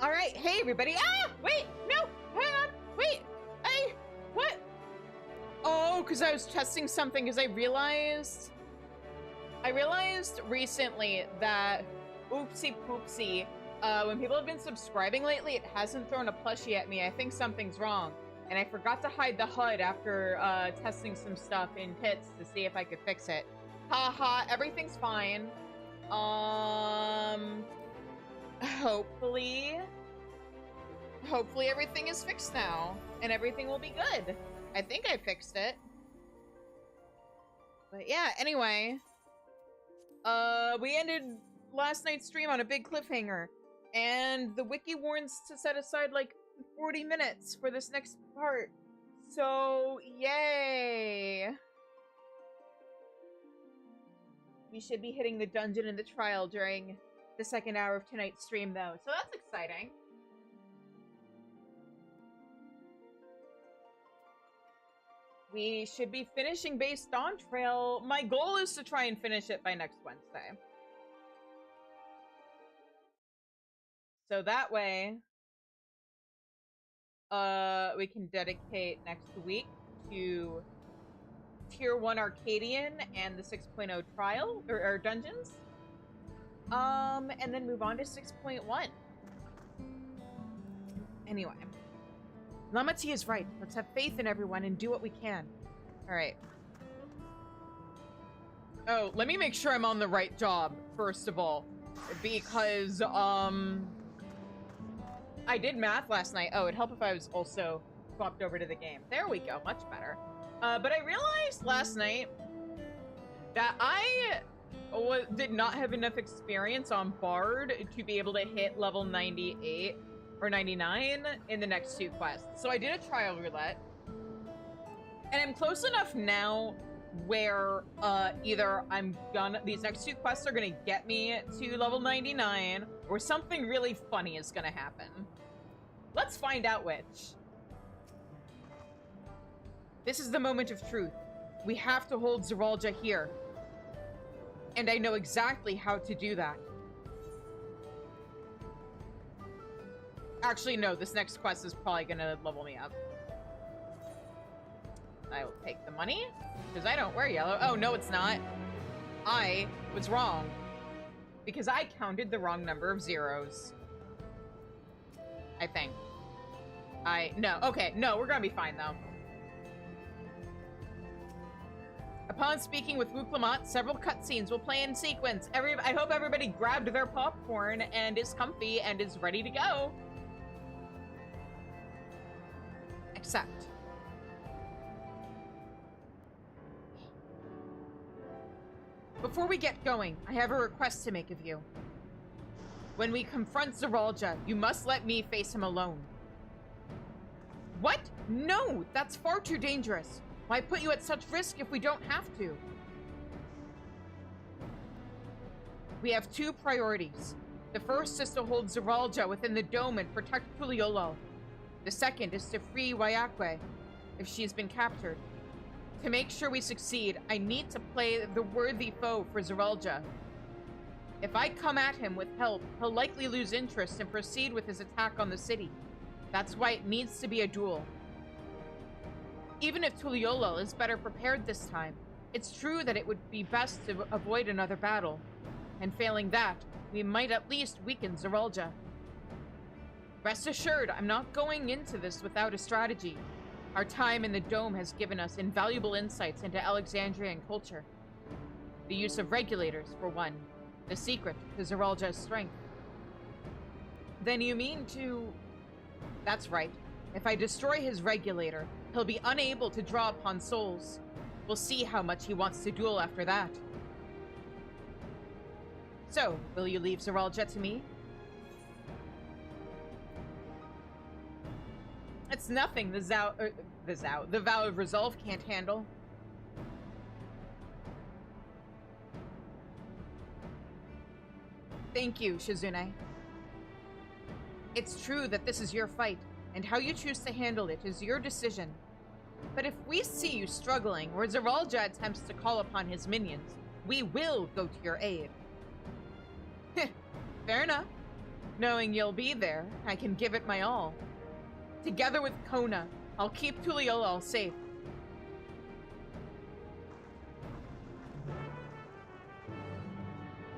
All right, hey everybody. Ah, wait, no, hang on, wait. What? Oh, because I was testing something because I realized recently that, oopsie poopsie, when people have been subscribing lately, it hasn't thrown a plushie at me. I think something's wrong. And I forgot to hide the HUD after testing some stuff in pits to see if I could fix it. Haha, everything's fine. Hopefully everything is fixed now and everything will be good. I think I fixed it. But yeah, anyway, we ended last night's stream on a big cliffhanger, and the wiki warns to set aside like 40 minutes for this next part. So, yay! We should be hitting the dungeon and the trial during the second hour of tonight's stream, though, so that's exciting. We should be finishing base Dawntrail. My goal is to try and finish it by next Wednesday. So that way, we can dedicate next week to Tier 1 Arcadian and the 6.0 trial, or dungeons. And then move on to 6.1. Anyway. Lamati is right. Let's have faith in everyone and do what we can. Alright. Oh, let me make sure I'm on the right job, first of all. Because, I did math last night. Oh, it'd help if I was also swapped over to the game. There we go. Much better. But I realized last night that I did not have enough experience on Bard to be able to hit level 98 or 99 in the next two quests. So I did a trial roulette, and I'm close enough now where either these next two quests are gonna get me to level 99, or something really funny is gonna happen. Let's find out which. This is the moment of truth. We have to hold Zeralja here. And I know exactly how to do that. Actually, no, this next quest is probably gonna level me up. I will take the money, because I don't wear yellow. Oh, no, it's not. I was wrong. Because I counted the wrong number of zeros. I think. No, okay, no, we're gonna be fine, though. Upon speaking with Wu Clement, several cutscenes will play in sequence. I hope everybody grabbed their popcorn and is comfy and is ready to go. Except. Before we get going, I have a request to make of you. When we confront Zeralja, you must let me face him alone. What? No, that's far too dangerous. Why put you at such risk if we don't have to? We have two priorities. The first is to hold Zeralja within the dome and protect Tuliolo. The second is to free Wayakwe, if she has been captured. To make sure we succeed, I need to play the worthy foe for Zeralja. If I come at him with help, he'll likely lose interest and proceed with his attack on the city. That's why it needs to be a duel. Even if Tuliolo is better prepared this time, it's true that it would be best to avoid another battle. And failing that, we might at least weaken Zeralja. Rest assured, I'm not going into this without a strategy. Our time in the dome has given us invaluable insights into Alexandrian culture. The use of regulators, for one. The secret to Zeralja's strength. Then you mean to... That's right. If I destroy his regulator, he'll be unable to draw upon souls. We'll see how much he wants to duel after that. So, will you leave Zeralja to me? It's nothing the vow of resolve can't handle. Thank you, Shizune. It's true that this is your fight, and how you choose to handle it is your decision. But if we see you struggling, or Zeralja attempts to call upon his minions, we will go to your aid. Fair enough. Knowing you'll be there, I can give it my all. Together with Kona, I'll keep Tuliyollal safe.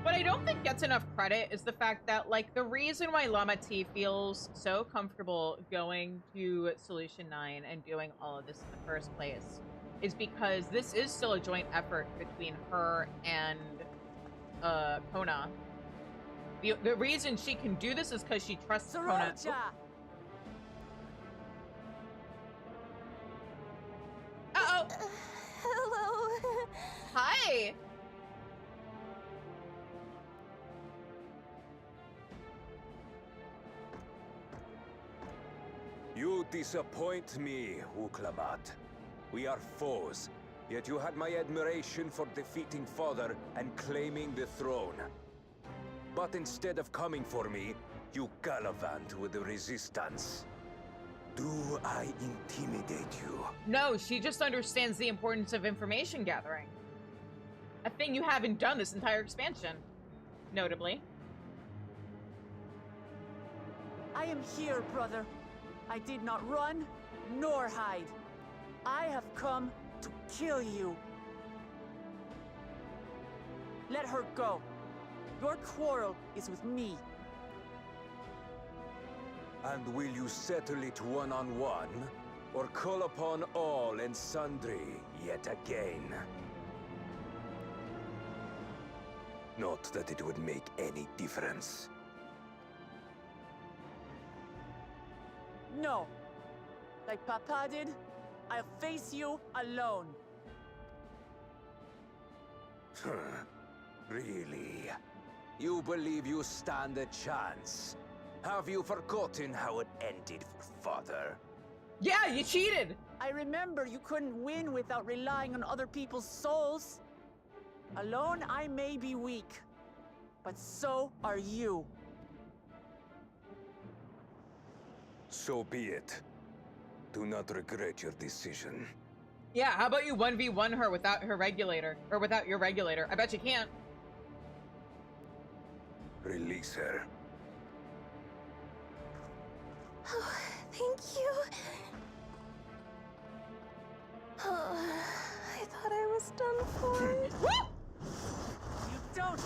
What I don't think gets enough credit is the fact that, like, the reason why Lama T feels so comfortable going to Solution 9 and doing all of this in the first place is because this is still a joint effort between her and Kona. The reason she can do this is because she trusts Kona. Uh-oh! Hello. Hi! You disappoint me, Uklamat. We are foes, yet you had my admiration for defeating Father and claiming the throne. But instead of coming for me, you gallivant with the resistance. Do I intimidate you? No, she just understands the importance of information gathering. A thing you haven't done this entire expansion, notably. I am here, brother. I did not run, nor hide. I have come to kill you. Let her go. Your quarrel is with me. And will you settle it one-on-one, or call upon all and sundry yet again? Not that it would make any difference. No. Like Papa did, I'll face you alone. Really? You believe you stand a chance? Have you forgotten how it ended for Father? Yeah, you cheated! I remember you couldn't win without relying on other people's souls. Alone, I may be weak, but so are you. So be it. Do not regret your decision. Yeah, how about you 1v1 her without her regulator? Or without your regulator? I bet you can't. Release her. Oh, thank you. Oh, I thought I was done for. You don't!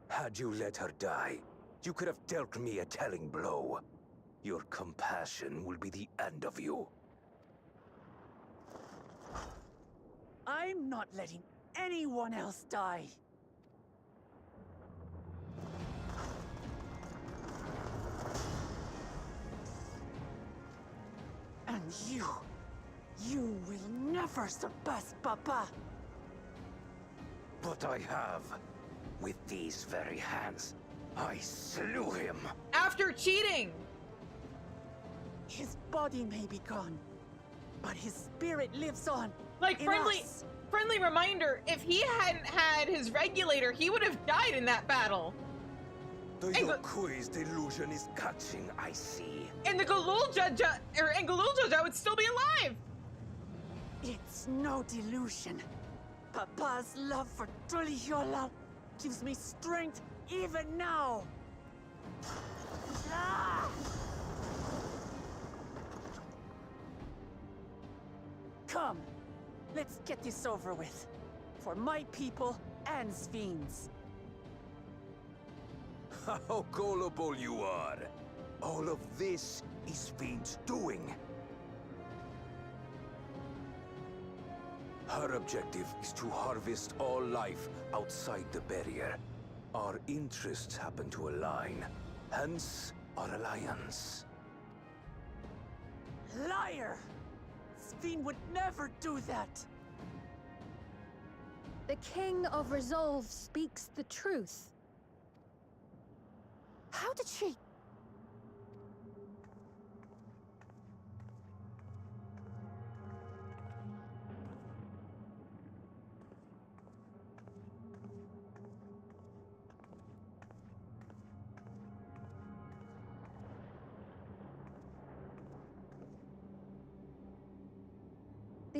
Had you let her die, you could have dealt me a telling blow. Your compassion will be the end of you. I'm not letting anyone else die. And you will never surpass Papa. But I have. With these very hands, I slew him. After cheating! His body may be gone, but his spirit lives on. Like, in friendly us. reminder, if he hadn't had his regulator, he would have died in that battle. The Yokui's delusion is catching, I see. And the Galuljaja would still be alive! It's no delusion. Papa's love for Tuliyollal gives me strength even now. Ah! Come, let's get this over with. For my people and Sven's. How gullible you are. All of this is Sven's doing. Her objective is to harvest all life outside the barrier. Our interests happen to align, hence our alliance. Liar! Sven would never do that! The King of Resolve speaks the truth. How did she...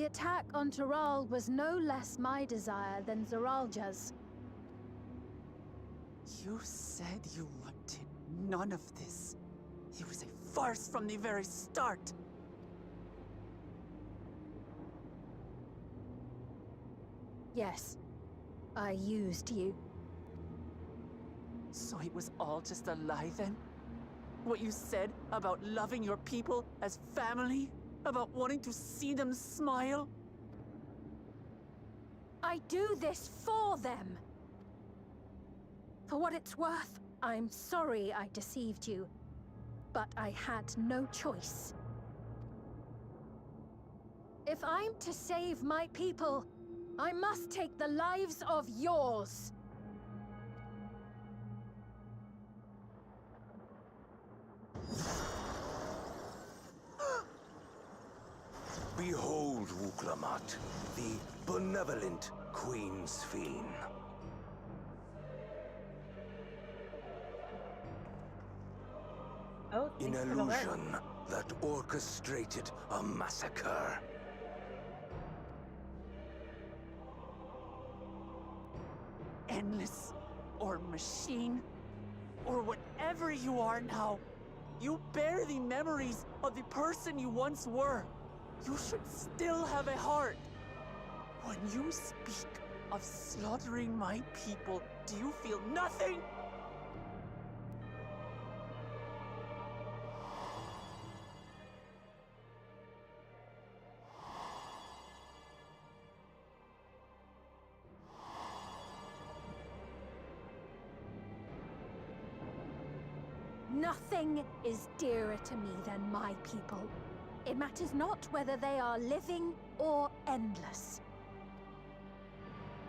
The attack on Taral was no less my desire than Zeralja's. You said you wanted none of this. It was a farce from the very start. Yes, I used you. So it was all just a lie then? What you said about loving your people as family? About wanting to see them smile? I do this for them. For what it's worth, I'm sorry I deceived you, but I had no choice. If I'm to save my people, I must take the lives of yours. Behold, Wuklamat, the benevolent Queen's Fiend. Oh, An thanks for the alert. illusion that orchestrated a massacre. Endless, or machine, or whatever you are now, you bear the memories of the person you once were. You should still have a heart. When you speak of slaughtering my people, do you feel nothing? Nothing is dearer to me than my people. It matters not whether they are living or endless.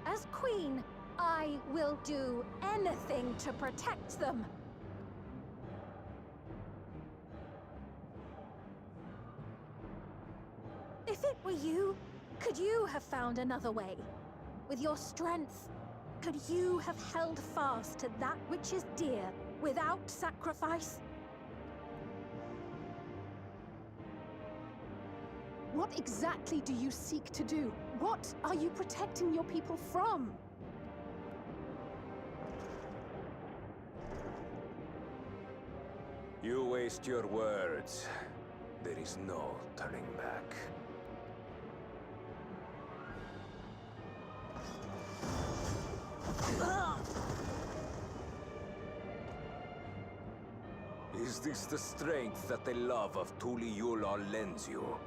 As queen, I will do anything to protect them. If it were you, could you have found another way? With your strength, could you have held fast to that which is dear without sacrifice? What exactly do you seek to do? What are you protecting your people from? You waste your words. There is no turning back. Is this the strength that the love of Tuliyola lends you?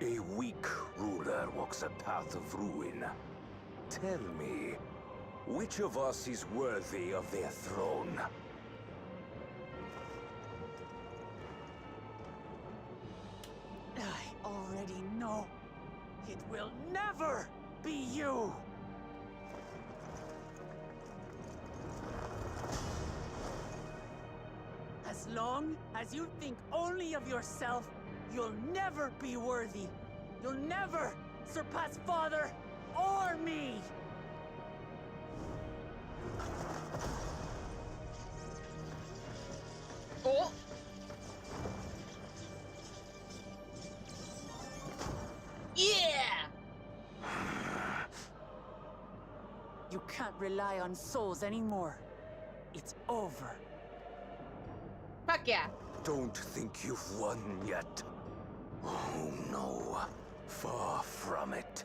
A weak ruler walks a path of ruin. Tell me, which of us is worthy of their throne? I already know. It will never be you! As long as you think only of yourself, you'll never be worthy. You'll never surpass Father or me! Oh! Yeah! You can't rely on souls anymore. It's over. Fuck yeah. Don't think you've won yet. Oh no, far from it.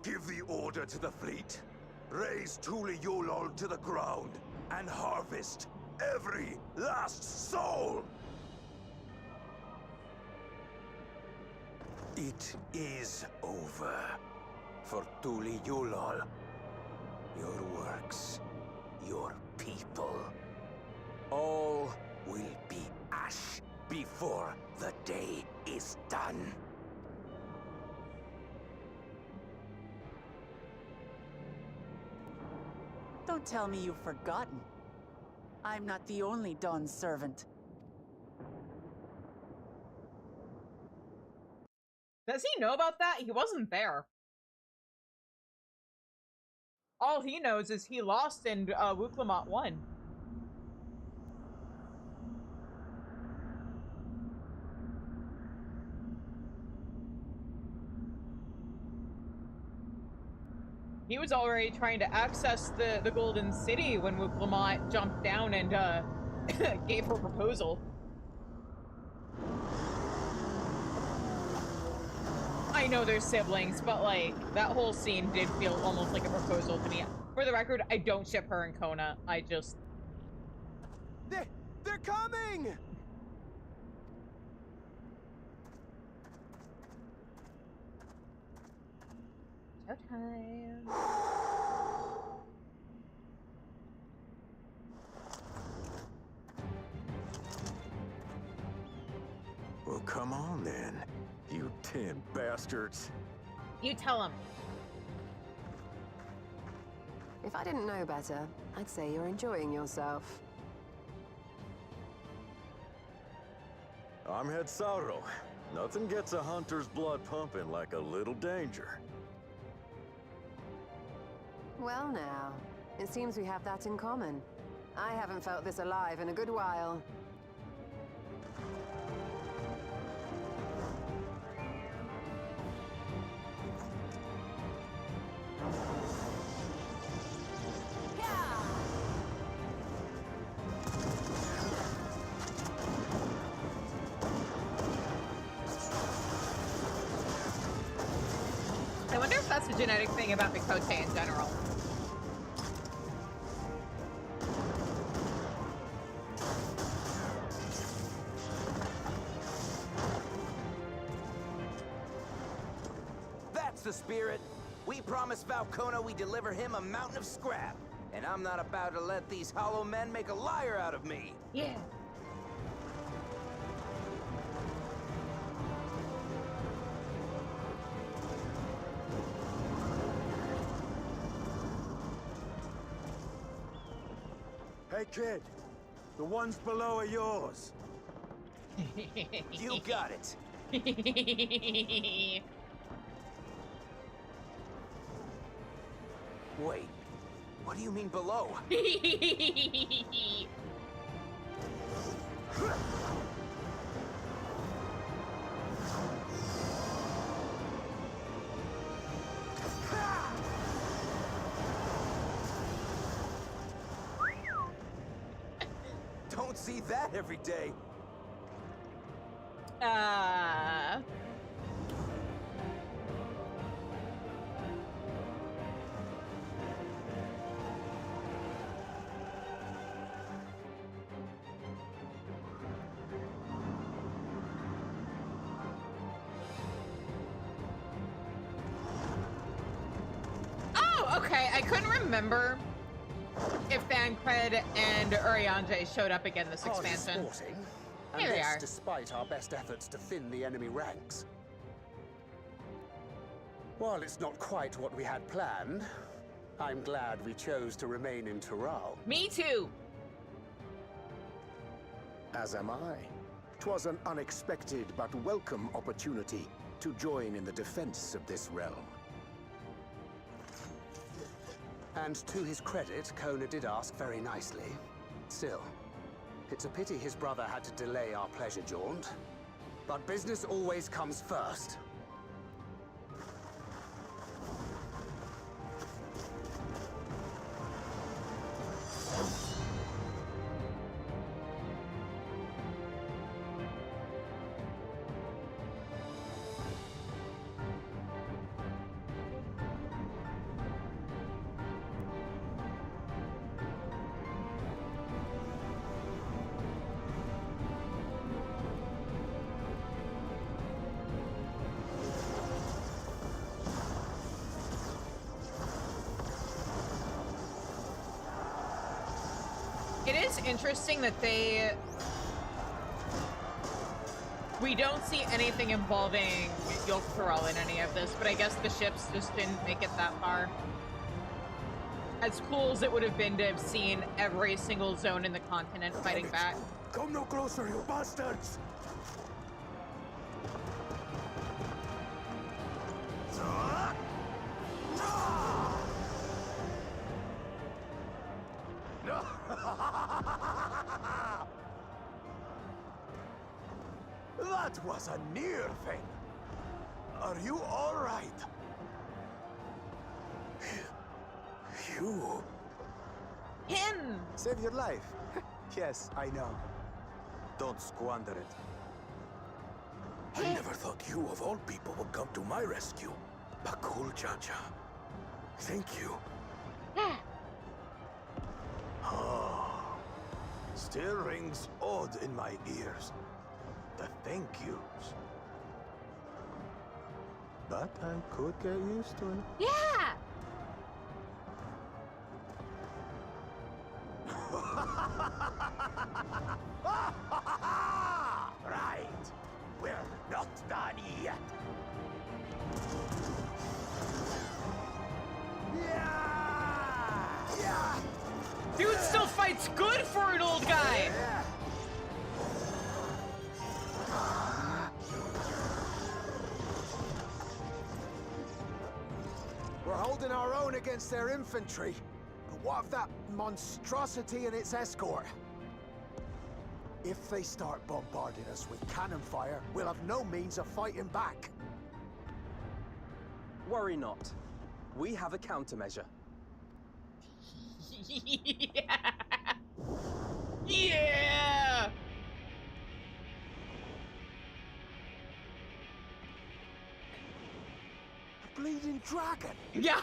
Give the order to the fleet. Raise Tuliyola to the ground and harvest every last soul! It is over. For Tuliyola, your works, your people, all will be ash before the day is done. Don't tell me you've forgotten. I'm not the only Dawn's servant. Does he know about that? He wasn't there. All he knows is he lost and Wuklamat won. He was already trying to access the Golden City when Lamont jumped down and gave her a proposal. I know they're siblings, but like that whole scene did feel almost like a proposal to me. For the record, I don't ship her and Kona. I just They're coming! showtime. Well, come on then, you 10 bastards. You tell him. If I didn't know better, I'd say you're enjoying yourself. I'm Head Sauro. Nothing gets a hunter's blood pumping like a little danger. Well now, it seems we have that in common. I haven't felt this alive in a good while. I wonder if that's a genetic thing about Mikote in general. That's the spirit. We promised Falcona we deliver him a mountain of scrap. And I'm not about to let these hollow men make a liar out of me. Yeah. Hey kid, the ones below are yours. You got it. Wait, what do you mean below? Don't see that every day. Oh, okay. I couldn't remember if Thancred and Urianger showed up again this expansion. And Here they this are. despite our best efforts to thin the enemy ranks. While it's not quite what we had planned, I'm glad we chose to remain in Tural. Me too. As am I. 'Twas an unexpected but welcome opportunity to join in the defense of this realm. And to his credit, Kona did ask very nicely. Still, it's a pity his brother had to delay our pleasure jaunt. But business always comes first. It is interesting that we don't see anything involving Yogg-Saron in any of this, but I guess the ships just didn't make it that far. As cool as it would have been to have seen every single zone in the continent fighting back. Come no closer, you bastards! That was a near thing. Are you all right? You? Him! Save your life. Yes, I know. Don't squander it. I never thought you, of all people, would come to my rescue. Bakul Chacha. Thank you. Ah, still rings odd in my ears. The thank yous. But I could get used to it. Yeah! Right. We're not done yet. Yeah! Dude still fights good for an old guy! We're holding our own against their infantry. But what of that monstrosity and its escort? If they start bombarding us with cannon fire, we'll have no means of fighting back. Worry not. We have a countermeasure. Yeah! Yeah! A bleeding dragon! Yeah!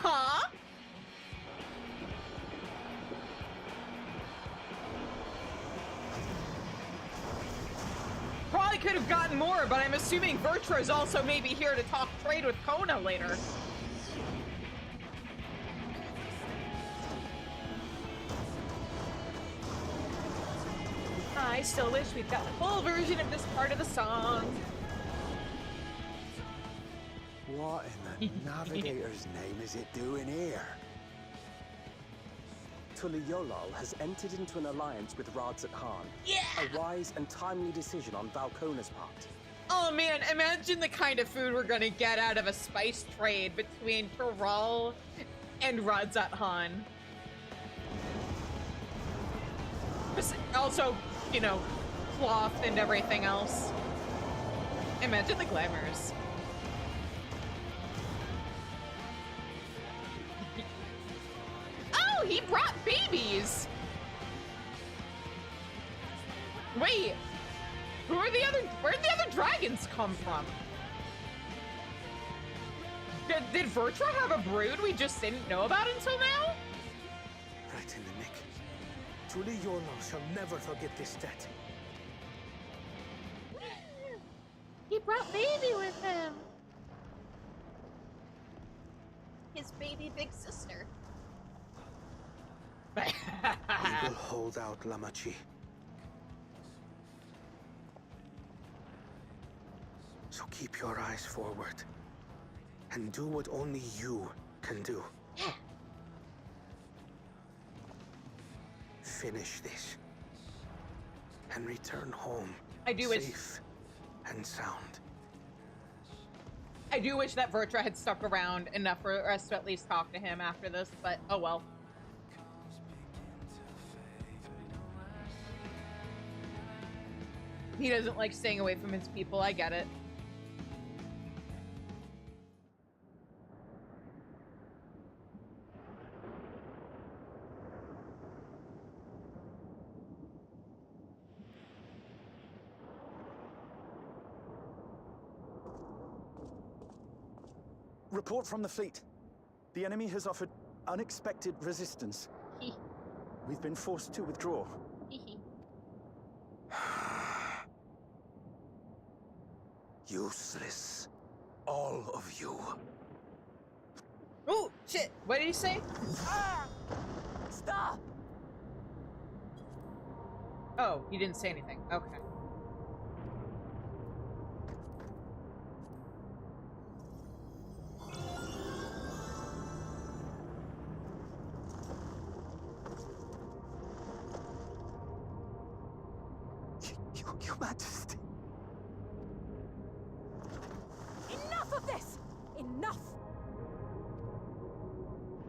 Probably could have gotten more, but I'm assuming Vertra is also maybe here to talk trade with Kona later. I still wish we'd got a full version of this part of the song. What in the navigator's name is it doing here? Tuliyollal has entered into an alliance with Radzat-Han. Yeah! A wise and timely decision on Valkona's part. Oh man, imagine the kind of food we're gonna get out of a spice trade between Peral and Radzat-Han. Also, you know, cloth and everything else. Imagine the glamours. Oh, he brought babies! Wait, where'd the other dragons come from? Did Vertra have a brood we just didn't know about until now? Right in the nick. Tuliyollal shall never forget this debt. He brought baby with him. His baby big sister. We will hold out, Lamachi. So keep your eyes forward. And do what only you can do. Yeah. Finish this. And return home. I do wish. Safe and sound. I do wish that Vertra had stuck around enough for us to at least talk to him after this, but oh well. He doesn't like staying away from his people, I get it. Report from the fleet. The enemy has offered unexpected resistance. We've been forced to withdraw. Useless. All of you. Oh, shit. What did he say? Ah! Stop! Oh, he didn't say anything. Okay. Your Majesty. Enough of this! Enough!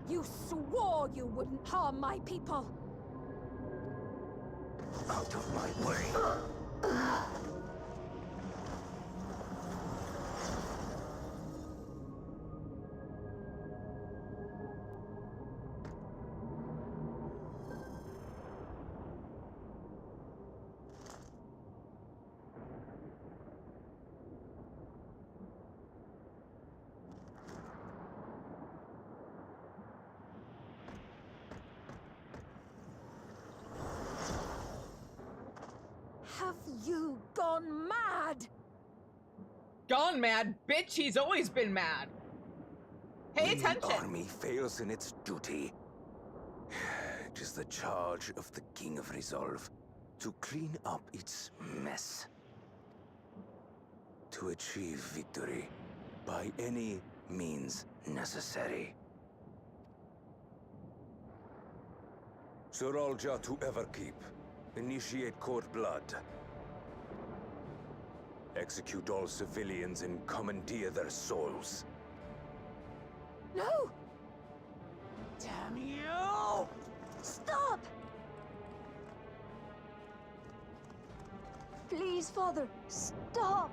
You swore you wouldn't harm my people! Out of my way. gone mad! Gone mad? Bitch, he's always been mad. Pay attention. The army fails in its duty. It is the charge of the King of Resolve to clean up its mess. To achieve victory by any means necessary. Zeralja to Everkeep. Initiate court blood. Execute all civilians and commandeer their souls. No! Damn you! Stop! Please, Father, stop!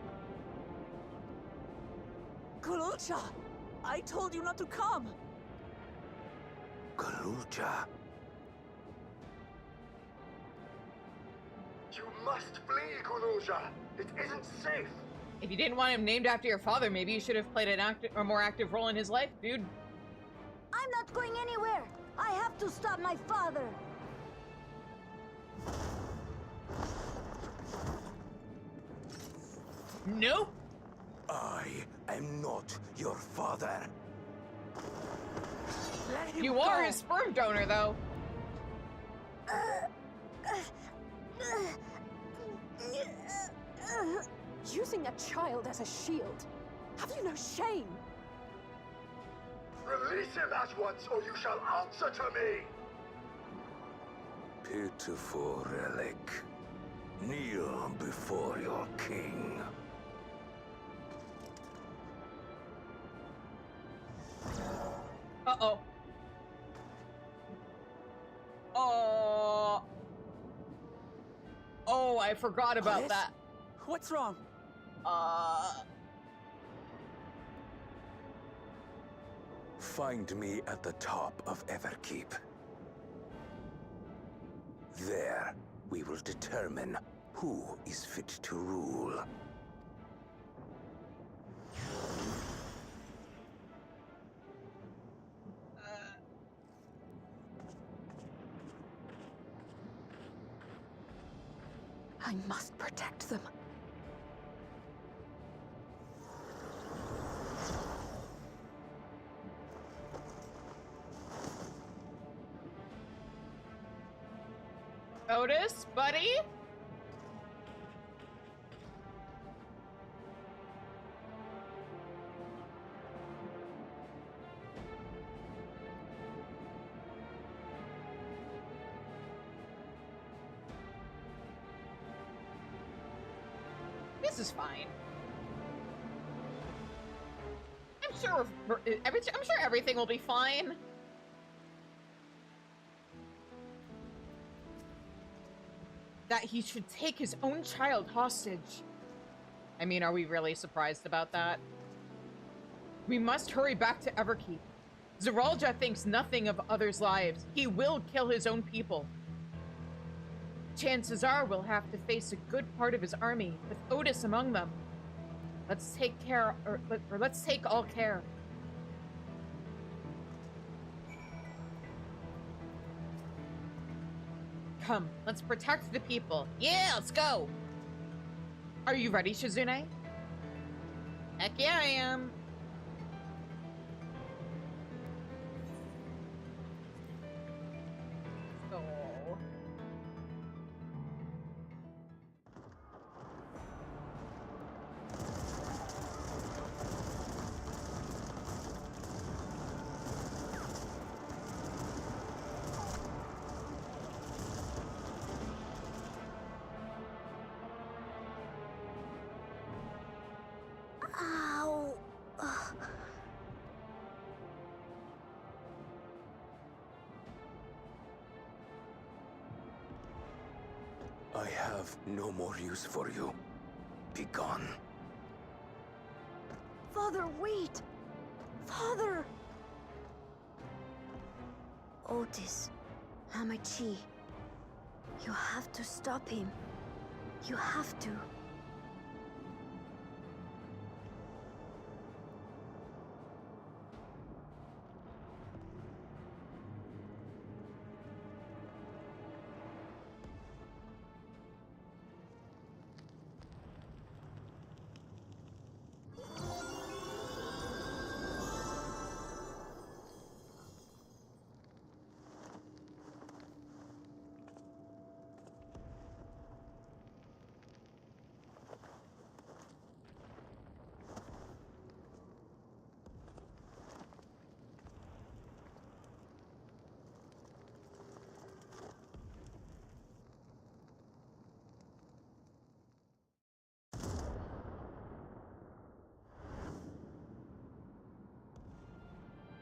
Kululcha! I told you not to come! Kululcha. You must flee, Kululja. It isn't safe. If you didn't want him named after your father, maybe you should have played an more active role in his life, dude. I'm not going anywhere! I have to stop my father! Nope. I am not your father. Let him You go. are his sperm donor, though. Using a child as a shield. Have you no shame? Release him at once, or you shall answer to me! Pitiful relic. Kneel before your king. Uh-oh. Oh. Oh, I forgot about Alice? that. What's wrong? Find me at the top of Everkeep. There, we will determine who is fit to rule. I must protect them. Otis, buddy? This is fine. I'm sure everything will be fine. That he should take his own child hostage. I mean, are we really surprised about that? We must hurry back to Everkeep. Zeralja thinks nothing of others' lives. He will kill his own people. Chances are we'll have to face a good part of his army, with Otis among them. Let's take care, or let's take all care. Come, let's protect the people. Yeah, let's go! Are you ready, Shizune? Heck yeah, I am. Oh. Ow. I have no more use for you. Be gone. Father, wait! Father! Otis, Hamachi, you have to stop him. You have to.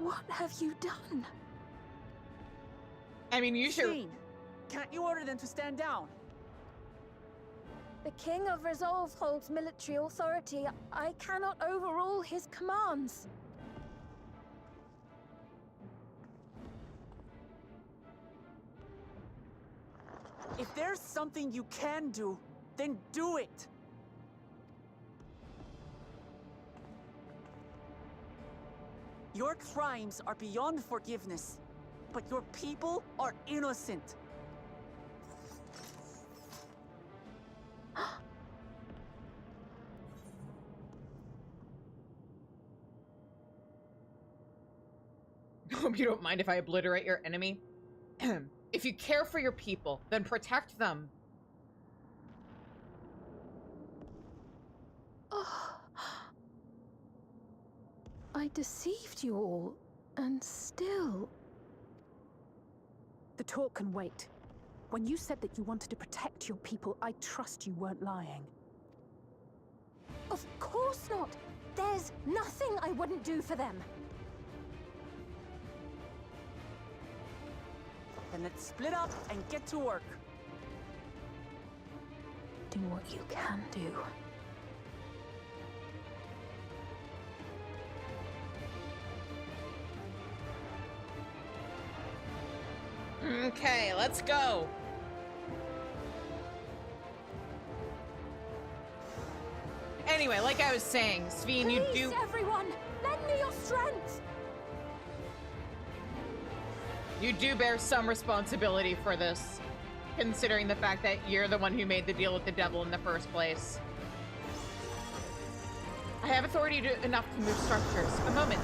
What have you done? I mean, you should... Steen, can't you order them to stand down? The King of Resolve holds military authority. I cannot overrule his commands. If there's something you can do, then do it! Your crimes are beyond forgiveness, but your people are innocent. Hope you don't mind if I obliterate your enemy. If you care for your people, then protect them. Oh. I deceived you all, and still... The talk can wait. When you said that you wanted to protect your people, I trust you weren't lying. Of course not! There's nothing I wouldn't do for them! Then let's split up and get to work. Do what you can do. Okay, let's go. Anyway, like I was saying, Sveen, you do... everyone! Lend me your strength! You do bear some responsibility for this, considering the fact that you're the one who made the deal with the devil in the first place. I have authority enough to move structures. A moment.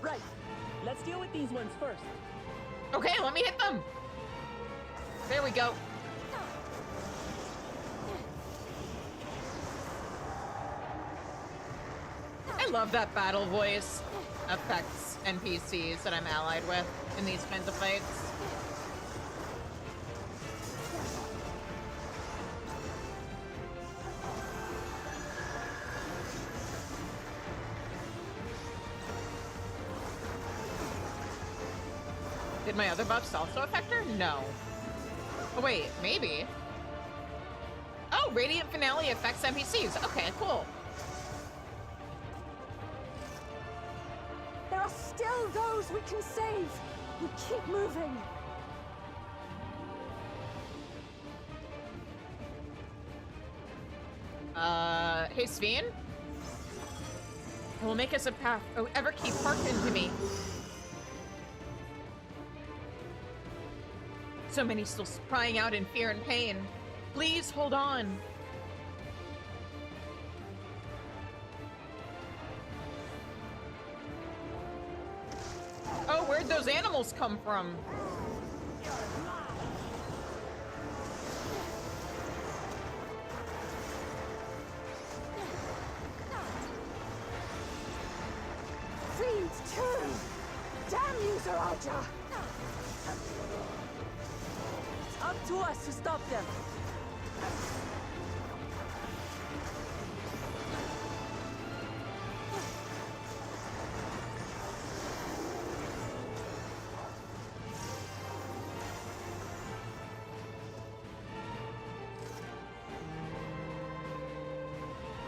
Right. Let's deal with these ones first. Okay, let me hit them. There we go. I love that battle voice affects NPCs that I'm allied with in these kinds of fights. Did my other buffs also affect her? No. Oh wait, maybe. Oh, Radiant Finale affects NPCs. Okay, cool. There are still those we can save! We keep moving! Hey Sveen? I will make us a path. Oh, ever keep hearkened to me. So many still crying out in fear and pain. Please hold on. Oh, where'd those animals come from? Fiends too! Damn you, Zaraja! It's up to us to stop them.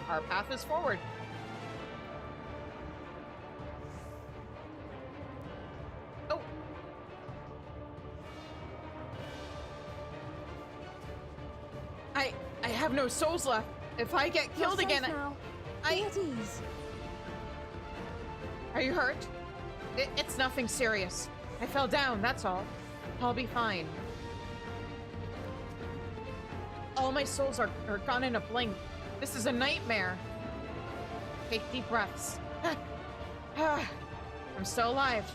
Our path is forward. Oh. I have no souls left. If I get killed again, Be at ease. Are you hurt? It's nothing serious. I fell down, that's all. I'll be fine. All my souls are gone in a blink. This is a nightmare. Take deep breaths. I'm still alive.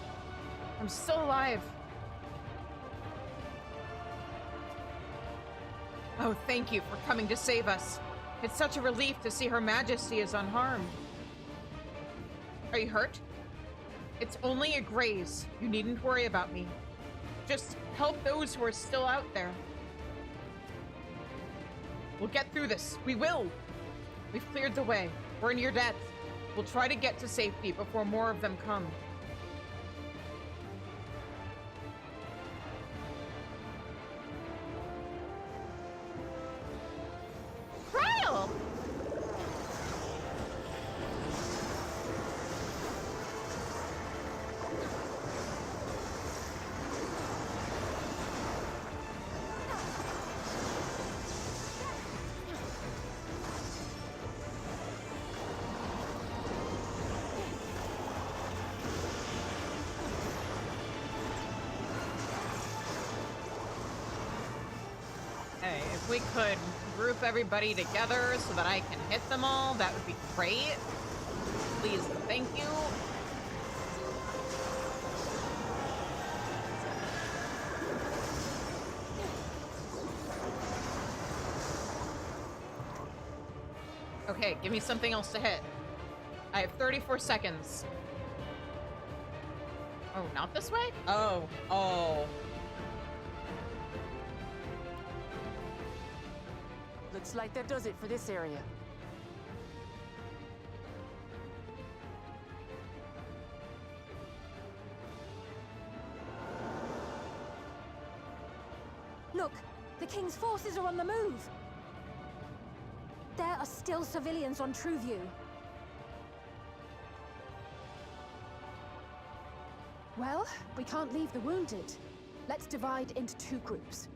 I'm still alive. Oh, thank you for coming to save us. It's such a relief to see Her Majesty is unharmed. Are you hurt? It's only a graze. You needn't worry about me. Just help those who are still out there. We'll get through this. We will. We've cleared the way. We're in your debt. We'll try to get to safety before more of them come. Trial! Hey, if we could group everybody together so that I can hit them all, that would be great. Please and thank you. Okay, give me something else to hit. I have 34 seconds. Oh, not this way? Oh, oh. Looks like that does it for this area. Look, the King's forces are on the move. There are still civilians on Trueview. Well, we can't leave the wounded. Let's divide into 2 groups.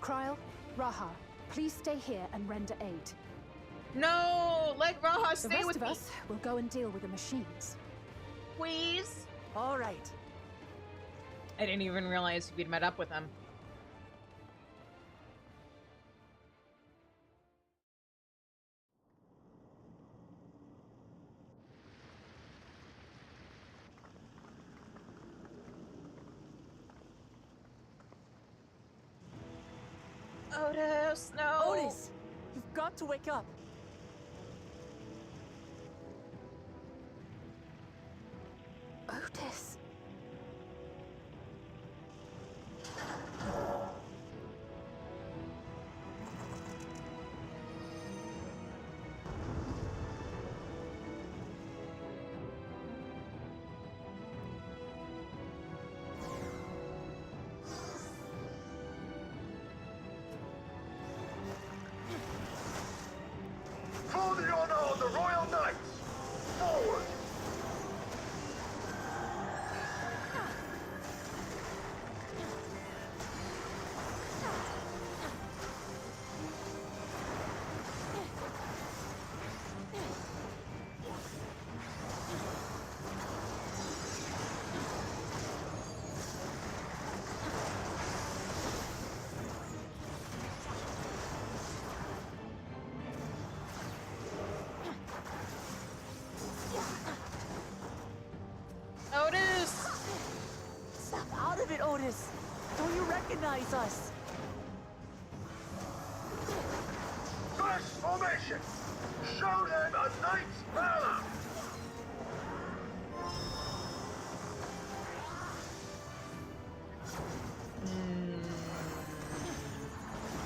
Kryl, Raha, please stay here and render aid. No, let Raha The stay rest with of me. us will go and deal with the machines. Please. All right. I didn't even realize we'd met up with him. Otis, no. Otis, you've got to wake up. Otis. For the honor of the Royal Knights! Forward! Otis! Snap out of it, Otis. Don't you recognize us? First formation! Show them a knight's valor!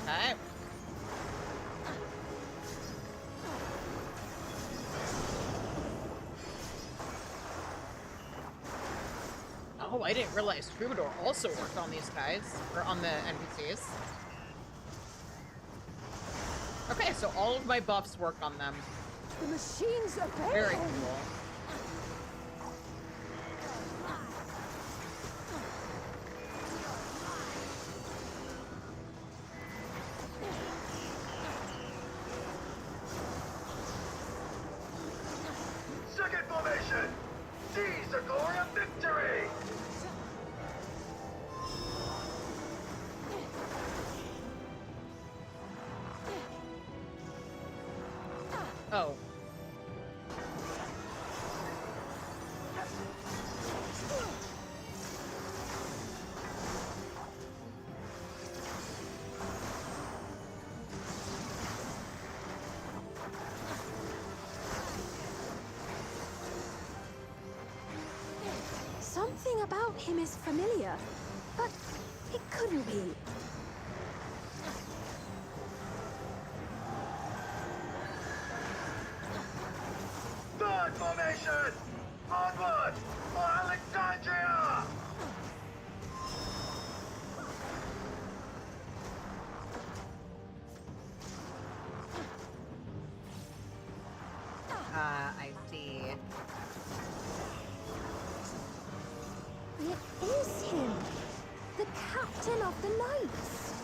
Okay. Oh, I didn't realize Troubadour also worked on these guys, or on the NPCs. Okay, so all of my buffs work on them. The machines obey Very him. cool. Second formation! Seize the glory of victory! Oh. about him is familiar, but it couldn't be. Third formation! Onward! For Alexandria! I see. It is him! The captain of the knights!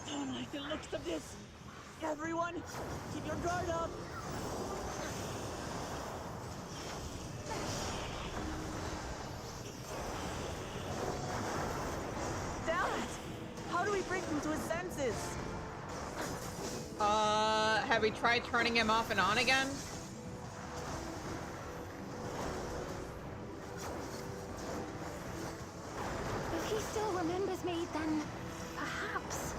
Don't like the looks of this. Everyone, keep your guard up. Damn it! How do we bring him to his senses? Have we tried turning him off and on again? If he still remembers me, then perhaps.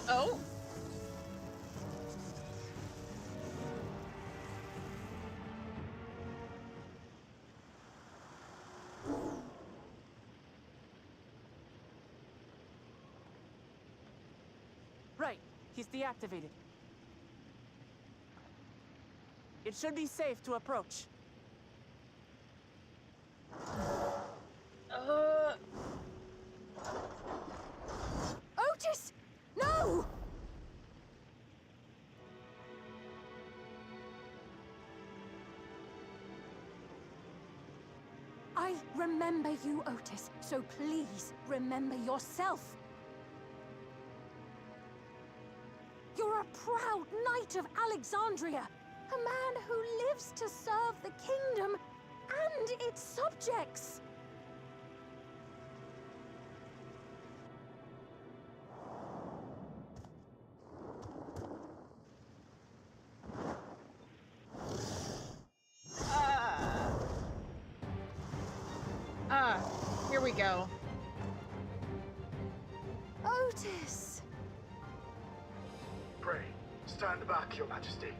Oh? Right, he's deactivated. It should be safe to approach. Otis! No! I remember you, Otis, so please remember yourself. You're a proud knight of Alexandria, a man who lives to serve the kingdom and its subjects. Here we go. Otis! Pray, stand back, Your Majesty.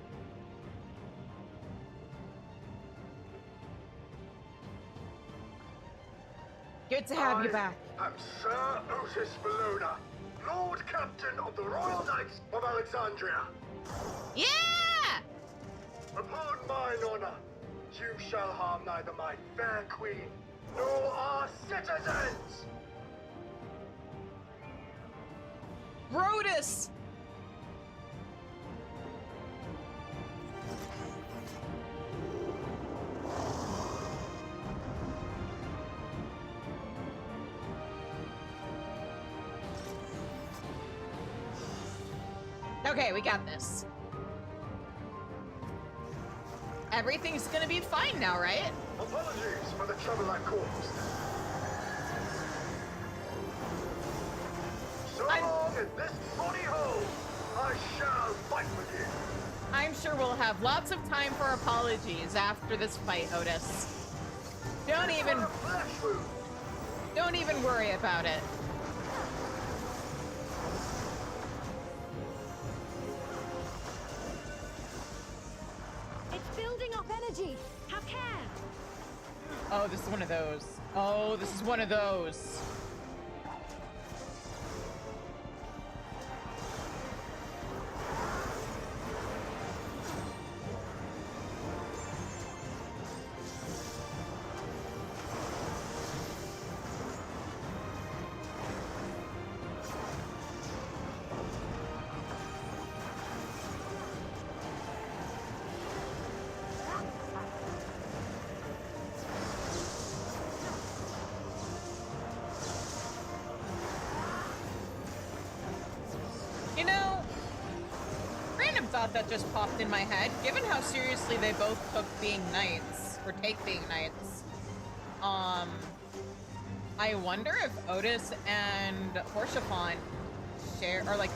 Good to have you back. I'm Sir Otis Bologna, Lord Captain of the Royal Knights of Alexandria. Yeah! Upon mine honor, you shall harm neither my fair queen nor our citizens! Brodus! Okay, we got this. Everything's gonna be fine now, right? Apologies for the trouble I caused. So long in this body hole, I shall fight with you. I'm sure we'll have lots of time for apologies after this fight, Otis. Don't even worry about it. It's building up energy. Have care. Oh, this is one of those. Oh, this is one of those. You know, random thought that just popped in my head. Given how seriously they both took being knights, or take being knights, I wonder if Otis and Horshaphon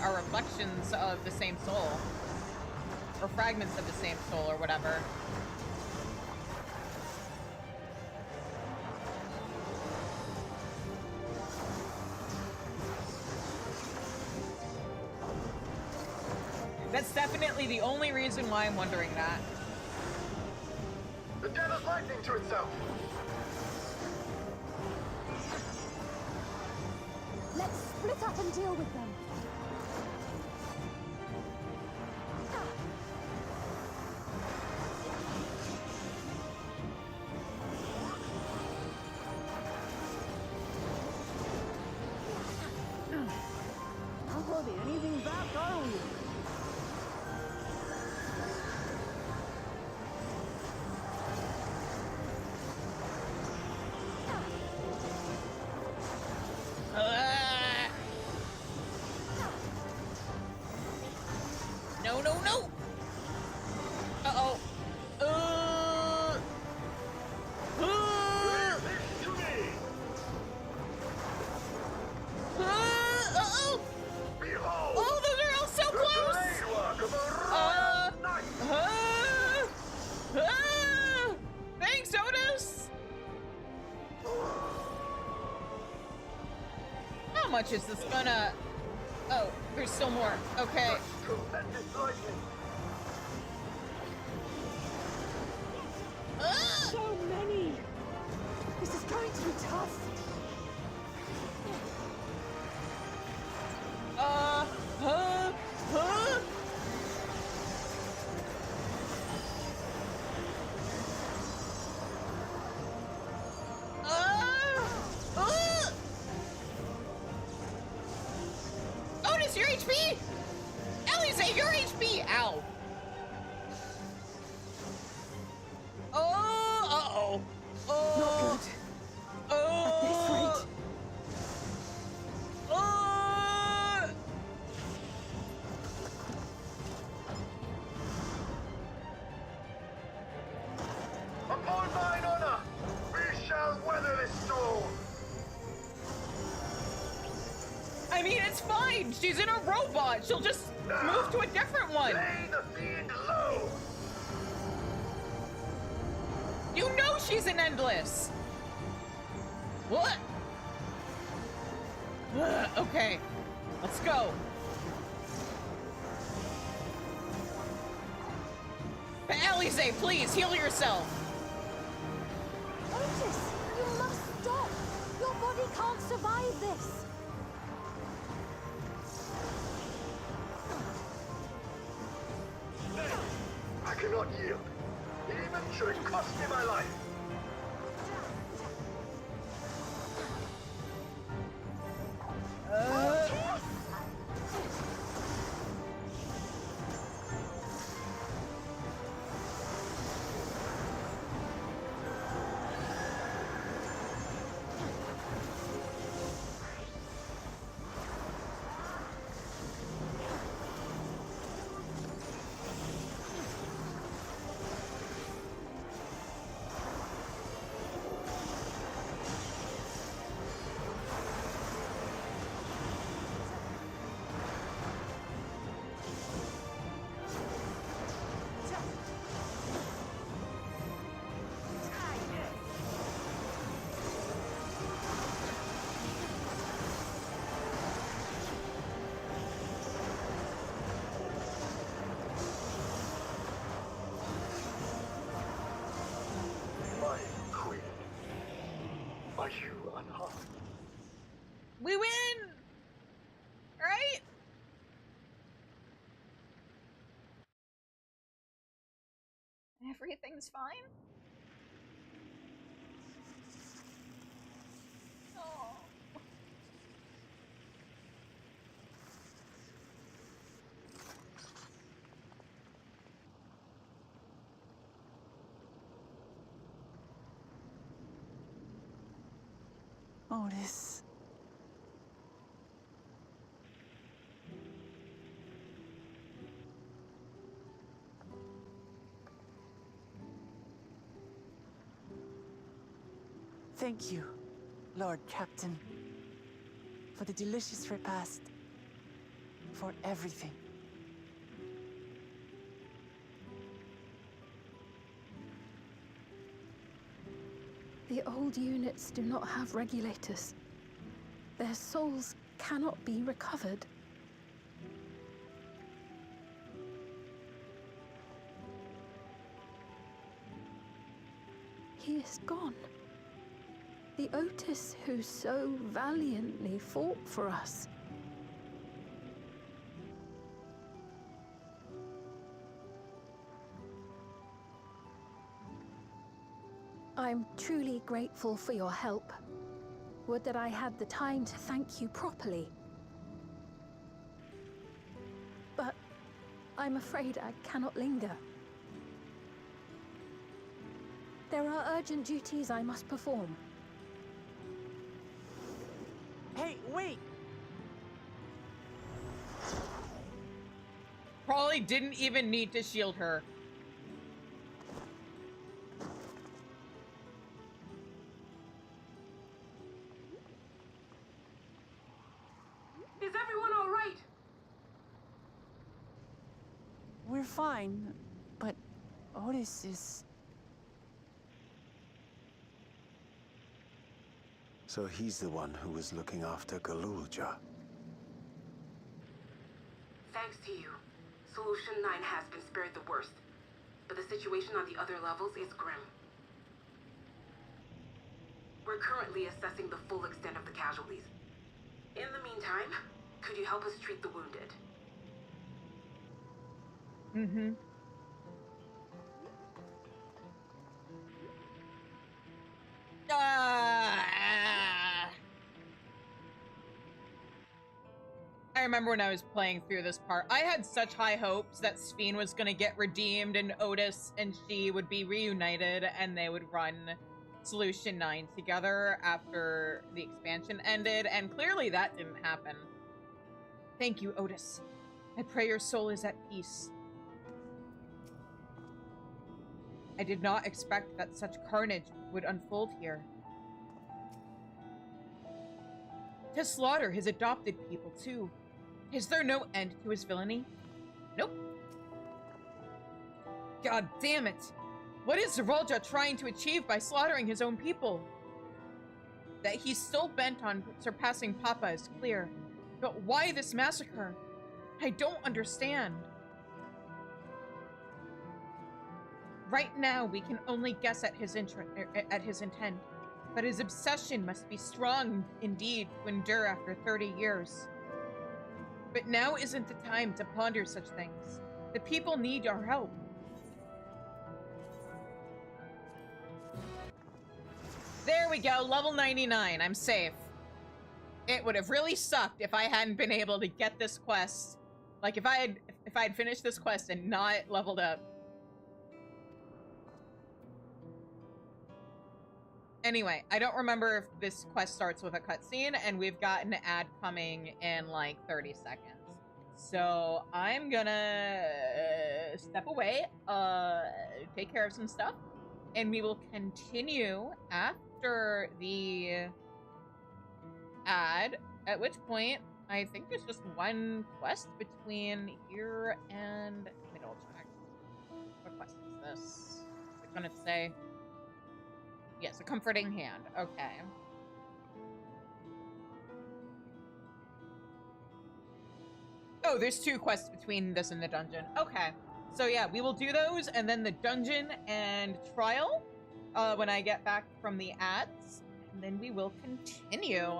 are reflections of the same soul, or fragments of the same soul, or whatever. That's definitely the only reason why I'm wondering that. The dead is lightning to itself. Let's split up and deal with them. Not holding anything back, are we? No, no, no! Uh-oh. Uh-oh! Oh, those are all so close! Thanks, Otis! How much is this gonna... Oh, there's still more. Okay. So many! This is going to be tough. Otis, your HP! Elise, your HP! Ow. Oh, uh-oh. Not good. At this rate. Upon mine honor, we shall weather this storm. I mean, it's fine. She's in a robot. She'll just move to a different one. Lay the fiend low. You know she's an endless. What? Okay, let's go. But Alize, please heal yourself. Otis, you must stop. Your body can't survive this. I cannot yield, even should it cost me my life. are you unharmed? We win! Right? Everything's fine? Oh. Otis. Thank you, Lord Captain, for the delicious repast, for everything. The old units do not have regulators. Their souls cannot be recovered. He is gone. The Otis who so valiantly fought for us. I'm truly grateful for your help. Would that I had the time to thank you properly. But I'm afraid I cannot linger. There are urgent duties I must perform. Hey, wait! Probably didn't even need to shield her. Is everyone all right? We're fine, but Otis is... So he's the one who was looking after Galulja. Thanks to you, Solution 9 has been spared the worst, but the situation on the other levels is grim. We're currently assessing the full extent of the casualties. In the meantime, could you help us treat the wounded? Mm-hmm. I remember when I was playing through this part, I had such high hopes that Sphene was gonna get redeemed and Otis and she would be reunited and they would run Solution 9 together after the expansion ended, and clearly that didn't happen. Thank you, Otis. I pray your soul is at peace. I did not expect that such carnage would unfold here. To slaughter his adopted people, too. Is there no end to his villainy? Nope. God damn it! What is Zeralja trying to achieve by slaughtering his own people? That he's still bent on surpassing Papa is clear. But why this massacre? I don't understand. Right now, we can only guess at his intent. But his obsession must be strong indeed to endure after 30 years. But now isn't the time to ponder such things. The people need our help. There we go, level 99, I'm safe. It would have really sucked if I hadn't been able to get this quest. Like, if I had finished this quest and not leveled up. Anyway, I don't remember if this quest starts with a cutscene, and we've got an ad coming in like 30 seconds. So I'm gonna step away, take care of some stuff, and we will continue after the ad, at which point I think there's just one quest between here and... Let me double check. What quest is this? Which one did it say? Yes, a comforting hand. Okay. Oh, there's two quests between this and the dungeon. Okay. So yeah, we will do those, and then the dungeon and trial when I get back from the ads. and then we will continue.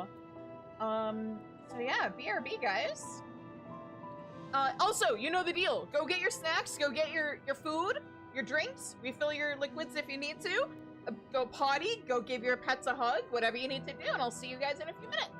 So yeah, BRB, guys. Also, you know the deal. Go get your snacks, go get your food, your drinks, refill your liquids if you need to. Go potty, go give your pets a hug, whatever you need to do, and I'll see you guys in a few minutes.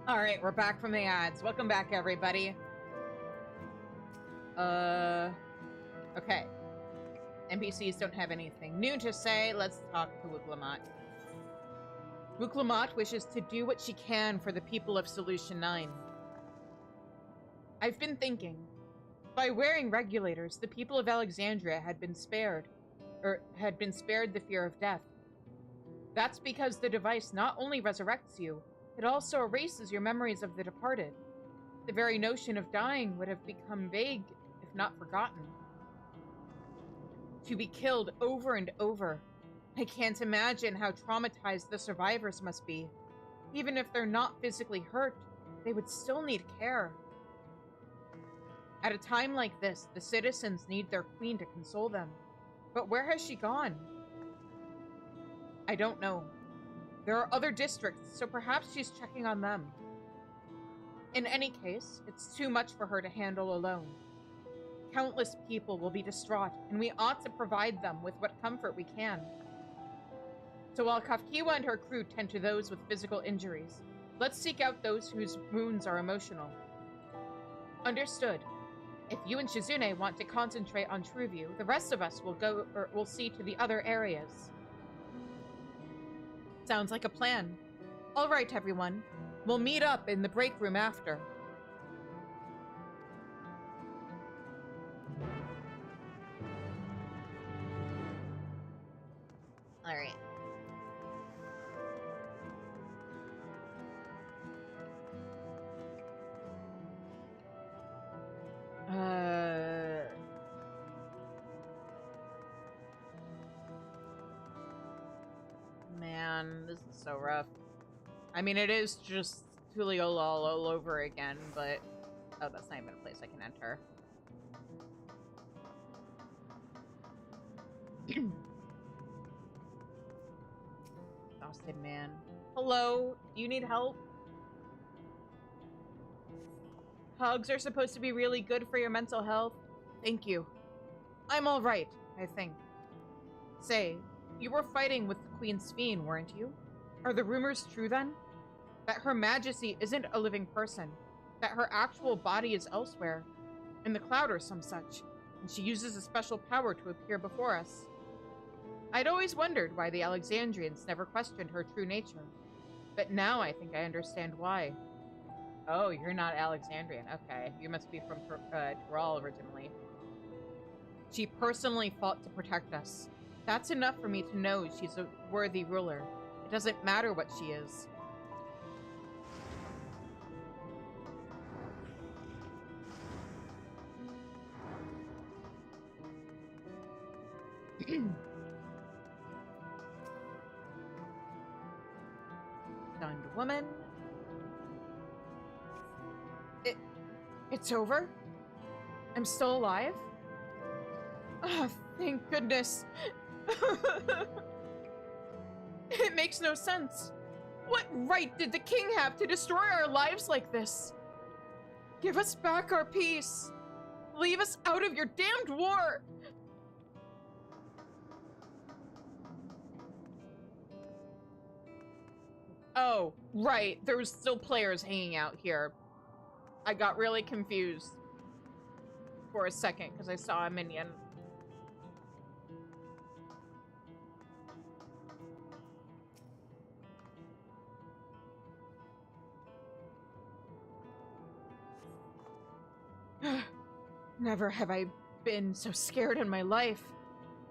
All right, we're back from the ads. Welcome back, everybody. Okay. NPCs don't have anything new to say. Let's talk to Wuklamat. Wuklamat wishes to do what she can for the people of Solution 9. I've been thinking. By wearing regulators, the people of Alexandria had been spared the fear of death. That's because the device not only resurrects you, it also erases your memories of the departed. The very notion of dying would have become vague, if not forgotten. To be killed over and over. I can't imagine how traumatized the survivors must be. Even if they're not physically hurt, they would still need care. At a time like this, the citizens need their queen to console them. But where has she gone? I don't know. There are other districts, so perhaps she's checking on them. In any case, it's too much for her to handle alone. Countless people will be distraught, and we ought to provide them with what comfort we can. So while Kafkiwa and her crew tend to those with physical injuries, let's seek out those whose wounds are emotional. Understood. If you and Shizune want to concentrate on Trueview, the rest of us will go, or will see to the other areas. Sounds like a plan. All right, everyone. We'll meet up in the break room after. All right. Man, this is so rough. I mean, it is just Tuliyola all over again, but... Oh, that's not even a place I can enter. Exhausted man. Hello? Do you need help? Hugs are supposed to be really good for your mental health. Thank you. I'm alright, I think. Say, you were fighting with the Queen's Fiend, weren't you? Are the rumors true then? That Her Majesty isn't a living person. That her actual body is elsewhere. In the cloud or some such. And she uses a special power to appear before us. I'd always wondered why the Alexandrians never questioned her true nature. But now I think I understand why. Oh, you're not Alexandrian. Okay, you must be from Tyrol originally. She personally fought to protect us. That's enough for me to know she's a worthy ruler. It doesn't matter what she is. Stunned woman. It's over? I'm still alive? Oh, thank goodness. It makes no sense. What right did the king have to destroy our lives like this? Give us back our peace. Leave us out of your damned war. Oh, right. There was still players hanging out here. I got really confused for a second because I saw a minion. Never have I been so scared in my life.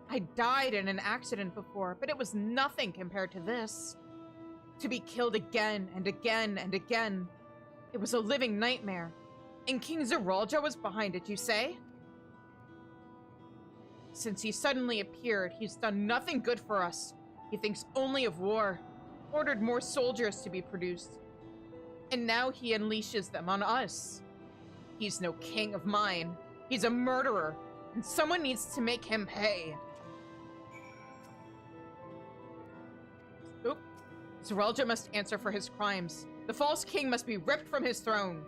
I died in an accident before, but it was nothing compared to this. To be killed again and again and again. It was a living nightmare. And King Zeralja was behind it, you say? Since he suddenly appeared, he's done nothing good for us. He thinks only of war. Ordered more soldiers to be produced. And now he unleashes them on us. He's no king of mine. He's a murderer. And someone needs to make him pay. Oop. Zeralja must answer for his crimes. The false king must be ripped from his throne.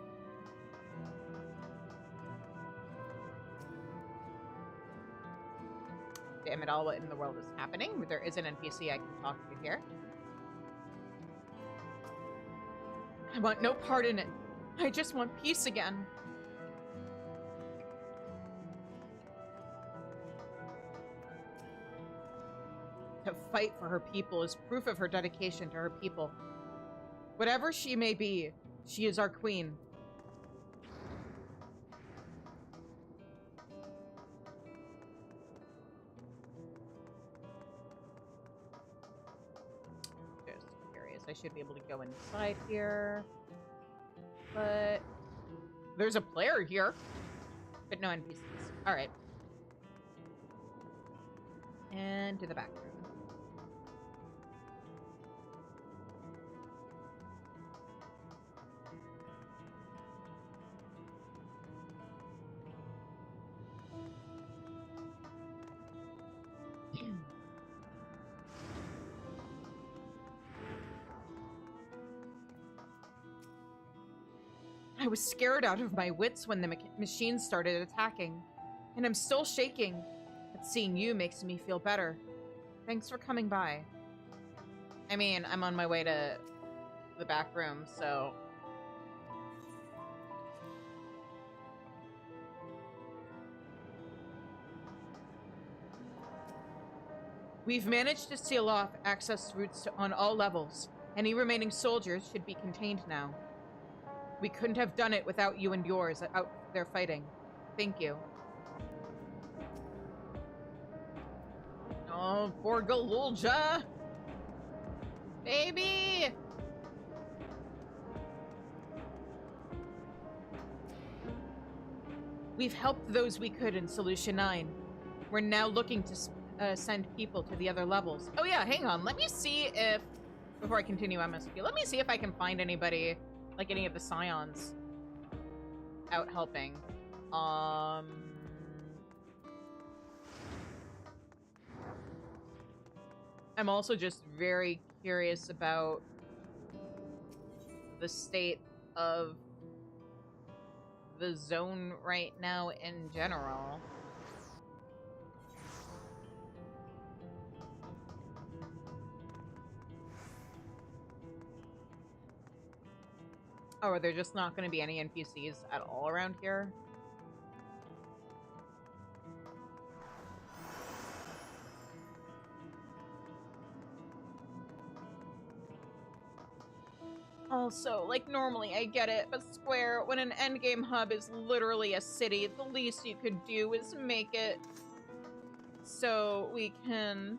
Damn it all, what in the world is happening? There is an NPC I can talk to here. I want no part in it. I just want peace again. To fight for her people is proof of her dedication to her people. Whatever she may be, she is our queen. Just curious. I should be able to go inside here. But there's a player here. But no NPCs. Alright. And to the back room. I was scared out of my wits when the machine started attacking, and I'm still shaking, but seeing you makes me feel better. Thanks for coming by. I mean, I'm on my way to the back room, so... We've managed to seal off access routes on all levels. Any remaining soldiers should be contained now. We couldn't have done it without you and yours out there fighting. Thank you. Oh, poor Galulja! Baby! We've helped those we could in Solution 9. We're now looking to send people to the other levels. Oh yeah, hang on. Let me see if... Before I continue MSP, let me see if I can find anybody, like any of the Scions, out helping. I'm also just very curious about the state of the zone right now in general. Oh, are there just not going to be any NPCs at all around here? Also, like, normally I get it, but Square, when an endgame hub is literally a city, the least you could do is make it so we can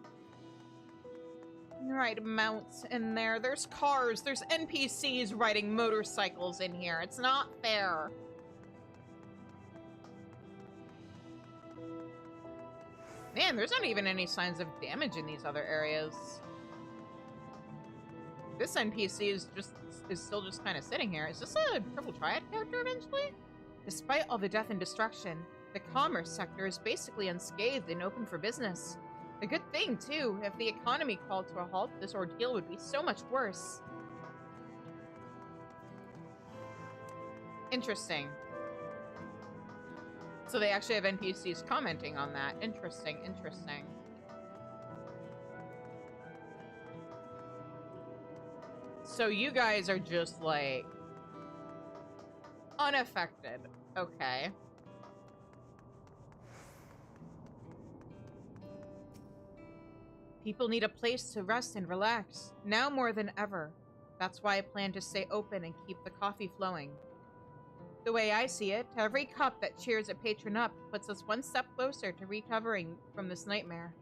ride mounts in there. There's cars, there's NPCs riding motorcycles in here. It's not fair. Man, there's not even any signs of damage in these other areas. This NPC is still just kind of sitting here. Is this a Triple Triad character eventually? Despite all the death and destruction, the commerce sector is basically unscathed and open for business. A good thing, too. If the economy called to a halt, this ordeal would be so much worse. Interesting. So they actually have NPCs commenting on that. Interesting, interesting. So you guys are just, like, unaffected. Okay. People need a place to rest and relax, now more than ever. That's why I plan to stay open and keep the coffee flowing. The way I see it, every cup that cheers a patron up puts us one step closer to recovering from this nightmare.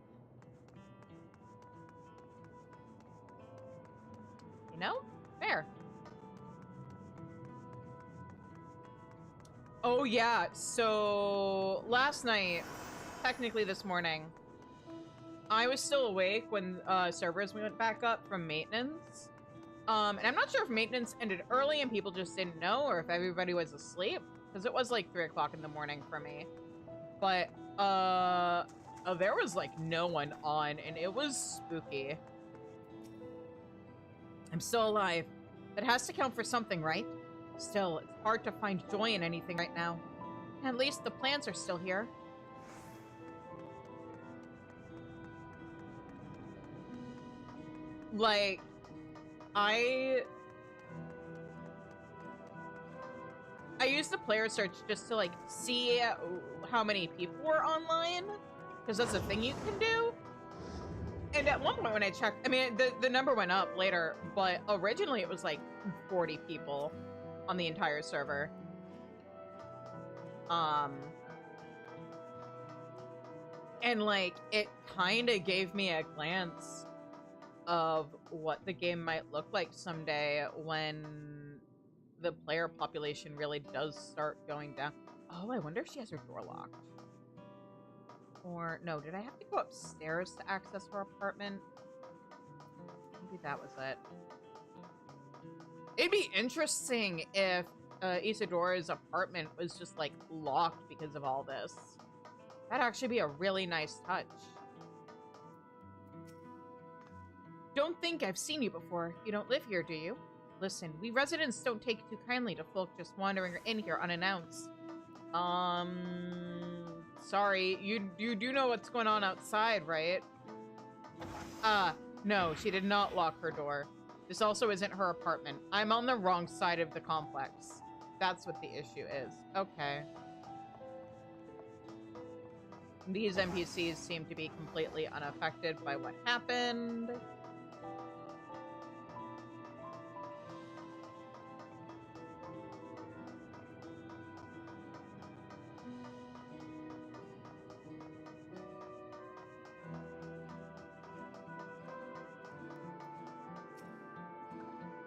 You know? Fair. Oh yeah, so last night, technically this morning, I was still awake when servers went back up from maintenance. And I'm not sure if maintenance ended early and people just didn't know, or if everybody was asleep, because it was like 3 o'clock in the morning for me. But there was like no one on, and it was spooky. I'm still alive. That has to count for something, right? Still, it's hard to find joy in anything right now. At least the plants are still here. Like, I used the player search just to, like, see how many people were online, because that's a thing you can do. And at one point when I checked, I mean, the number went up later, but originally it was, like, 40 people on the entire server. And, like, it kind of gave me a glance of what the game might look like someday when the player population really does start going down. Oh, I wonder if she has her door locked. Or, no, did I have to go upstairs to access her apartment? Maybe that was it. It'd be interesting if Isadora's apartment was just, like, locked because of all this. That'd actually be a really nice touch. Don't think I've seen you before. You don't live here, do you? Listen, we residents don't take too kindly to folk just wandering in here unannounced. Sorry, you do know what's going on outside, right? No, she did not lock her door. This also isn't her apartment. I'm on the wrong side of the complex. That's what the issue is. Okay. these NPCs seem to be completely unaffected by what happened.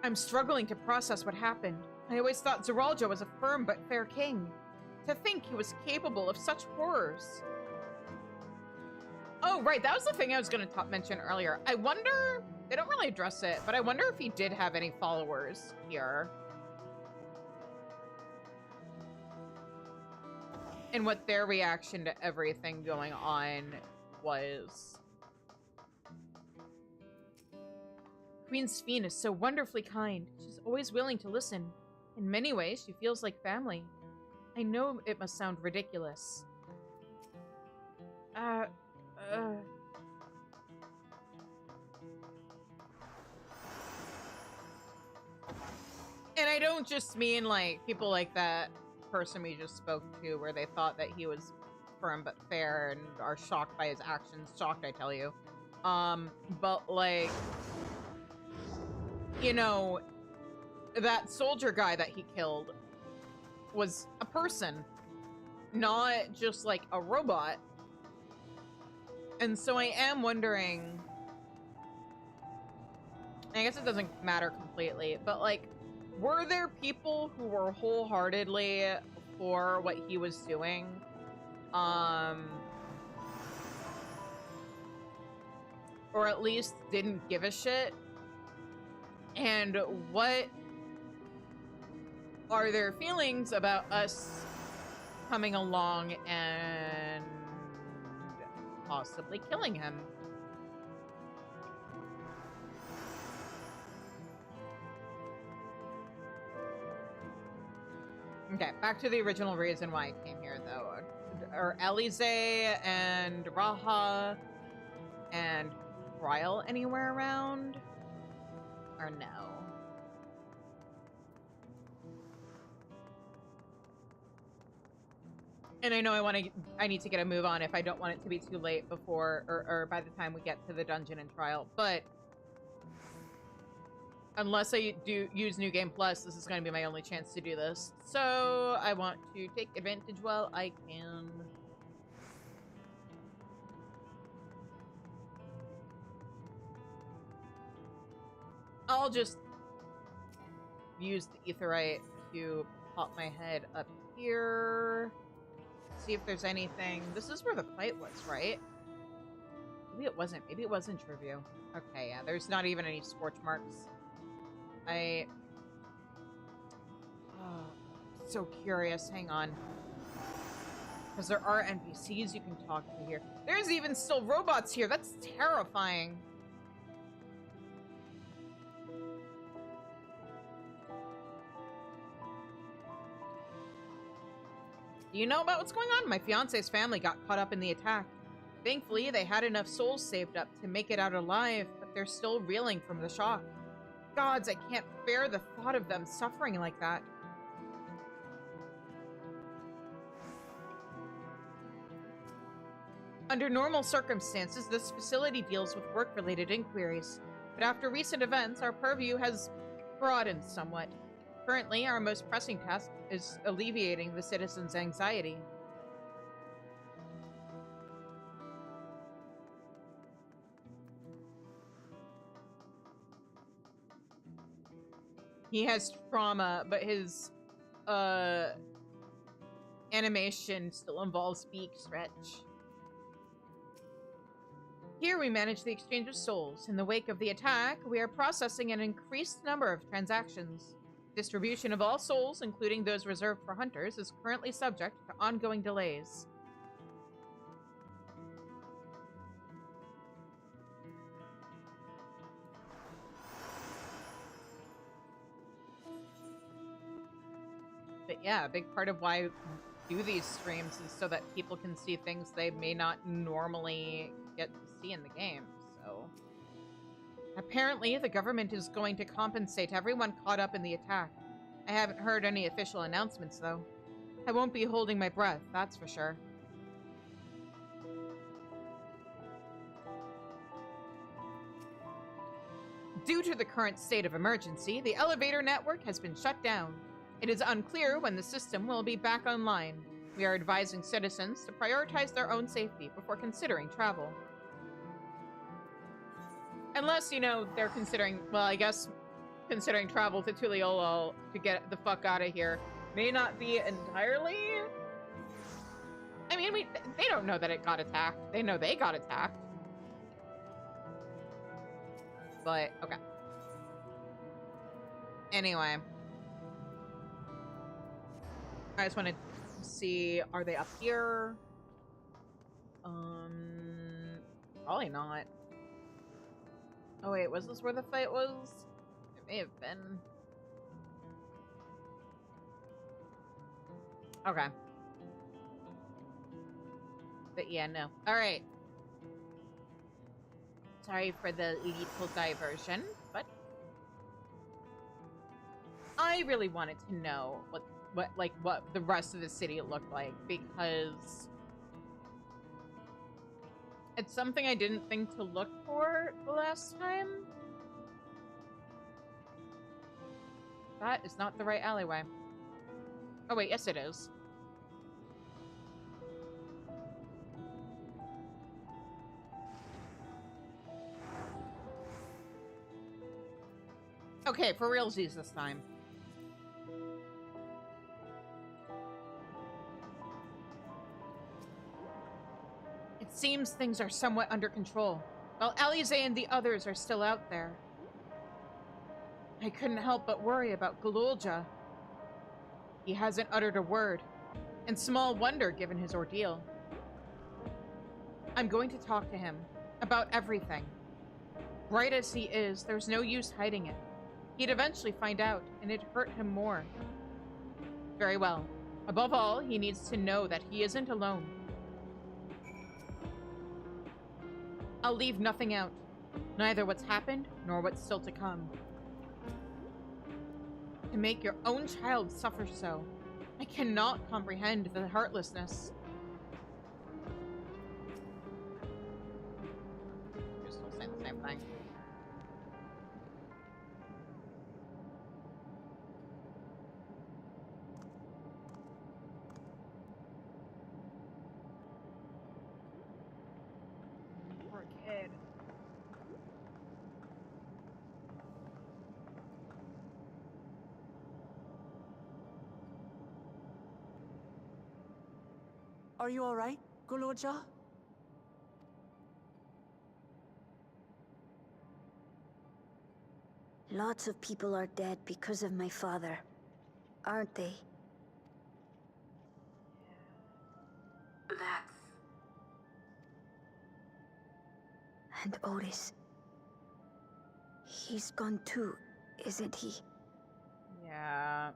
I'm struggling to process what happened. I always thought Zeralja was a firm but fair king. To think he was capable of such horrors. Oh, right, that was the thing I was going to mention earlier. I wonder, they don't really address it, but I wonder if he did have any followers here. And what their reaction to everything going on was. Queen Sphene is so wonderfully kind. She's always willing to listen. In many ways, she feels like family. I know it must sound ridiculous. And I don't just mean, like, people like that person we just spoke to where they thought that he was firm but fair and are shocked by his actions. Shocked, I tell you. But, like, you know, that soldier guy that he killed was a person, not just, like, a robot. And so I am wondering, I guess it doesn't matter completely, but, like, were there people who were wholeheartedly for what he was doing? Or at least didn't give a shit? And what are their feelings about us coming along and possibly killing him? Okay, back to the original reason why I came here, though. Are Elise and Raha and Ryle anywhere around? Or no? And I know I need to get a move on if I don't want it to be too late before, or by the time we get to the dungeon and trial, but unless I do use New Game Plus, this is going to be my only chance to do this. So I want to take advantage while I can. I'll just use the Aetheryte to pop my head up here. See if there's anything. This is where the fight was, right? Maybe it wasn't. Maybe it was in Triview. Okay, yeah. There's not even any scorch marks. So curious. Hang on. Because there are NPCs you can talk to here. There's even still robots here. That's terrifying. Do you know about what's going on? My fiance's family got caught up in the attack. Thankfully, they had enough souls saved up to make it out alive, but they're still reeling from the shock. Gods, I can't bear the thought of them suffering like that. Under normal circumstances, this facility deals with work-related inquiries, but after recent events, our purview has broadened somewhat. Currently, our most pressing task is alleviating the citizens' anxiety. He has trauma, but his animation still involves beak stretch. Here we manage the exchange of souls. In the wake of the attack, we are processing an increased number of transactions. Distribution of all souls, including those reserved for hunters, is currently subject to ongoing delays. But yeah, a big part of why I do these streams is so that people can see things they may not normally get to see in the game, so... Apparently, the government is going to compensate everyone caught up in the attack. I haven't heard any official announcements, though. I won't be holding my breath, that's for sure. Due to the current state of emergency, the elevator network has been shut down. It is unclear when the system will be back online. We are advising citizens to prioritize their own safety before considering travel. Unless, you know, they're considering, well, I guess considering travel to Tuliolol to get the fuck out of here may not be entirely... I mean, they don't know that it got attacked. They know they got attacked. But, okay. Anyway. I just want to see, are they up here? Probably not. Oh wait, was this where the fight was? It may have been. Okay. But yeah, no. Alright. Sorry for the little diversion, but I really wanted to know what the rest of the city looked like, because it's something I didn't think to look for the last time. That is not the right alleyway. Oh wait, yes it is. Okay, for realsies this time. It seems things are somewhat under control, while Alize and the others are still out there. I couldn't help but worry about Galulja. He hasn't uttered a word, and small wonder given his ordeal. I'm going to talk to him about everything. Bright as he is, there's no use hiding it. He'd eventually find out, and it'd hurt him more. Very well. Above all, he needs to know that he isn't alone. I'll leave nothing out. Neither what's happened, nor what's still to come. To make your own child suffer so, I cannot comprehend the heartlessness. You're still saying the same thing. Poor kid. Are you all right, Galulja? Lots of people are dead because of my father, aren't they? That's... And Otis. He's gone too, isn't he? Yeah.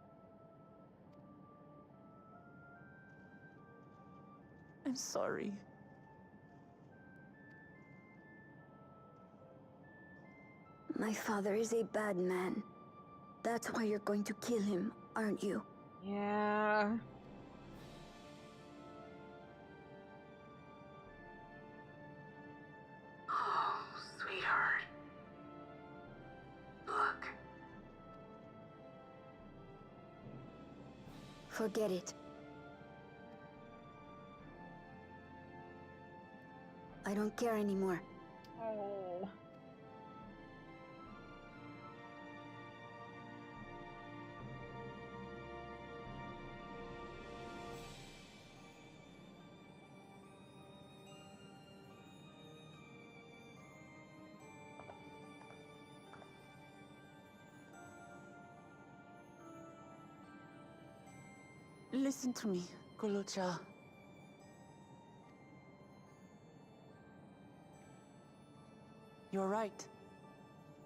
I'm sorry. My father is a bad man. That's why you're going to kill him, aren't you? Yeah. Oh, sweetheart. Look. Forget it. I don't care anymore. Oh. Listen to me, Galulja. You're right.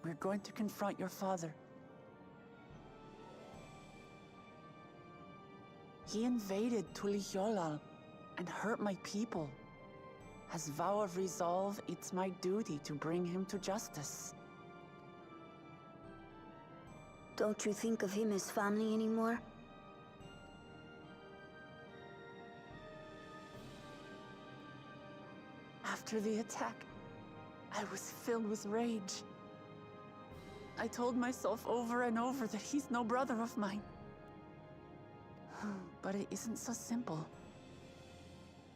We're going to confront your father. He invaded Tuliolal and hurt my people. As vow of resolve, it's my duty to bring him to justice. Don't you think of him as family anymore? After the attack, I was filled with rage. I told myself over and over that he's no brother of mine. But it isn't so simple.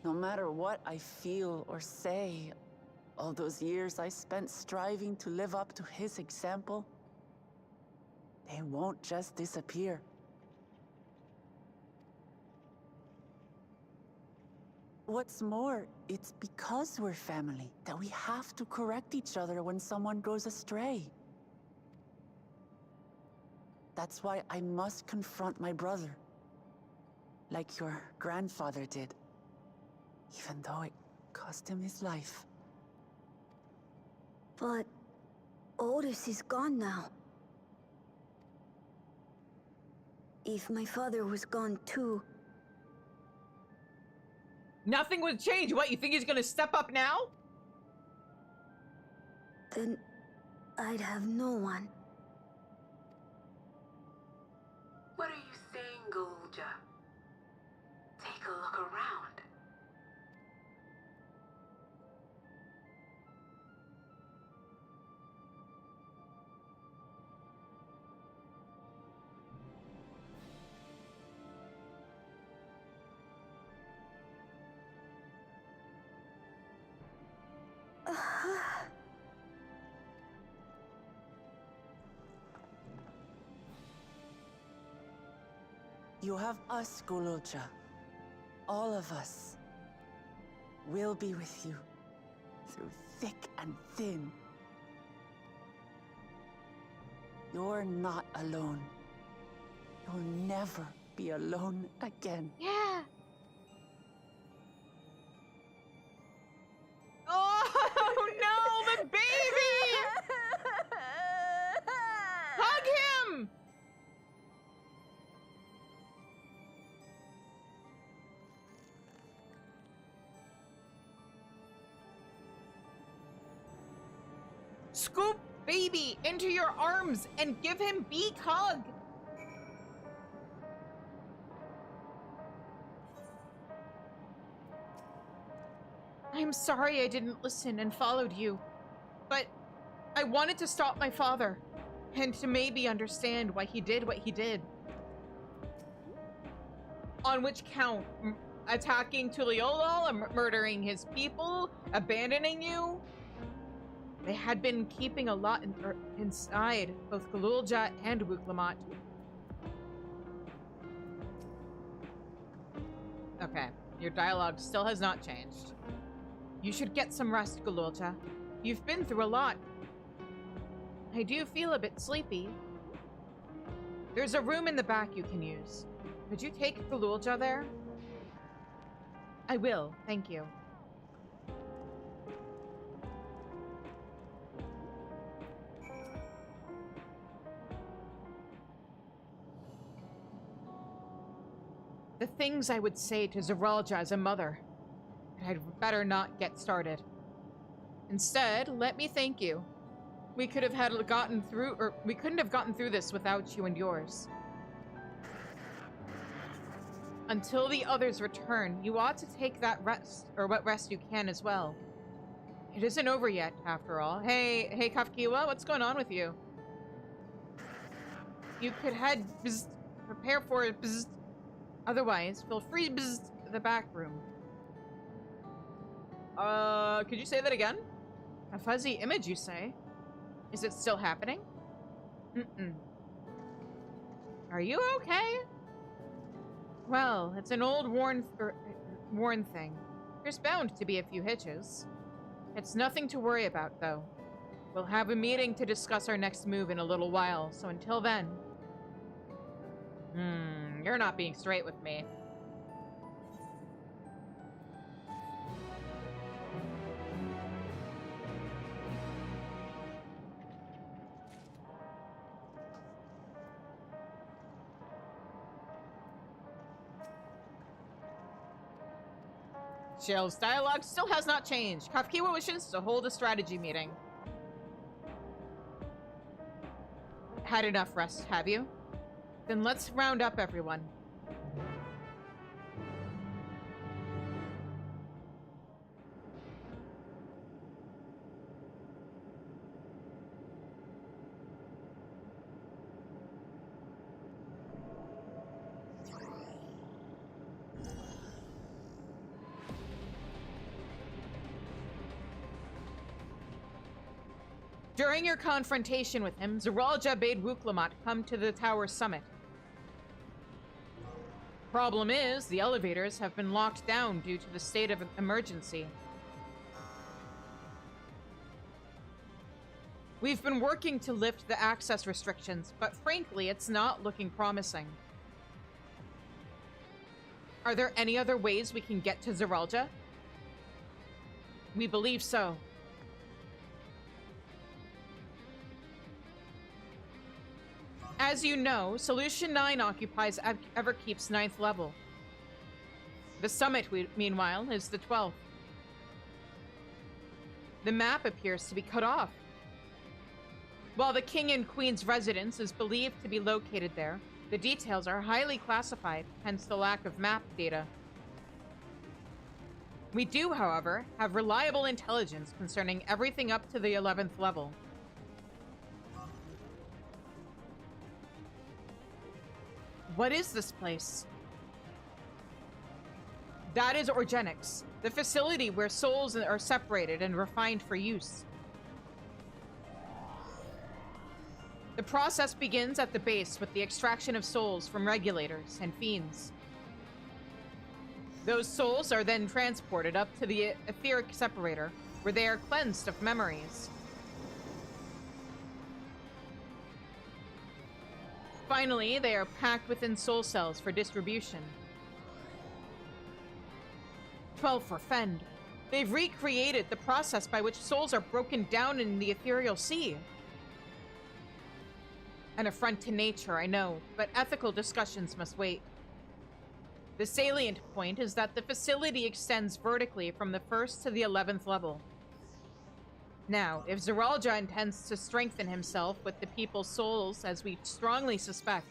No matter what I feel or say, all those years I spent striving to live up to his example, they won't just disappear. What's more, it's because we're family that we have to correct each other when someone goes astray. That's why I must confront my brother, like your grandfather did, even though it cost him his life. But Otis is gone now. If my father was gone too... Nothing would change. What, you think he's gonna step up now? then I'd have no one. What are you saying, Golja? Take a look around. You have us, Golja. All of us. We'll be with you. Through thick and thin. You're not alone. You'll never be alone again. Yeah. Oh no, the baby! Hug him! Scoop baby into your arms and give him beak hug. I'm sorry I didn't listen and followed you, but I wanted to stop my father and to maybe understand why he did what he did. On which count? Attacking Tuliolo, murdering his people, abandoning you? They had been keeping a lot inside both Galulja and Wuklamat. Okay, your dialogue still has not changed. You should get some rest, Galulja. You've been through a lot. I do feel a bit sleepy. There's a room in the back you can use. Could you take Galulja there? I will, thank you. The things I would say to Zeralja as a mother. I'd better not get started. Instead, let me thank you. We couldn't have gotten through this without you and yours. Until the others return, you ought to take that rest, or what rest you can as well. It isn't over yet, after all. Hey, Kafkiwa, what's going on with you? You could head, prepare for it, otherwise, feel free to the back room. Could you say that again? A fuzzy image, you say? Is it still happening? Are you okay? Well, it's an old worn thing. There's bound to be a few hitches. It's nothing to worry about, though. We'll have a meeting to discuss our next move in a little while, so until then... you're not being straight with me. Shell's dialogue still has not changed. Kafkiwa wishes to hold a strategy meeting. Had enough rest, have you? Then let's round up everyone. During your confrontation with him, Zeralja bade Wuklamat come to the tower's summit. Problem is, the elevators have been locked down due to the state of emergency. We've been working to lift the access restrictions, but frankly, it's not looking promising. Are there any other ways we can get to Zeralja? We believe so. As you know, Solution 9 occupies Everkeep's 9th level. The summit, meanwhile, is the 12th. The map appears to be cut off. While the King and Queen's residence is believed to be located there, the details are highly classified, hence the lack of map data. We do, however, have reliable intelligence concerning everything up to the 11th level. What is this place? That is Organics, the facility where souls are separated and refined for use. The process begins at the base with the extraction of souls from regulators and fiends. Those souls are then transported up to the etheric separator, where they are cleansed of memories. Finally, they are packed within soul cells for distribution. 12 for Fend. They've recreated the process by which souls are broken down in the ethereal sea. An affront to nature, I know, but ethical discussions must wait. The salient point is that the facility extends vertically from the 1st to the 11th level. Now, if Zeralja intends to strengthen himself with the people's souls, as we strongly suspect,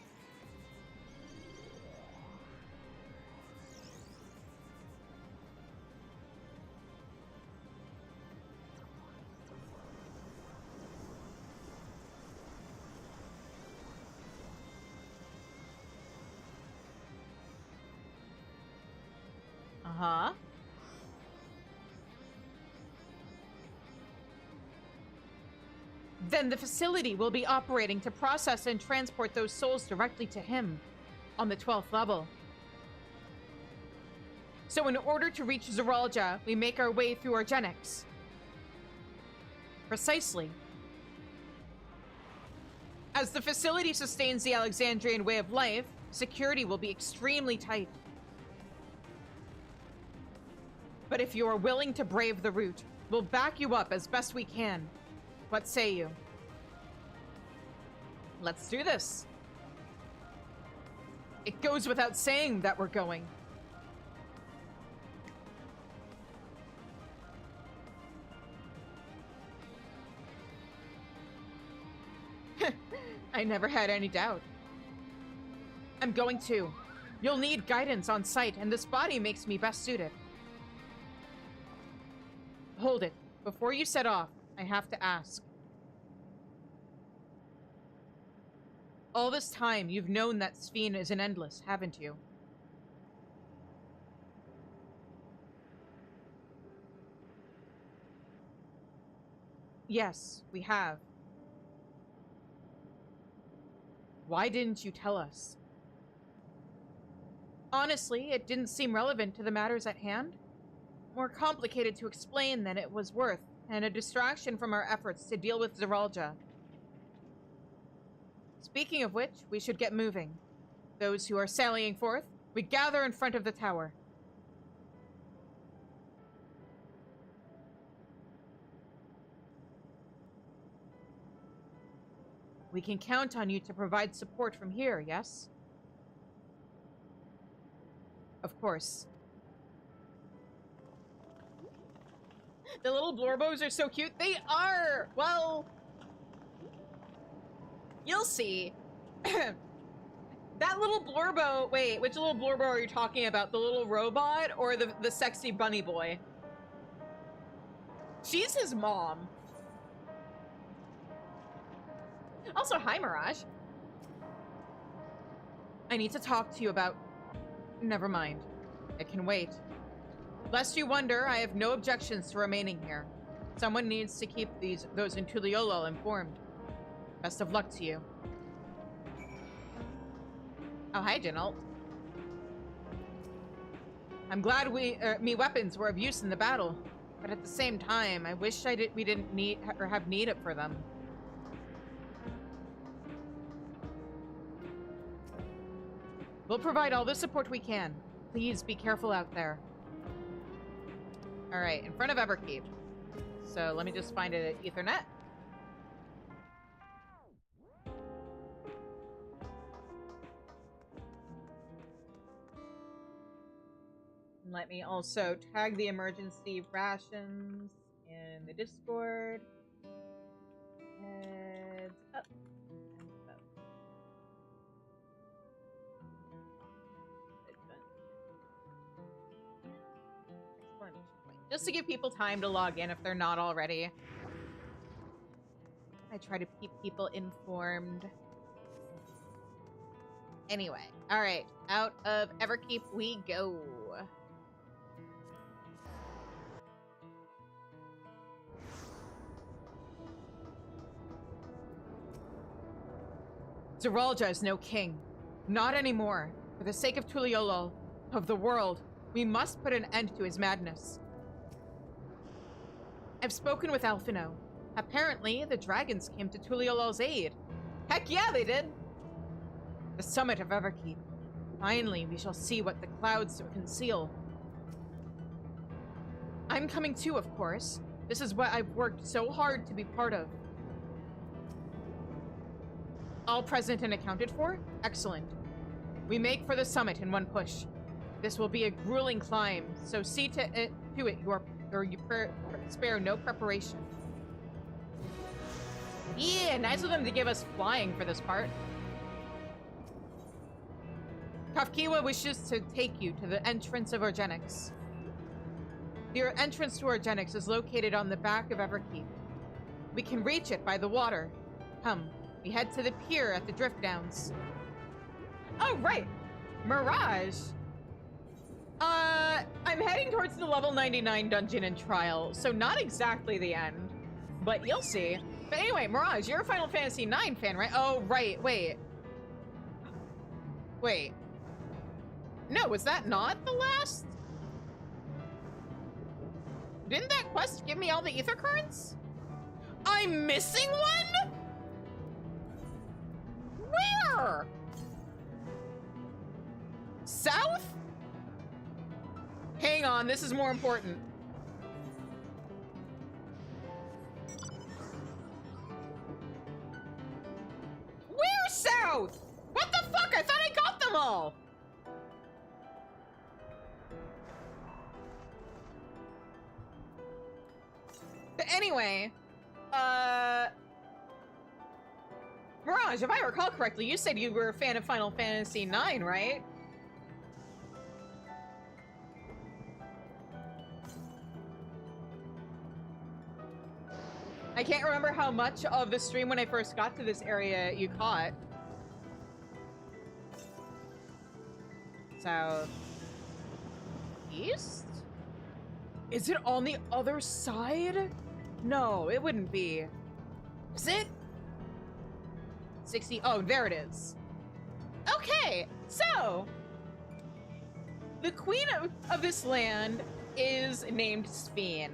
then the facility will be operating to process and transport those souls directly to him on the 12th level. So in order to reach Zeralja, we make our way through Organics. Precisely. As the facility sustains the Alexandrian way of life, security will be extremely tight. But if you are willing to brave the route, we'll back you up as best we can. What say you? Let's do this. It goes without saying that we're going. I never had any doubt. I'm going too. You'll need guidance on site, and this body makes me best suited. Hold it. Before you set off, I have to ask. All this time, you've known that Sphene is an Endless, haven't you? Yes, we have. Why didn't you tell us? Honestly, it didn't seem relevant to the matters at hand. More complicated to explain than it was worth, and a distraction from our efforts to deal with Zeralja. Speaking of which, we should get moving. Those who are sallying forth, we gather in front of the tower. We can count on you to provide support from here, yes? Of course. The little Blorbos are so cute. They are! Well... you'll see. That little Blorbo... Wait, which little Blorbo are you talking about? The little robot or the sexy bunny boy? She's his mom. Also, hi, Mirage. I need to talk to you about... Never mind. It can wait. Lest you wonder, I have no objections to remaining here. Someone needs to keep those in Tuliolo informed. Best of luck to you. Oh, hi, Genalt. I'm glad me weapons were of use in the battle, but at the same time, I wish we didn't need or have need for them. We'll provide all the support we can. Please be careful out there. All right, in front of Everkeep. So let me just find it at Ethernet. Let me also tag the emergency rations in the Discord. Heads up. Just to give people time to log in if they're not already. I try to keep people informed. Anyway, all right. Out of Everkeep we go. Zeralja is no king. Not anymore. For the sake of Tuliolo, of the world, we must put an end to his madness. I've spoken with Alphino. Apparently, the dragons came to Tuliolo's aid. Heck yeah, they did! The summit of Everkeep. Finally, we shall see what the clouds conceal. I'm coming too, of course. This is what I've worked so hard to be part of. All present and accounted for? Excellent. We make for the summit in one push. This will be a grueling climb, so see to it you spare no preparation. Yeah, nice of them to give us flying for this part. Kafkiwa wishes to take you to the entrance of Organics. The entrance to Organics is located on the back of Everkeep. We can reach it by the water. Come, we head to the pier at the Drift Downs. Oh, right! Mirage! I'm heading towards the level 99 dungeon and trial, so not exactly the end, but you'll see. But anyway, Mirage, you're a Final Fantasy IX fan, right? Oh, right, wait. Wait. No, was that not the last? Didn't that quest give me all the ether currents? I'm missing one? Where? South? Hang on, this is more important. Where south? What the fuck? I thought I got them all. But anyway, Mirage, if I recall correctly, you said you were a fan of Final Fantasy IX, right? I can't remember how much of the stream when I first got to this area you caught. South. East? Is it on the other side? No, it wouldn't be. Is it? 60. Oh, there it is. Okay, so the queen of this land is named Sphene.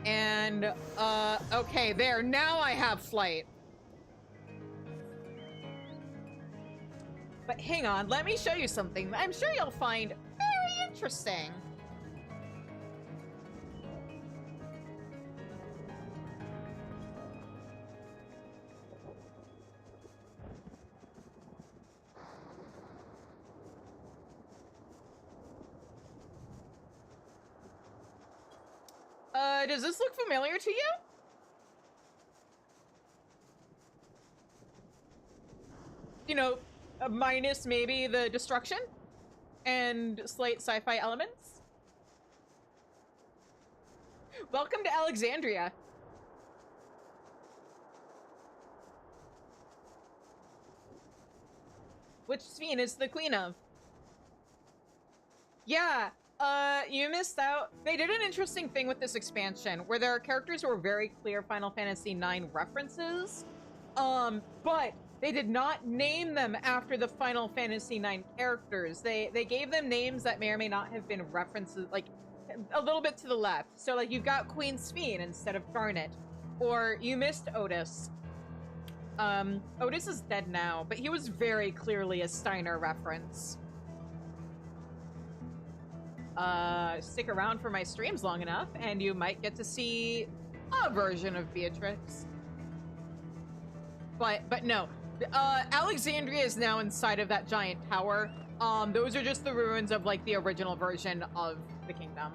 And, okay, there. Now I have flight. But hang on, let me show you something I'm sure you'll find very interesting. Does this look familiar to you? You know, minus maybe the destruction and slight sci-fi elements. Welcome to Alexandria. Which Sphene is the queen of? Yeah, You missed out. They did an interesting thing with this expansion where there are characters who are very clear Final Fantasy IX references, but they did not name them after the Final Fantasy IX characters. They gave them names that may or may not have been references, like a little bit to the left. So like you've got Queen Sphene instead of Garnet, or you missed Otis. Otis is dead now, but he was very clearly a Steiner reference. Stick around for my streams long enough, and you might get to see a version of Beatrix. But no. Alexandria is now inside of that giant tower. Those are just the ruins of, like, the original version of the kingdom.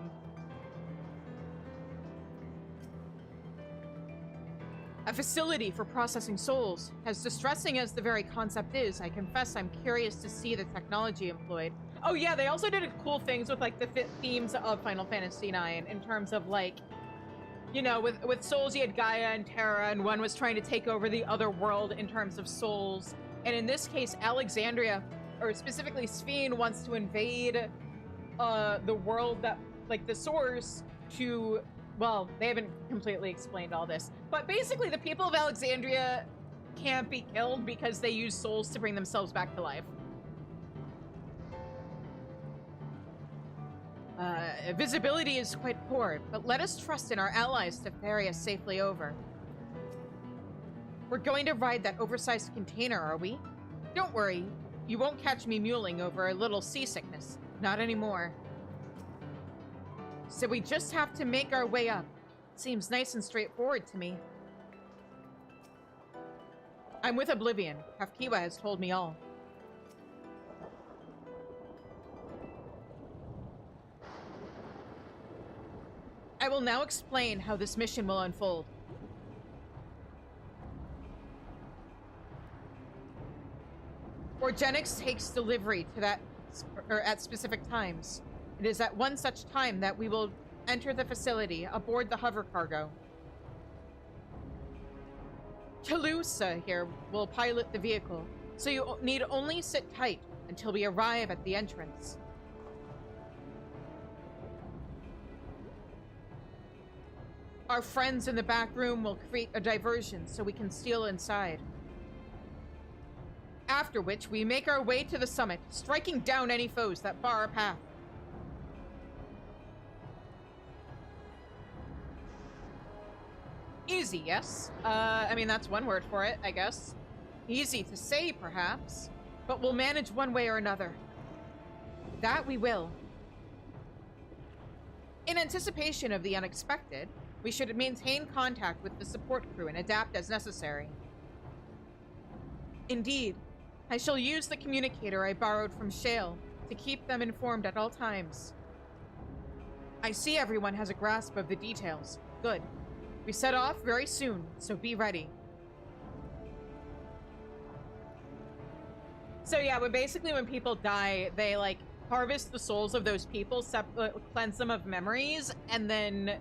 A facility for processing souls. As distressing as the very concept is, I confess I'm curious to see the technology employed. Oh yeah, they also did cool things with, like, the themes of Final Fantasy IX in terms of, like, you know, with souls you had Gaia and Terra, and one was trying to take over the other world in terms of souls. And in this case, Alexandria, or specifically Sphene, wants to invade the world that, like, the source to... Well, they haven't completely explained all this. But basically, the people of Alexandria can't be killed because they use souls to bring themselves back to life. Visibility is quite poor, but let us trust in our allies to ferry us safely over. We're going to ride that oversized container, are we? Don't worry, you won't catch me muling over a little seasickness. Not anymore. So we just have to make our way up. Seems nice and straightforward to me. I'm with Oblivion. Kafkiwa has told me all. I will now explain how this mission will unfold. Orgenix takes delivery to that, or at specific times. It is at one such time that we will enter the facility aboard the hover cargo. Toulouse here will pilot the vehicle, so you need only sit tight until we arrive at the entrance. Our friends in the back room will create a diversion so we can steal inside. After which, we make our way to the summit, striking down any foes that bar our path. Easy, yes? I mean, that's one word for it, I guess. Easy to say, perhaps, but we'll manage one way or another. That we will. In anticipation of the unexpected, we should maintain contact with the support crew and adapt as necessary. Indeed, I shall use the communicator I borrowed from Shale to keep them informed at all times. I see everyone has a grasp of the details. Good. We set off very soon, so be ready. So yeah, but basically when people die, they, like, harvest the souls of those people, cleanse them of memories, and then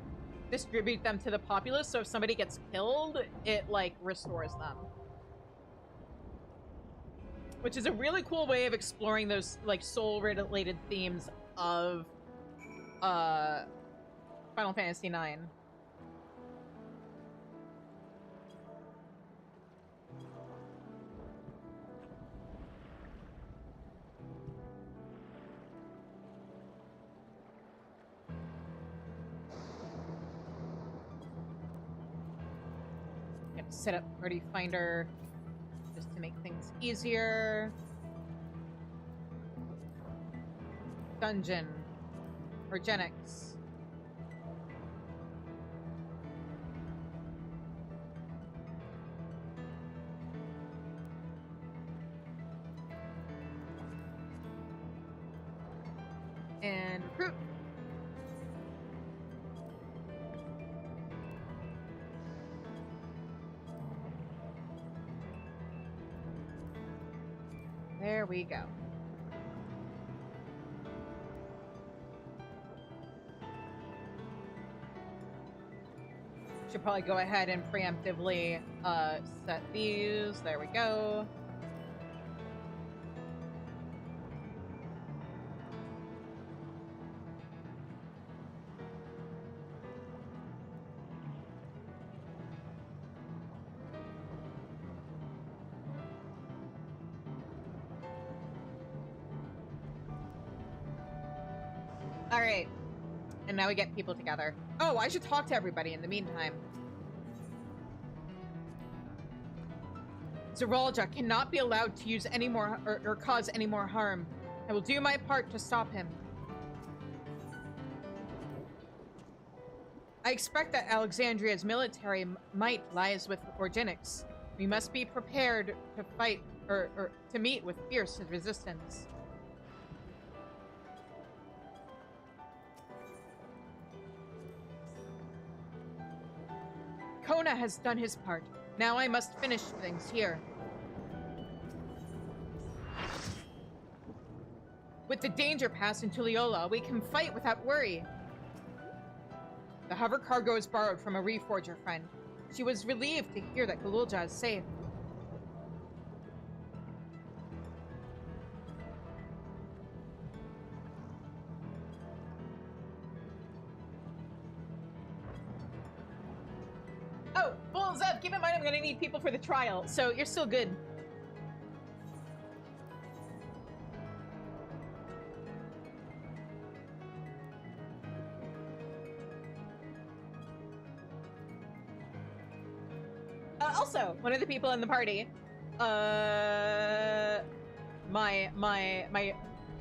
distribute them to the populace, so if somebody gets killed, it, like, restores them. Which is a really cool way of exploring those, like, soul-related themes of, Final Fantasy IX. Set up Party Finder just to make things easier. Dungeon. Orgenix. And recruit. There we go. Should probably go ahead and preemptively set these. There we go. Alright. And now we get people together. Oh, I should talk to everybody in the meantime. Zeralja cannot be allowed to use any more or cause any more harm. I will do my part to stop him. I expect that Alexandria's military might lies with Orgenics. We must be prepared to fight or to meet with fierce resistance. Kona has done his part. Now I must finish things here. With the danger pass in Tuliyola, we can fight without worry. The hover cargo is borrowed from a reforger friend. She was relieved to hear that Galulja is safe. Oh, bulls up! Keep in mind I'm gonna need people for the trial, so you're still good. Also, one of the people in the party, my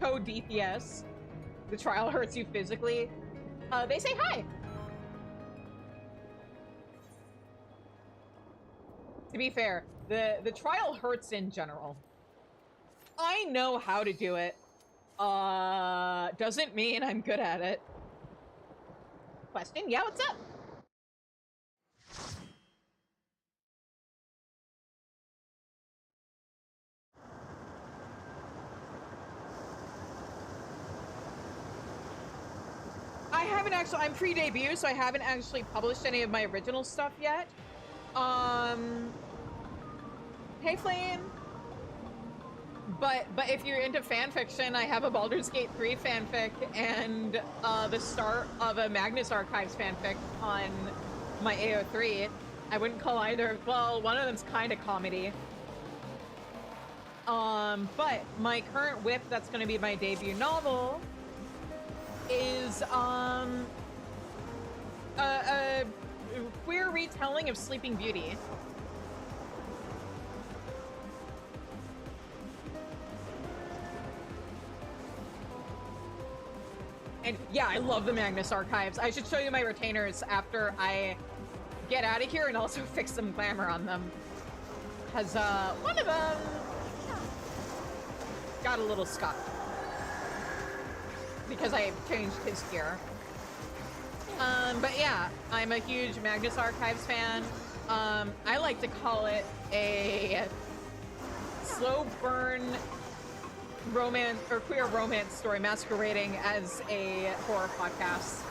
co-DPS, the trial hurts you physically, they say hi. To be fair, the trial hurts in general. I know how to do it. Doesn't mean I'm good at it. Question? Yeah, what's up? I haven't actually, I'm pre-debut, so I haven't actually published any of my original stuff yet. Hey Flame. But if you're into fanfiction, I have a Baldur's Gate 3 fanfic and the start of a Magnus Archives fanfic on my AO3. I wouldn't call either, well, one of them's kind of comedy. But my current whip, that's gonna be my debut novel, is a queer retelling of Sleeping Beauty. And yeah, I love the Magnus Archives. I should show you my retainers after I get out of here and also fix some glamour on them. Because one of them got a little scuffed. Because I changed his gear. But yeah, I'm a huge Magnus Archives fan. I like to call it a slow burn romance or queer romance story masquerading as a horror podcast.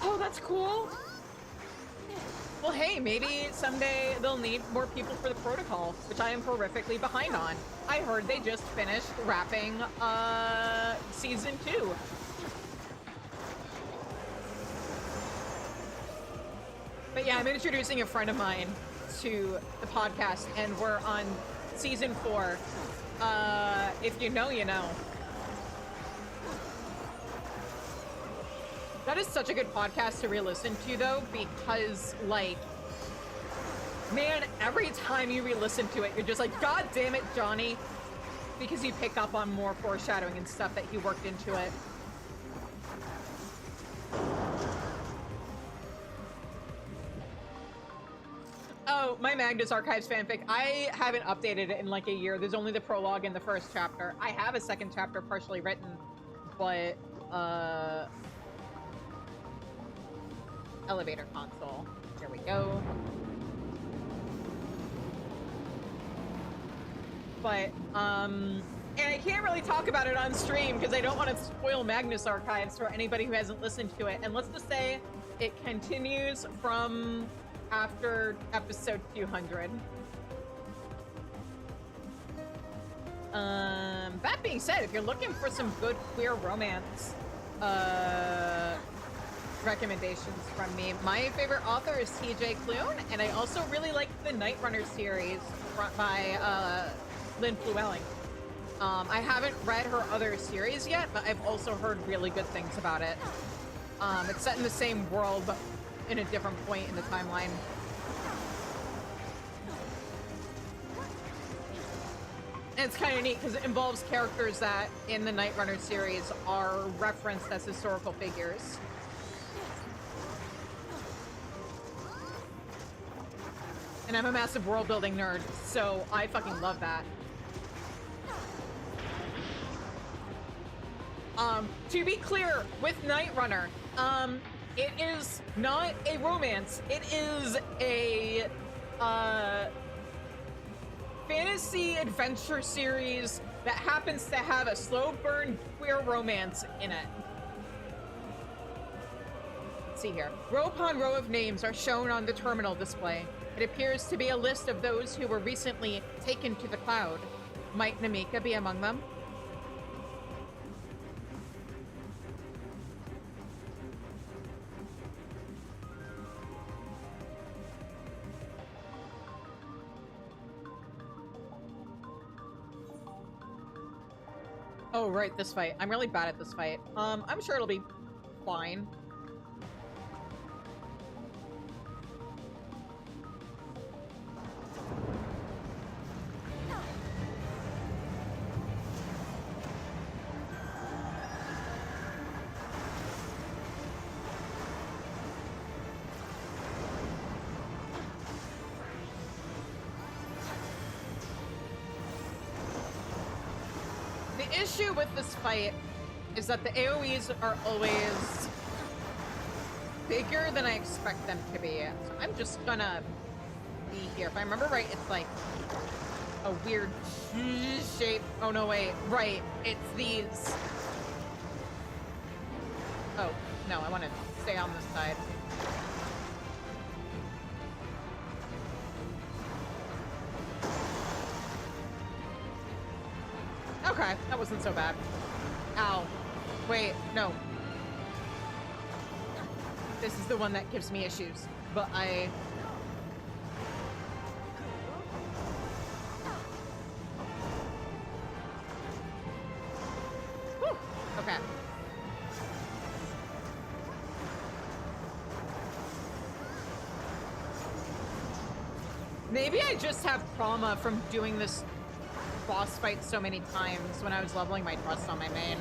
Oh, that's cool. Well, hey, maybe someday they'll need more people for the protocol, which I am horrifically behind on. I heard they just finished wrapping season 2. But yeah, I'm introducing a friend of mine to the podcast, and we're on season 4. If you know, you know. That is such a good podcast to re-listen to, though, because, like, man, every time you re-listen to it, you're just like, God damn it, Johnny. Because you pick up on more foreshadowing and stuff that he worked into it. Oh, my Magnus Archives fanfic. I haven't updated it in like a year. There's only the prologue and the first chapter. I have a second chapter partially written, but, elevator console. There we go. But, and I can't really talk about it on stream because I don't want to spoil Magnus Archives for anybody who hasn't listened to it. And let's just say it continues from after episode 200. That being said, if you're looking for some good queer romance, recommendations from me, my favorite author is TJ Klune, and I also really like the Night Runner series by Lynn Flewelling. I haven't read her other series yet, but I've also heard really good things about it. It's set in the same world, but in a different point in the timeline. And it's kind of neat because it involves characters that in the Night Runner series are referenced as historical figures. And I'm a massive world building nerd, so I fucking love that. To be clear, with Night Runner, it is not a romance. It is a, fantasy adventure series that happens to have a slow burn queer romance in it. Let's see here. Row upon row of names are shown on the terminal display. It appears to be a list of those who were recently taken to the cloud. Might Namika be among them? Oh, right, this fight. I'm really bad at this fight. I'm sure it'll be fine. The issue with this fight is that the AoEs are always bigger than I expect them to be. So I'm just gonna be here. If I remember right, it's like a weird shape. Oh no, wait. Right. It's these. Oh, no, I want to stay on this side. Okay, that wasn't so bad. Ow. Wait, no. This is the one that gives me issues, but I... Whew. Okay. Maybe I just have trauma from doing this boss fight so many times when I was leveling my trust on my main.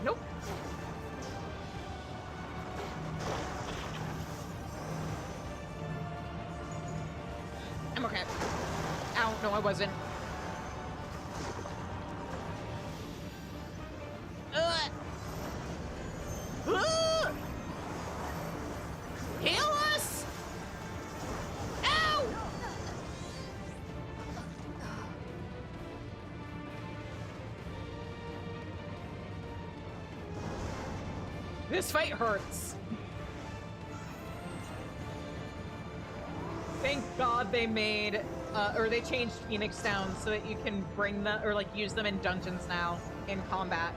Nope. I'm okay. Ow, no, I wasn't. Heal us! Ow! This fight hurts. Thank God they made, or they changed Phoenix down so that you can bring them, or like use them in dungeons now, in combat.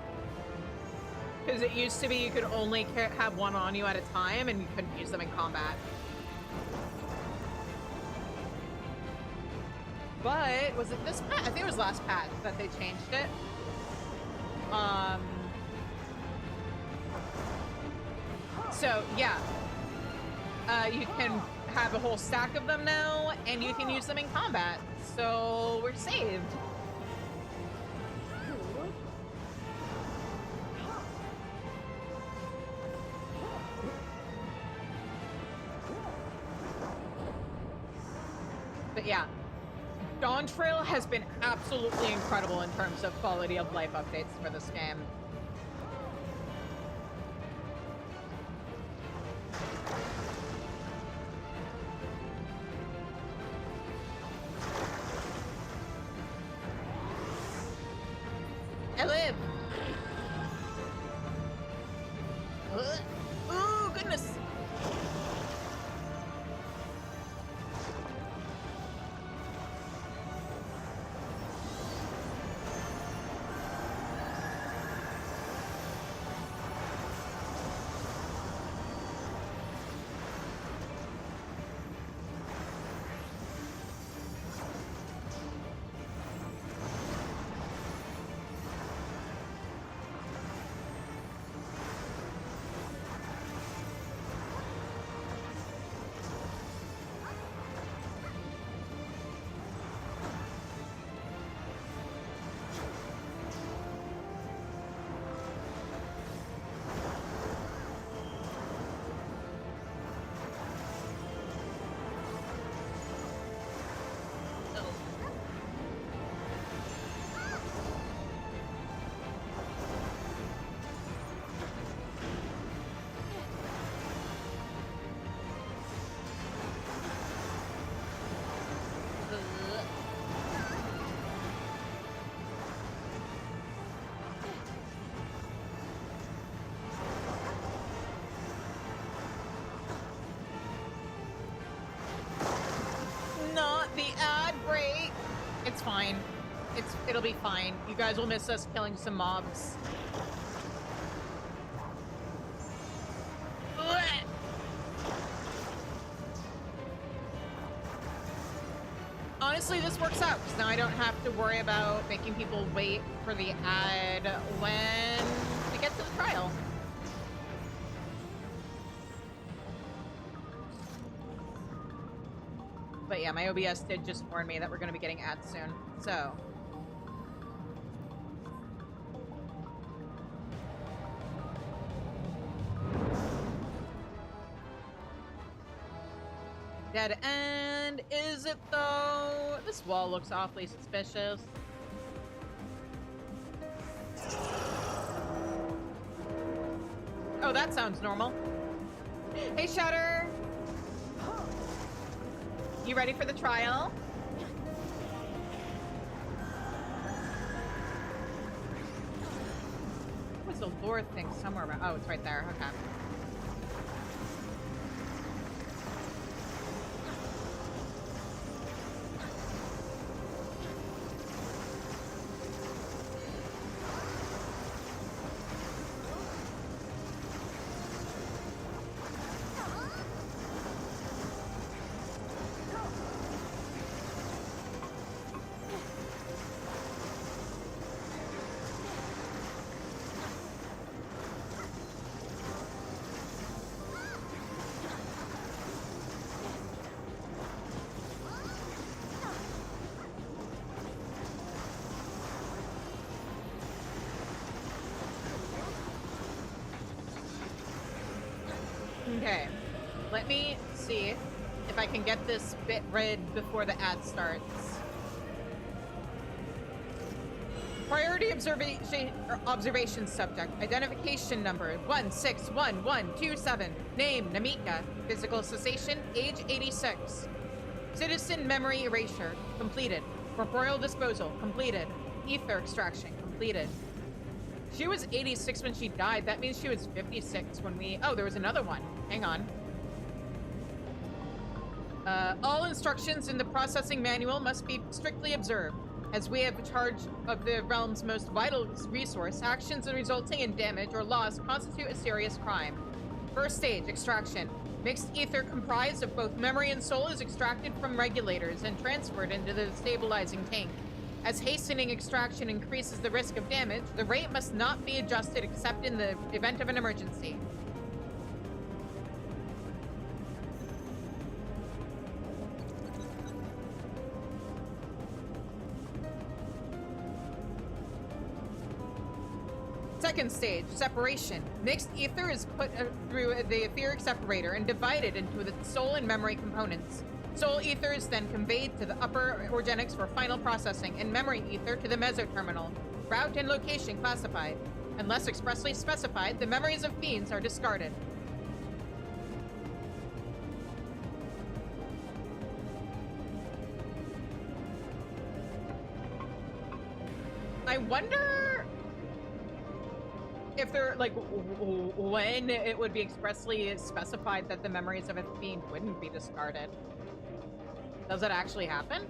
Because it used to be you could only have one on you at a time and you couldn't use them in combat. But, was it this patch? I think it was last patch that they changed it. So, yeah. You can have a whole stack of them now, and you can use them in combat. So, we're saved. But yeah, Dawntrail has been absolutely incredible in terms of quality of life updates for this game. I live! Oh, goodness! The ad break. It's fine. It'll be fine. You guys will miss us killing some mobs. Blech. Honestly, this works out because now I don't have to worry about making people wait for the ad when we get to the trial. But yeah, my OBS did just warn me that we're going to be getting ads soon. So. Dead end, is it though? This wall looks awfully suspicious. Oh, that sounds normal. Hey, Shutter. You ready for the trial? What's the lure thing somewhere around? Oh, it's right there. Okay. Okay, let me see if I can get this bit read before the ad starts. Priority observation subject. Identification number 161127. Name Namika. Physical cessation. Age 86. Citizen memory erasure. Completed. Corporeal disposal. Completed. Ether extraction. Completed. She was 86 when she died. That means she was 56 when we... Oh, there was another one. Hang on. All instructions in the processing manual must be strictly observed. As we have charge of the realm's most vital resource, actions resulting in damage or loss constitute a serious crime. First stage, extraction. Mixed ether comprised of both memory and soul is extracted from regulators and transferred into the stabilizing tank. As hastening extraction increases the risk of damage, the rate must not be adjusted except in the event of an emergency. Second stage, separation. Mixed ether is put through the etheric separator and divided into the soul and memory components. Soul ether is then conveyed to the upper organics for final processing, and memory ether to the mesoterminal. Route and location classified. Unless expressly specified, the memories of fiends are discarded. I wonder if they're like when it would be expressly specified that the memories of a fiend wouldn't be discarded. Does that actually happen?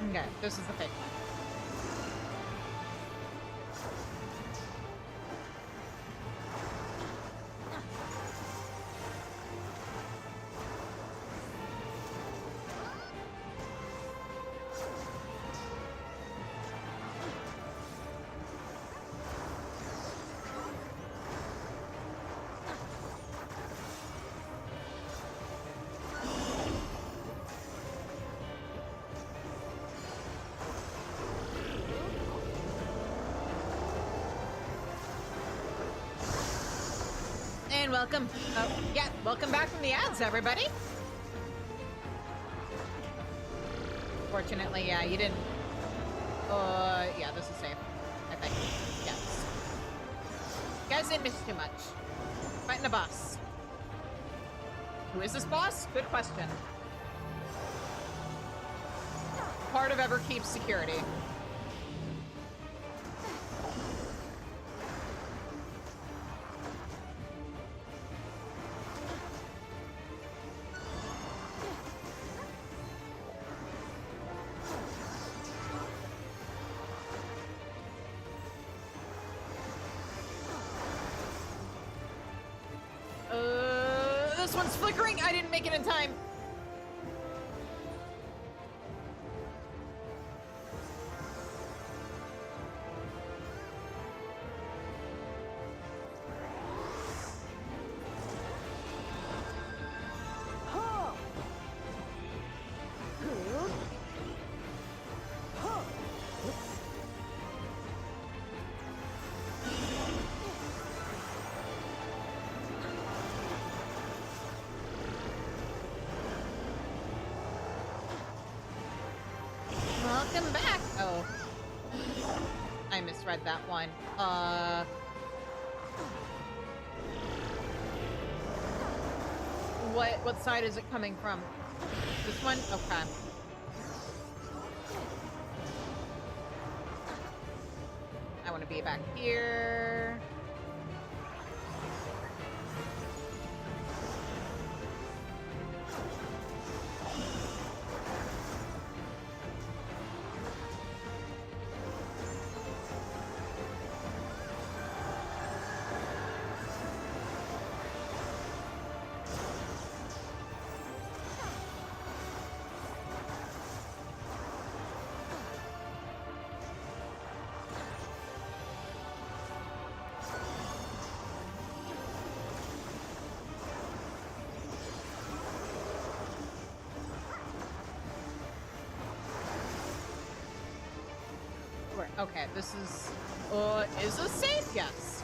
Okay, this is the fake one. And welcome. Oh, yeah, welcome back from the ads, everybody. Fortunately, yeah, you didn't. Yeah, this is safe. I think. Yes. You guys didn't miss too much. Fighting a boss. Who is this boss? Good question. Part of Everkeep's security. This one's flickering. I didn't make it in time. Welcome back. Oh. I misread that one. What side is it coming from? This one? Okay. I want to be back here. Okay, this is this safe? Yes.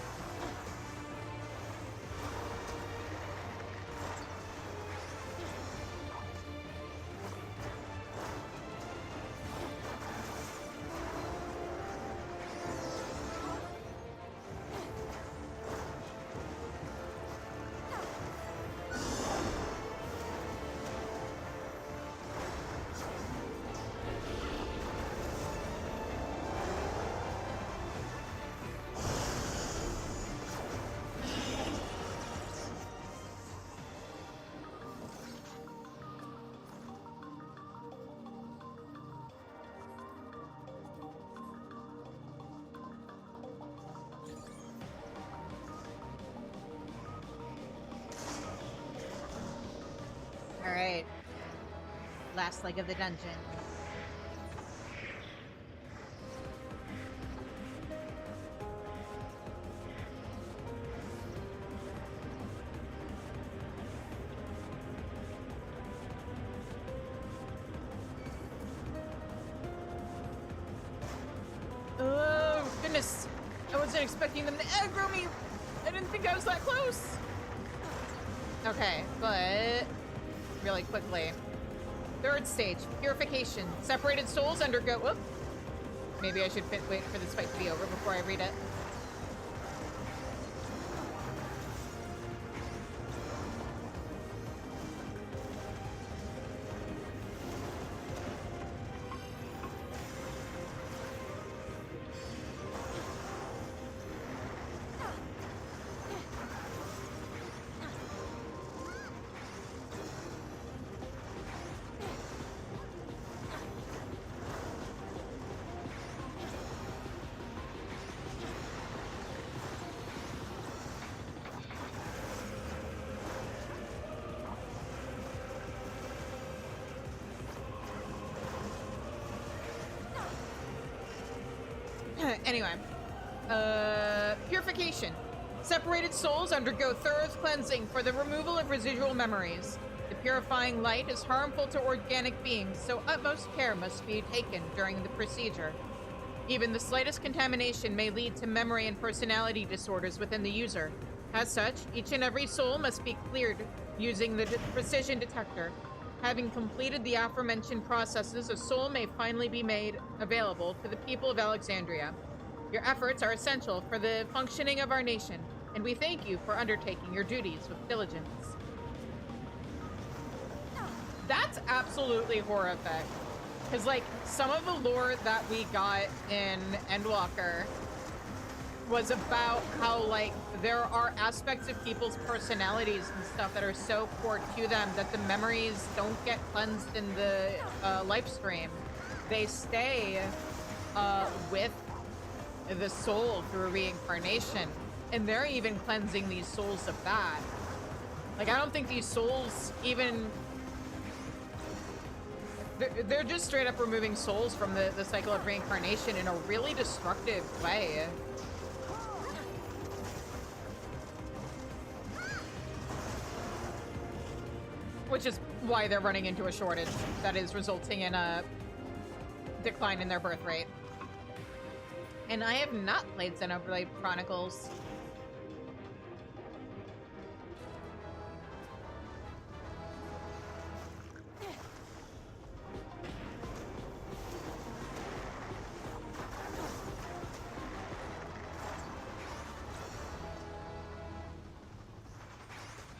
Alright. Last leg of the dungeon. Oh, goodness. I wasn't expecting them to aggro me. I didn't think I was that close. Okay, but really quickly. Third stage, purification. Separated souls undergo. Whoop. Maybe I should wait for this fight to be over before I read it. Anyway. Purification. Separated souls undergo thorough cleansing for the removal of residual memories. The purifying light is harmful to organic beings, so utmost care must be taken during the procedure. Even the slightest contamination may lead to memory and personality disorders within the user. As such, each and every soul must be cleared using the precision detector. Having completed the aforementioned processes, a soul may finally be made available to the people of Alexandria. Your efforts are essential for the functioning of our nation, and we thank you for undertaking your duties with diligence. That's absolutely horrific. Because, like, some of the lore that we got in Endwalker was about how, like, there are aspects of people's personalities and stuff that are so core to them that the memories don't get cleansed in the life stream. They stay with the soul through reincarnation, and they're even cleansing these souls of that. Like, I don't think these souls even... They're just straight up removing souls from the cycle of reincarnation in a really destructive way. Which is why they're running into a shortage that is resulting in a decline in their birth rate. And I have not played Xenoblade Chronicles.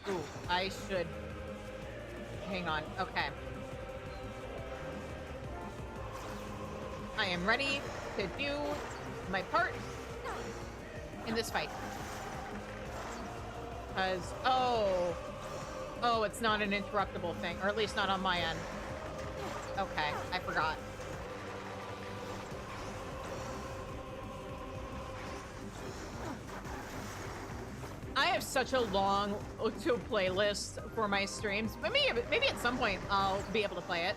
Ooh, I should... Hang on. Okay. I am ready to do my part in this fight. Because, oh, it's not an interruptible thing, or at least not on my end. Okay, I forgot. I have such a long playlist for my streams, but maybe at some point I'll be able to play it.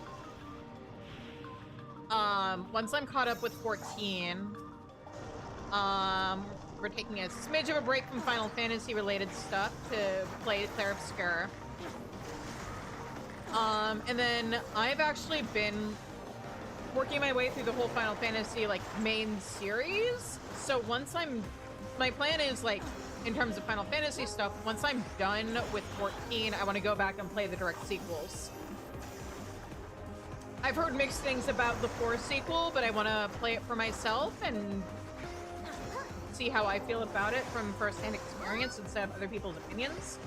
Once I'm caught up with 14, we're taking a smidge of a break from Final Fantasy related stuff to play Clair Obscur. And then I've actually been working my way through the whole Final Fantasy, like, main series. So once my plan is, like, in terms of Final Fantasy stuff, once I'm done with 14, I want to go back and play the direct sequels. I've heard mixed things about the 4 sequel, but I want to play it for myself and see how I feel about it from first-hand experience instead of other people's opinions.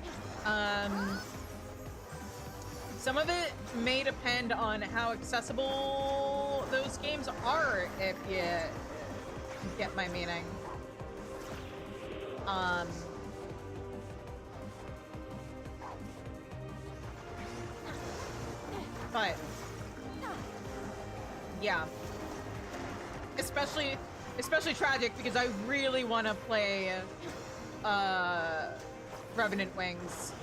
Some of it may depend on how accessible those games are, if you get my meaning. But yeah, especially tragic because I really want to play Revenant Wings.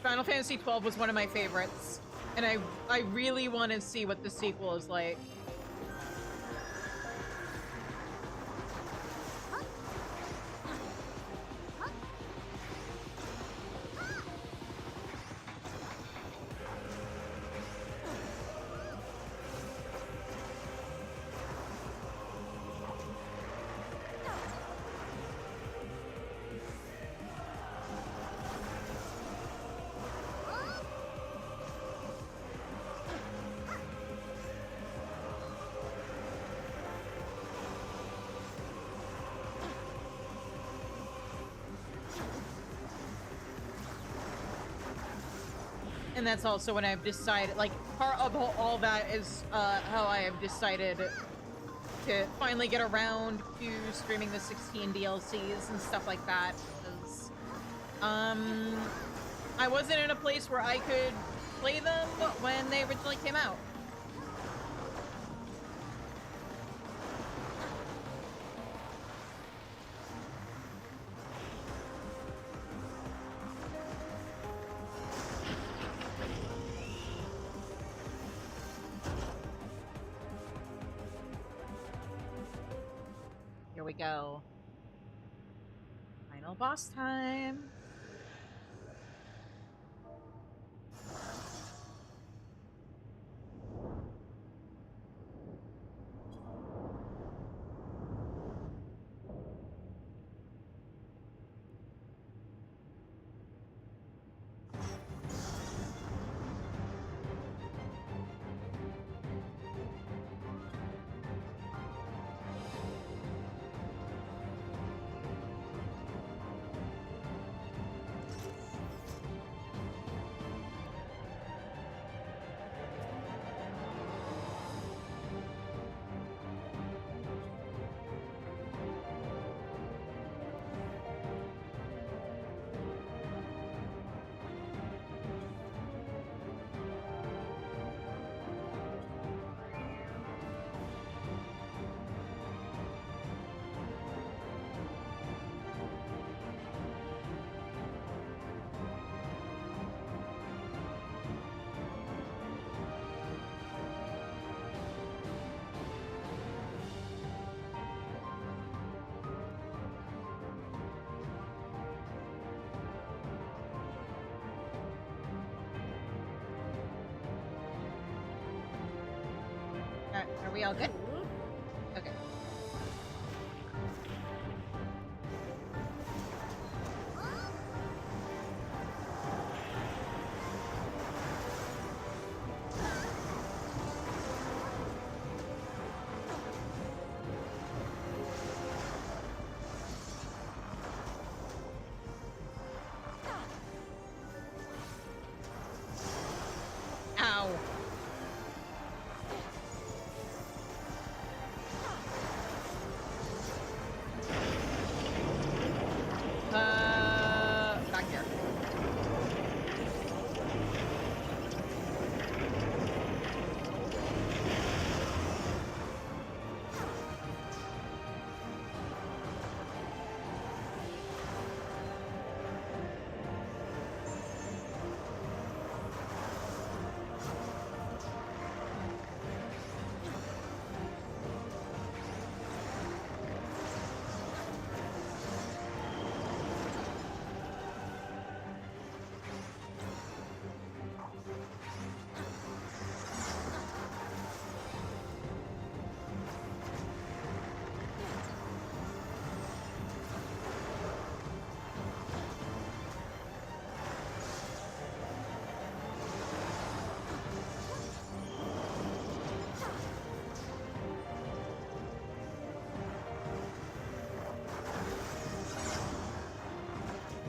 Final Fantasy XII was one of my favorites, and I really want to see what the sequel is like. And that's also when I've decided, like, part of all that is how I have decided to finally get around to streaming the 16 DLCs and stuff like that. Because, I wasn't in a place where I could play them when they originally came out. Here we go. Final boss time. Are we all good? Okay. Ow. Back here.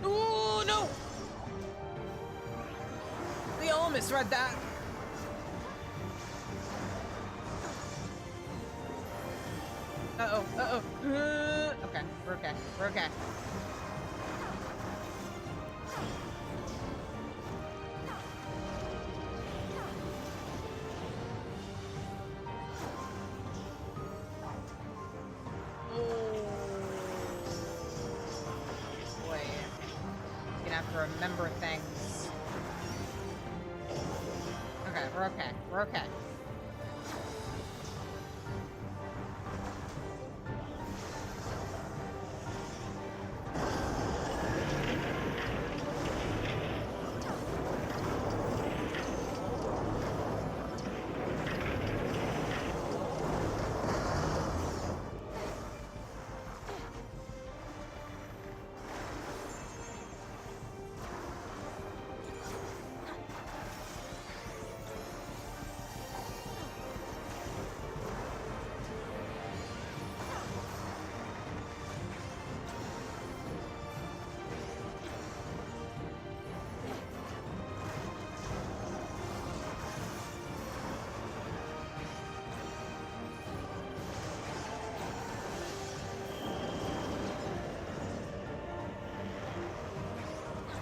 Ooh, no! We all misread that. Uh-oh, uh-oh. Okay, we're okay. We're okay. Remember things. Okay, we're okay. We're okay.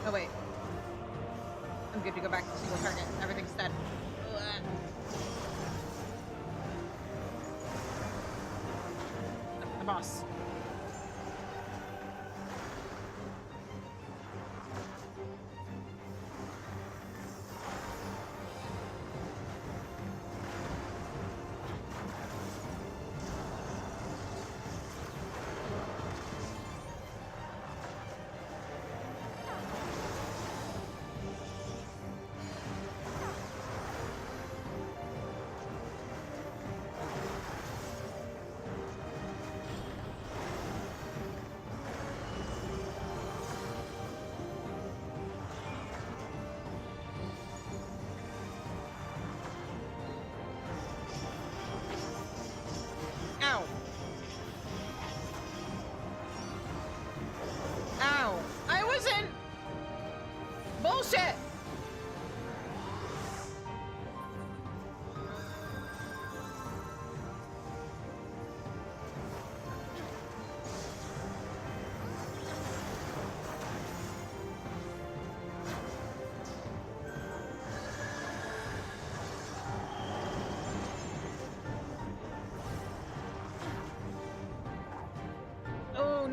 Oh, wait. I'm good to go back to single target. Everything's dead. The boss.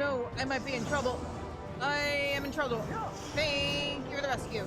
no, I might be in trouble. I am in trouble. Thank you for the rescue.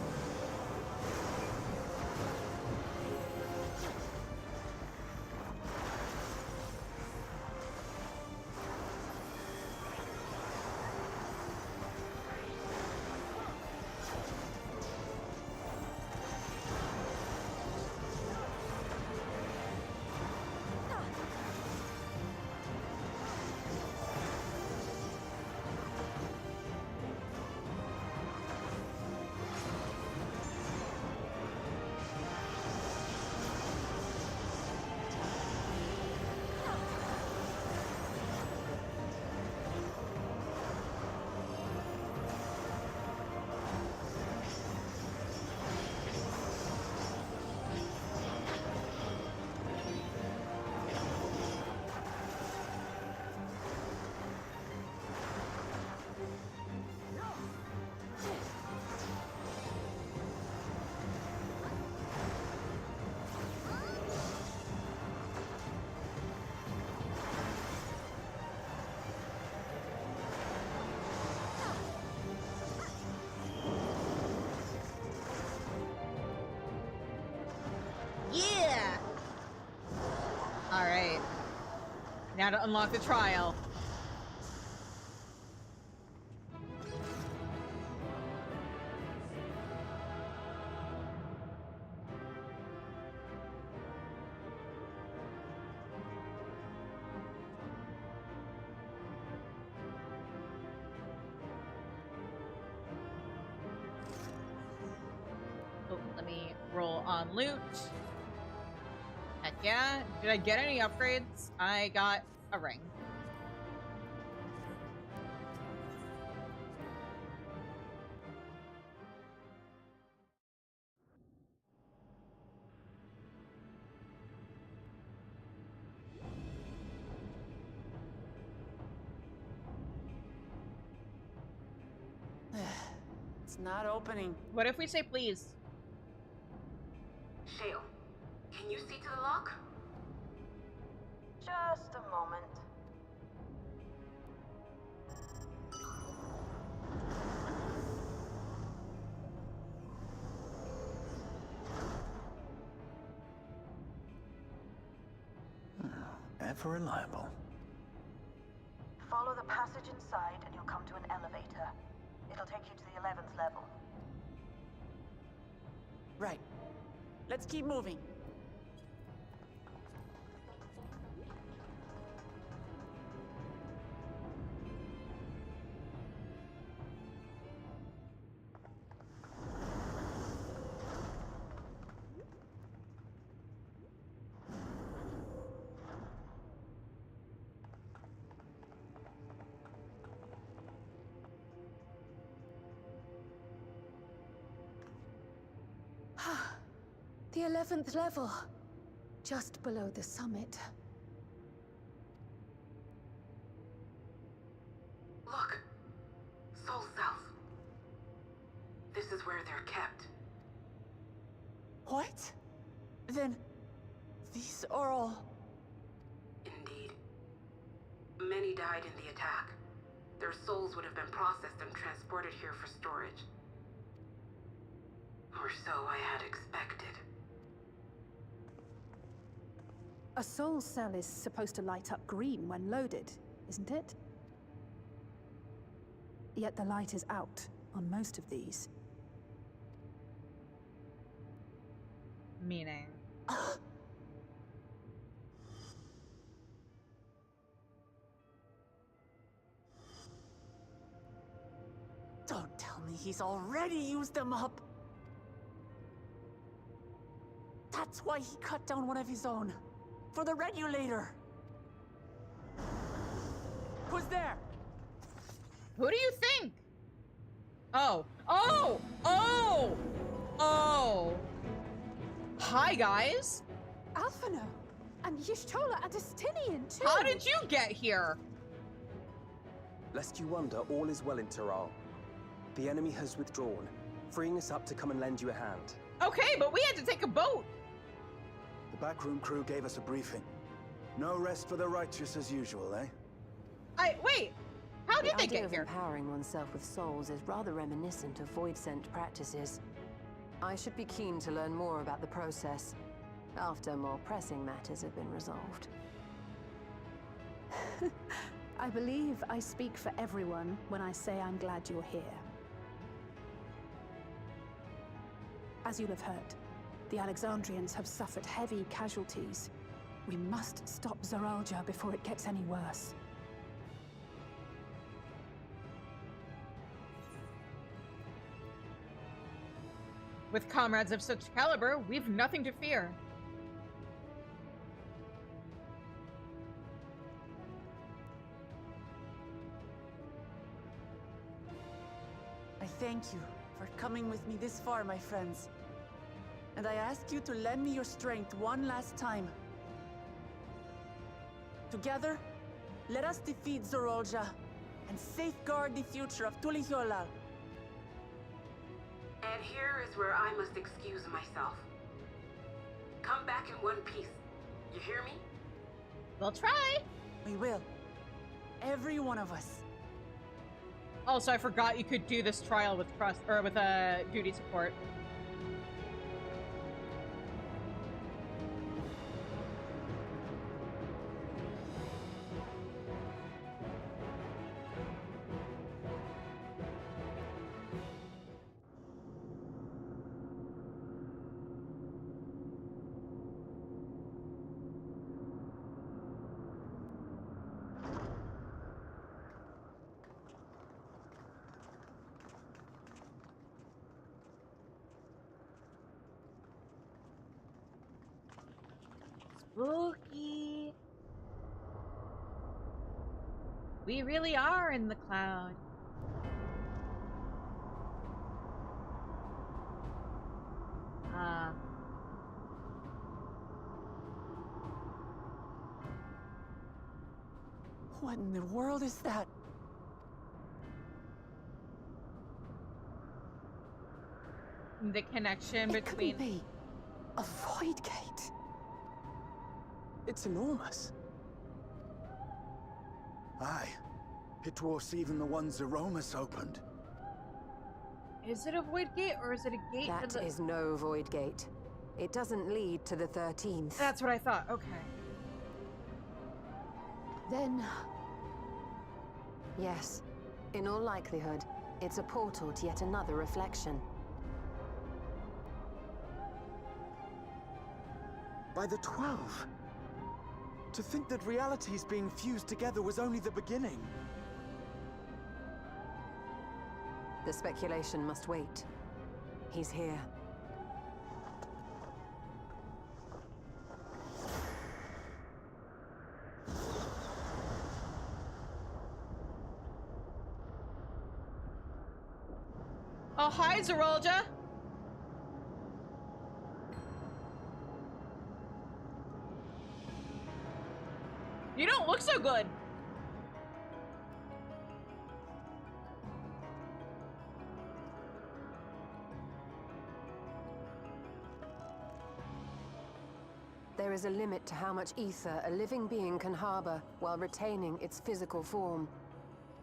Yeah! Alright. Now to unlock the trial. Oh, let me roll on loot. Heck yeah. Did I get any upgrades? I got a ring. It's not opening. What if we say please? Shale, can you see to the lock? Just a moment. Ever reliable. Follow the passage inside and you'll come to an elevator. It'll take you to the 11th level. Right. Let's keep moving. The 11th level. Just below the summit. Look. Soul cells. This is where they're kept. What? Then... these are all... Indeed. Many died in the attack. Their souls would have been processed and transported here for storage. Or so I had expected. A soul cell is supposed to light up green when loaded, isn't it? Yet the light is out on most of these. Meaning? Don't tell me he's already used them up! That's why he cut down one of his own. For the regulator. Who's there? Who do you think? Oh. Oh! Oh! Oh! Hi, guys! Alphino! And Y'shtola Adestinian, too! How did you get here? Lest you wonder, all is well in Tiral. The enemy has withdrawn, freeing us up to come and lend you a hand. Okay, but we had to take a boat! The backroom crew gave us a briefing. No rest for the righteous as usual, eh? Wait! How did The they idea get of here? empowering oneself with souls is rather reminiscent of void-sent practices. I should be keen to learn more about the process, after more pressing matters have been resolved. I believe I speak for everyone when I say I'm glad you're here. As you'll have heard, the Alexandrians have suffered heavy casualties. We must stop Zoralja before it gets any worse. With comrades of such caliber, we've nothing to fear. I thank you for coming with me this far, my friends. And I ask you to lend me your strength one last time. Together, let us defeat Zoralja and safeguard the future of Tuliyollal. And here is where I must excuse myself. Come back in one piece. You hear me? We'll try. We will. Every one of us. Also, I forgot you could do this trial with trust or with duty support. Spooky. We really are in the cloud. What in the world is that? The connection It between... couldn't be a void gate. It's enormous. Aye. It dwarfs even the ones Aromas opened. Is it a void gate or is it a gate to That the... is no void gate. It doesn't lead to the 13th. That's what I thought. Okay. Then, Yes. In all likelihood, it's a portal to yet another reflection. By the 12. To think that realities being fused together was only the beginning. The speculation must wait. He's here. Oh, hi, Zoralja. You don't look so good. There is a limit to how much ether a living being can harbor while retaining its physical form.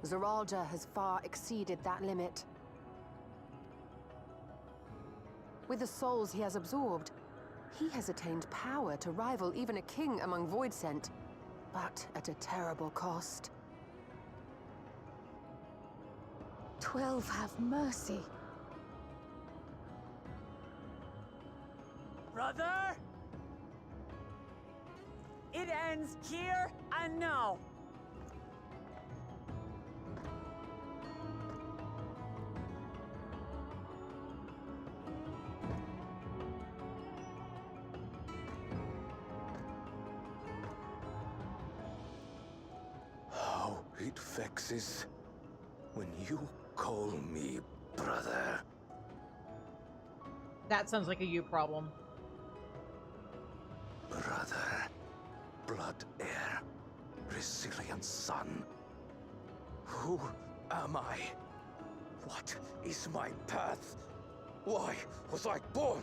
Zoralja has far exceeded that limit. With the souls he has absorbed, he has attained power to rival even a king among Voidsent, but at a terrible cost. 12 have mercy. Brother! It ends here and now. How it vexes when you call me brother. That sounds like a you problem. Brother, blood heir, resilient son. Who am I? What is my path? Why was I born?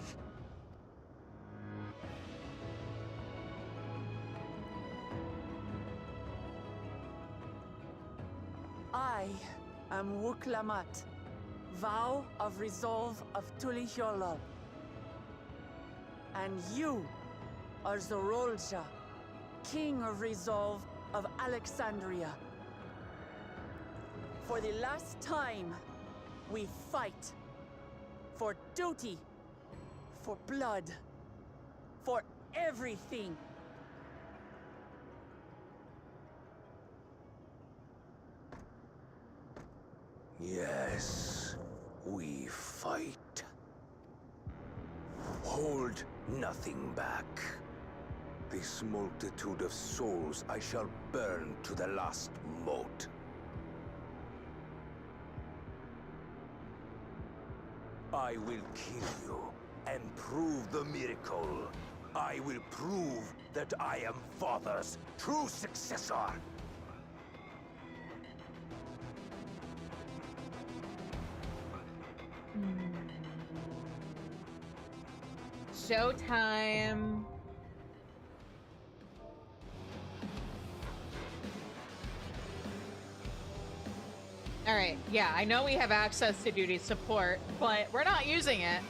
I I am Wuklamat, Vow of Resolve of Tulihyolol. And you are Zorolja, King of Resolve of Alexandria. For the last time, we fight. For duty. For blood. For everything. Yes, we fight. Hold nothing back. This multitude of souls I shall burn to the last mote. I will kill you and prove the miracle. I will prove that I am Father's true successor. Showtime. All right, yeah, I know we have access to duty support, but we're not using it.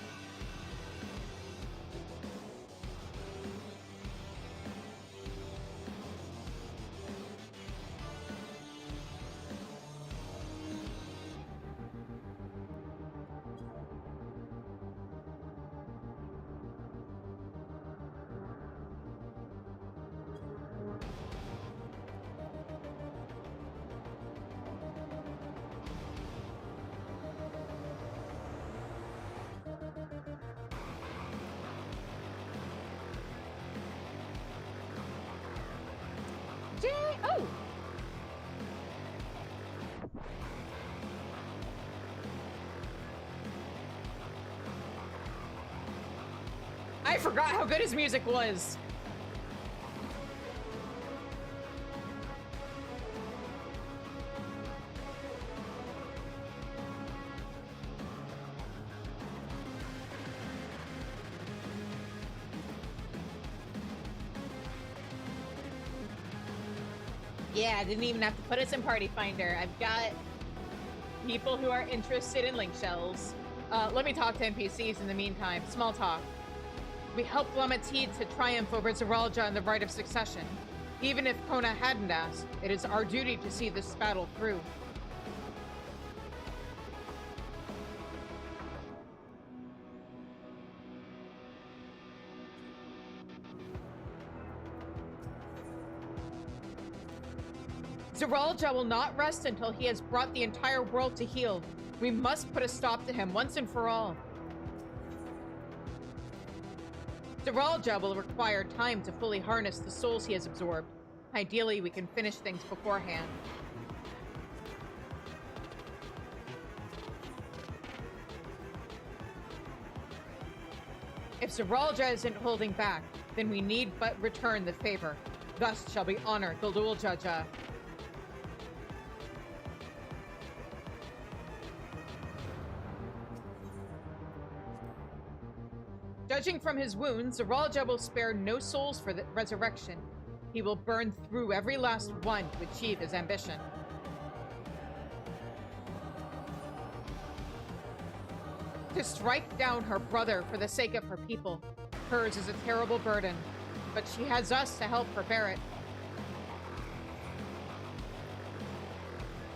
Oh! I forgot how good his music was. Yeah, I didn't even have to put us in Party Finder. I've got people who are interested in link shells. Let me talk to NPCs in the meantime. Small talk. We helped Lamatid to triumph over Zoralja in the Right of Succession. Even if Kona hadn't asked, it is our duty to see this battle through. Zoralja will not rest until he has brought the entire world to heel. We must put a stop to him once and for all. Zoralja will require time to fully harness the souls he has absorbed. Ideally, we can finish things beforehand. If Zoralja isn't holding back, then we need but return the favor. Thus shall we honor the Luljaja. Judging from his wounds, Zoralja will spare no souls for the resurrection. He will burn through every last one to achieve his ambition. To strike down her brother for the sake of her people. Hers is a terrible burden, but she has us to help her bear it.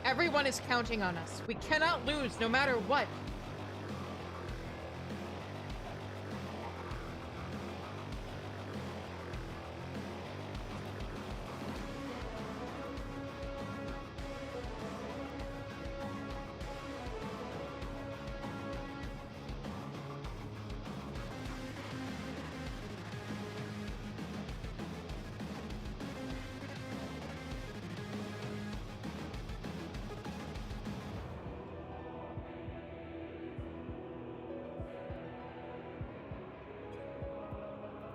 Everyone is counting on us. We cannot lose no matter what.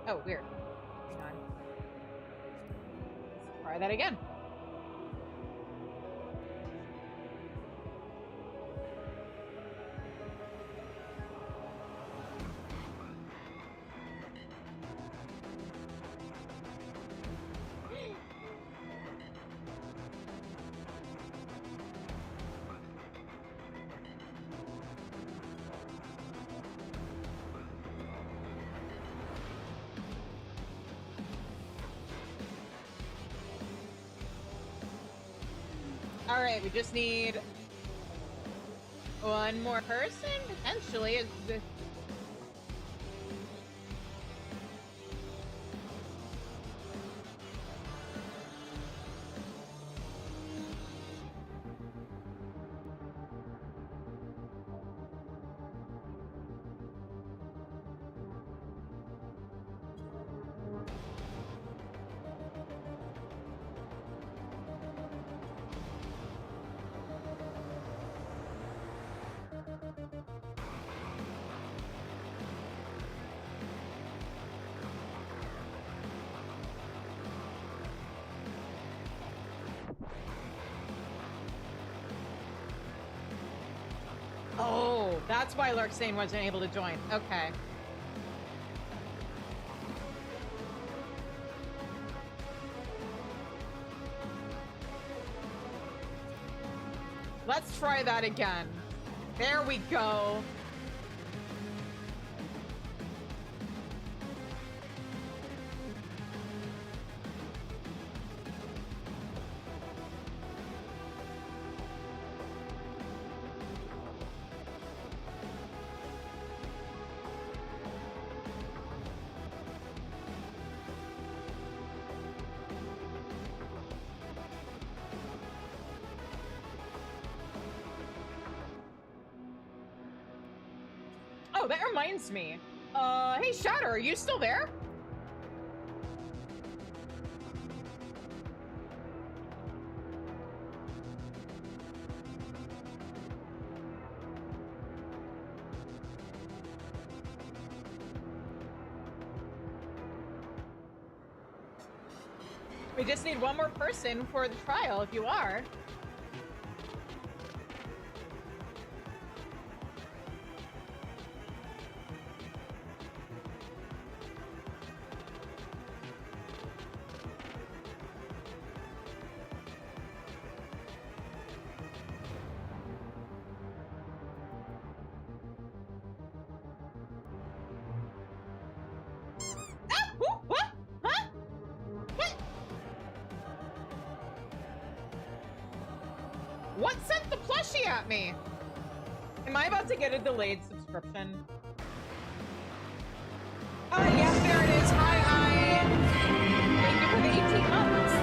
Oh, weird. Hang on. Let's try that again. All right, we just need one more person, potentially. Oh, that's why Larksane wasn't able to join. Okay. Let's try that again. There we go. Oh, that reminds me. Hey, Shatter, are you still there? We just need one more person for the trial, if you are. What sent the plushie at me? Am I about to get a delayed subscription? Yes, there it is. Hi. Thank you for the 18 months.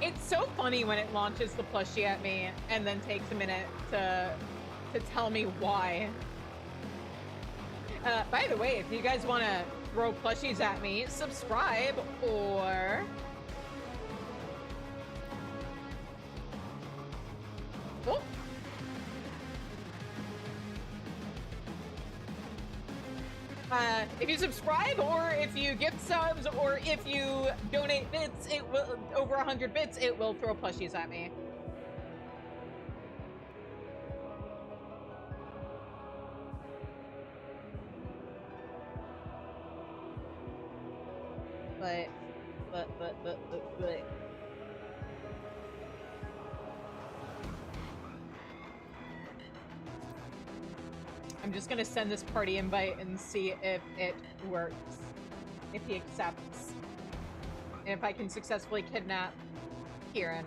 It's so funny when it launches the plushie at me and then takes a minute to tell me why. By the way, if you guys want to throw plushies at me, subscribe or... Oh. If you subscribe, or if you gift subs, or if you donate bits, it will over 100 bits. It will throw plushies at me. But. I'm just gonna send this party invite and see if it works. If he accepts. And if I can successfully kidnap Kieran.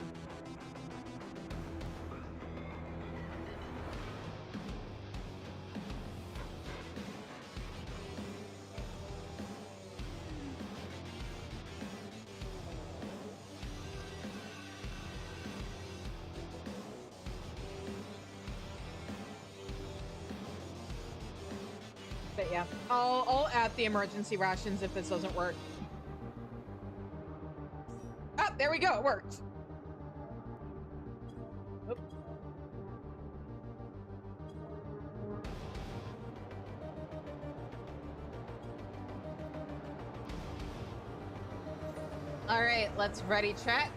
But yeah, I'll add the emergency rations if this doesn't work. Oh, there we go, it worked. Oop. All right, let's ready chat.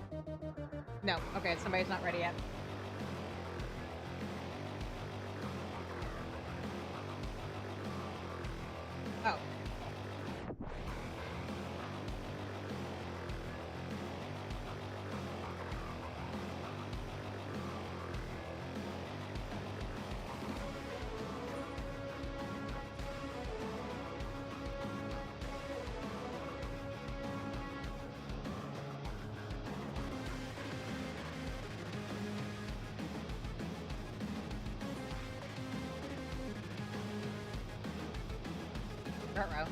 No, okay, somebody's not ready yet. Oh. Ruh-roh.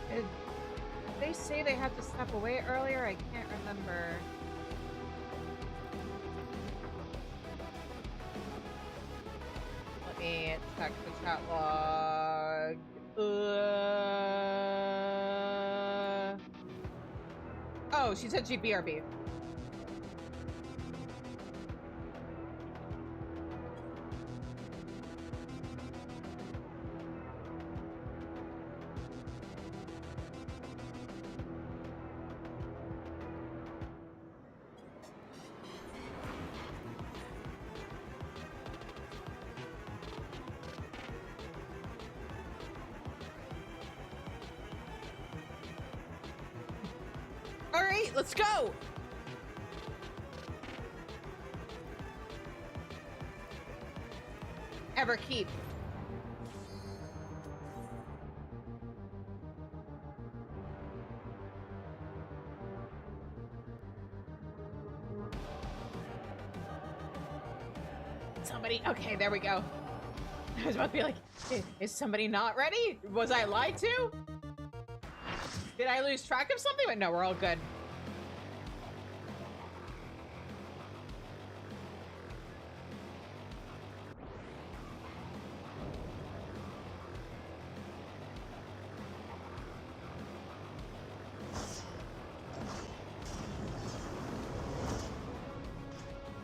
Did they say they had to step away earlier? I can't remember. Let me check the chat log. Oh, she said she'd BRB. All right, let's go. Ever keep. Somebody, okay, there we go. I was about to be like, is somebody not ready? Was I lied to? Did I lose track of something? But no, we're all good.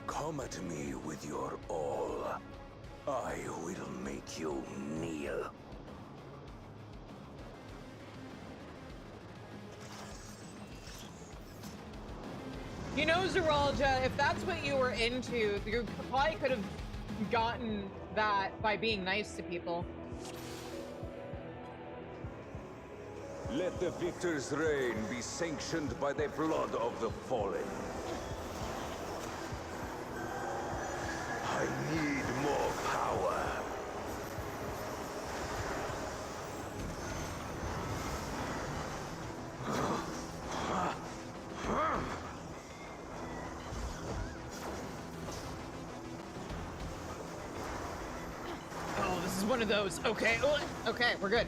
Come at me with your all. I will make you kneel. You know, Zeralja, if that's what you were into, you probably could have gotten that by being nice to people. Let the victor's reign be sanctioned by the blood of the fallen. I need more power. Oh, this is one of those. Okay, okay, we're good.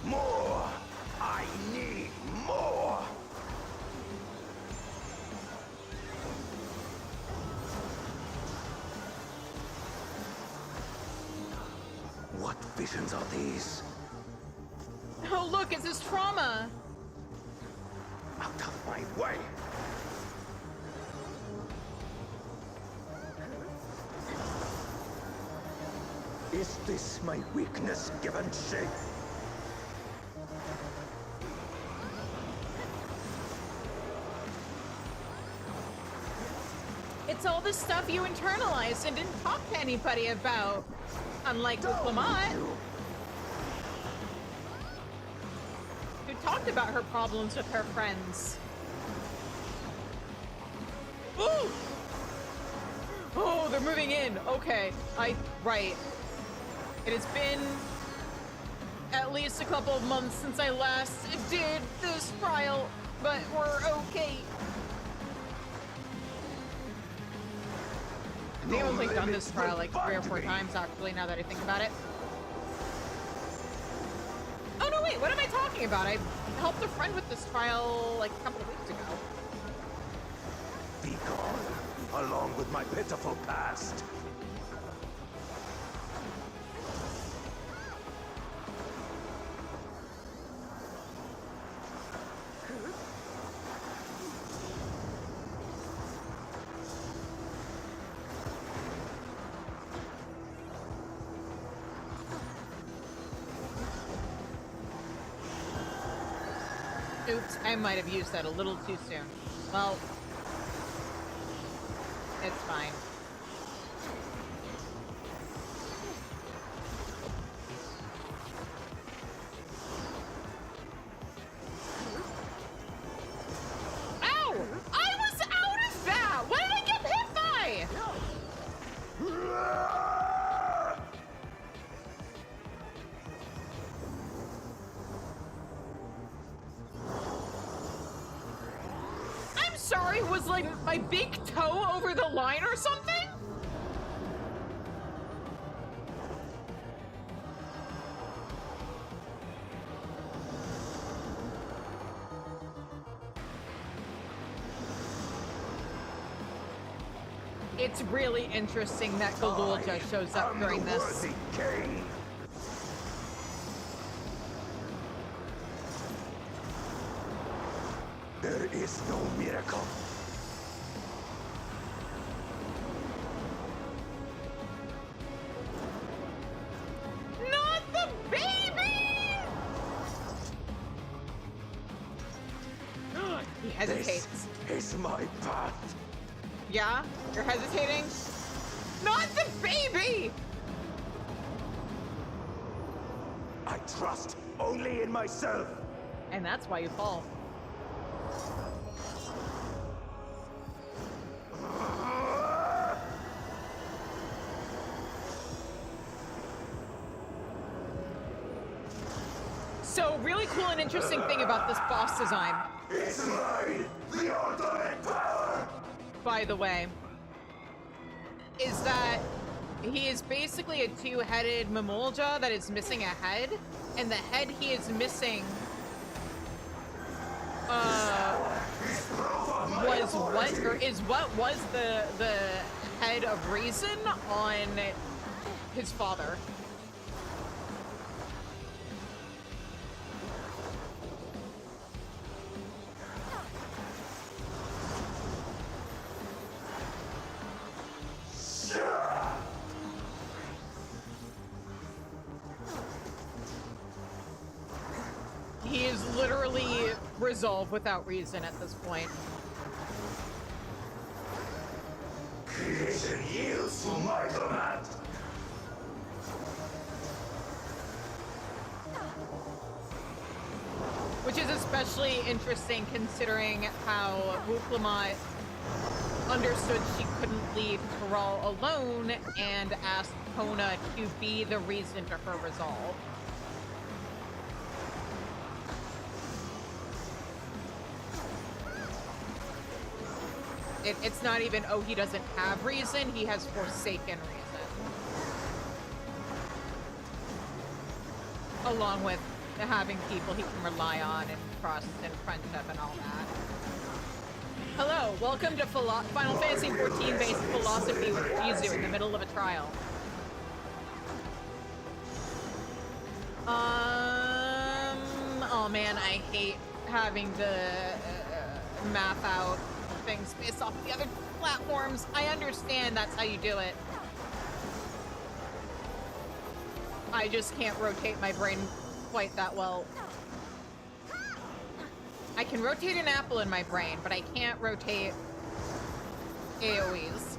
More! I need more! What visions are these? Oh, look, it's his trauma. Out of my way! Is this my weakness given shape? It's all the stuff you internalized and didn't talk to anybody about. Unlike with Lamont, who talked about her problems with her friends. Ooh! Oh, they're moving in. Okay, right. It has been at least a couple of months since I last did this trial, but we're okay. I think I've like done this trial like 3 or 4 times actually, now that I think about it. Oh no, wait, what am I talking about? I helped a friend with this trial like a couple of weeks ago. Be gone, along with my pitiful past. Oops, I might have used that a little too soon. Well, it's fine. Ow! I was out of that! What did I get hit by? sorry, was like my big toe over the line or something? It's really interesting that Galulja shows up during this. There is no miracle. Not the baby! He hesitates. This is my path. Yeah? You're hesitating? Not the baby! I trust only in myself. And that's why you fall. So, really cool and interesting thing about this boss design. It's mine, the ultimate power. By the way, is that he is basically a two-headed Mamolja that is missing a head, and the head he is missing what was the head of reason on his father. He is literally resolved without reason at this point. Creation yields to my command. Which is especially interesting considering how Wuklamat understood she couldn't leave Taral alone and asked Kona to be the reason to her resolve. It's not even, oh, he doesn't have reason, he has forsaken reason. Along with having people he can rely on and trust and friendship and all that. Hello, welcome to Final Fantasy XIV based philosophy with Jizu in the middle of a trial. Oh man, I hate having to map out things based off of the other platforms. I understand that's how you do it. I just can't rotate my brain quite that well. I can rotate an apple in my brain, but I can't rotate AoEs.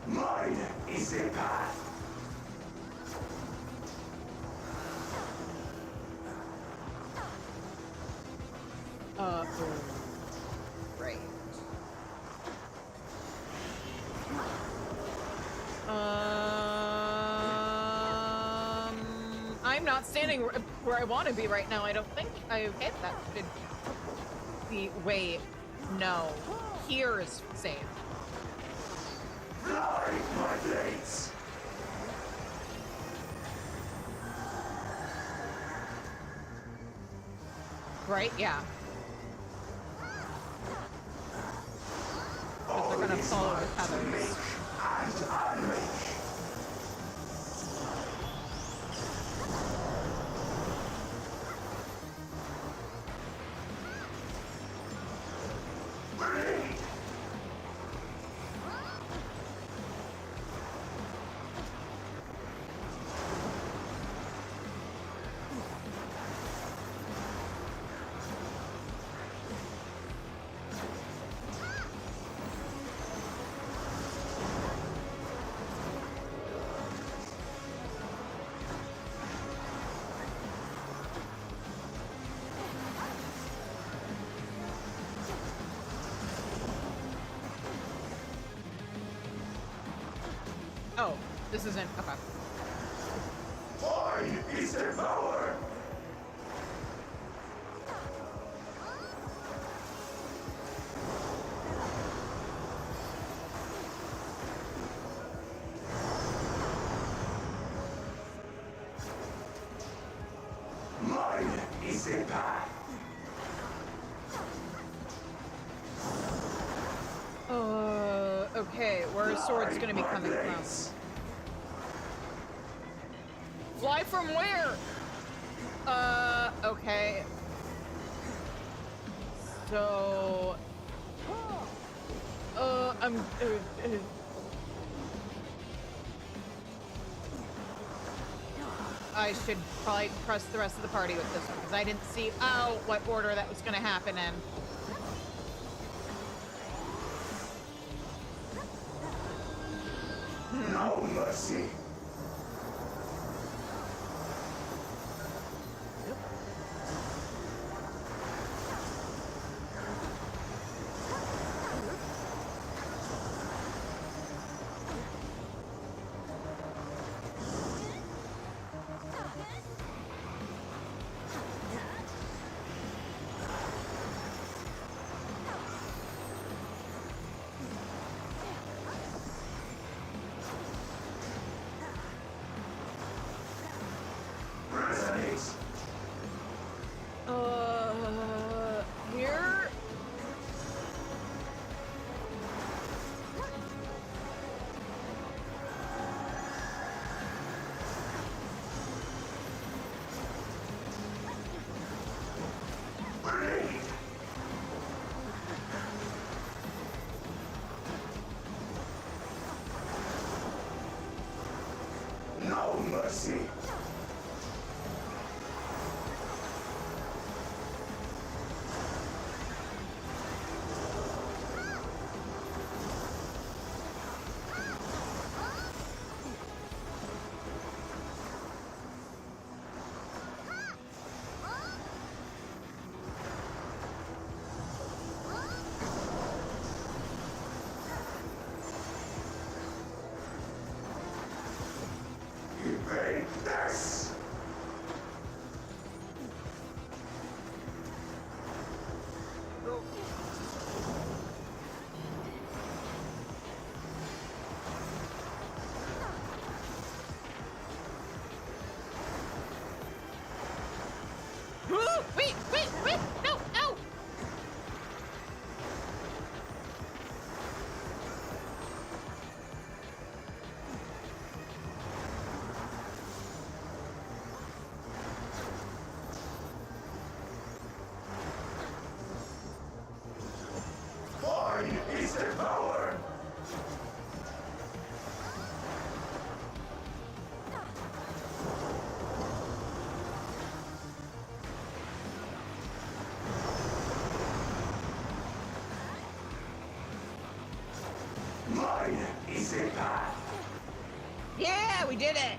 Mine is the path. Right. I'm not standing where I want to be right now. I don't think I hit that. Should be. Wait. No. Here is safe. Fly, my blades. Right? Yeah. Because they're gonna follow the feathers. Oh, this isn't. Okay. Mine is the power. Mine is the path. Okay, where is swords gonna be coming from? Fly from where? Okay. So... I should probably trust the rest of the party with this one, because I didn't see what order that was gonna happen in. No mercy. Here? No mercy. Evade this. Wait, no, no! Mine is the power. Mine is the path. Yeah, we did it!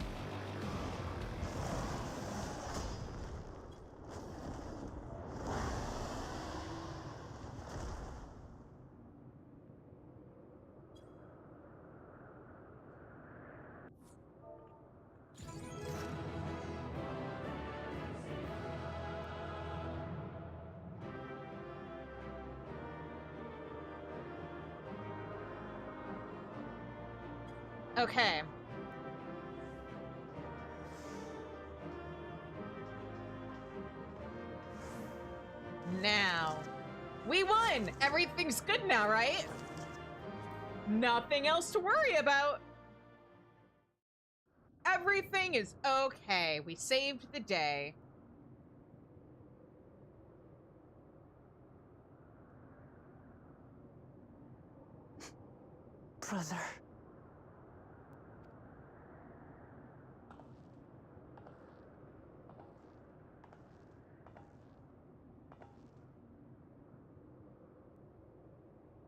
Okay. Now, we won! Everything's good now, right? Nothing else to worry about. Everything is okay. We saved the day. Brother.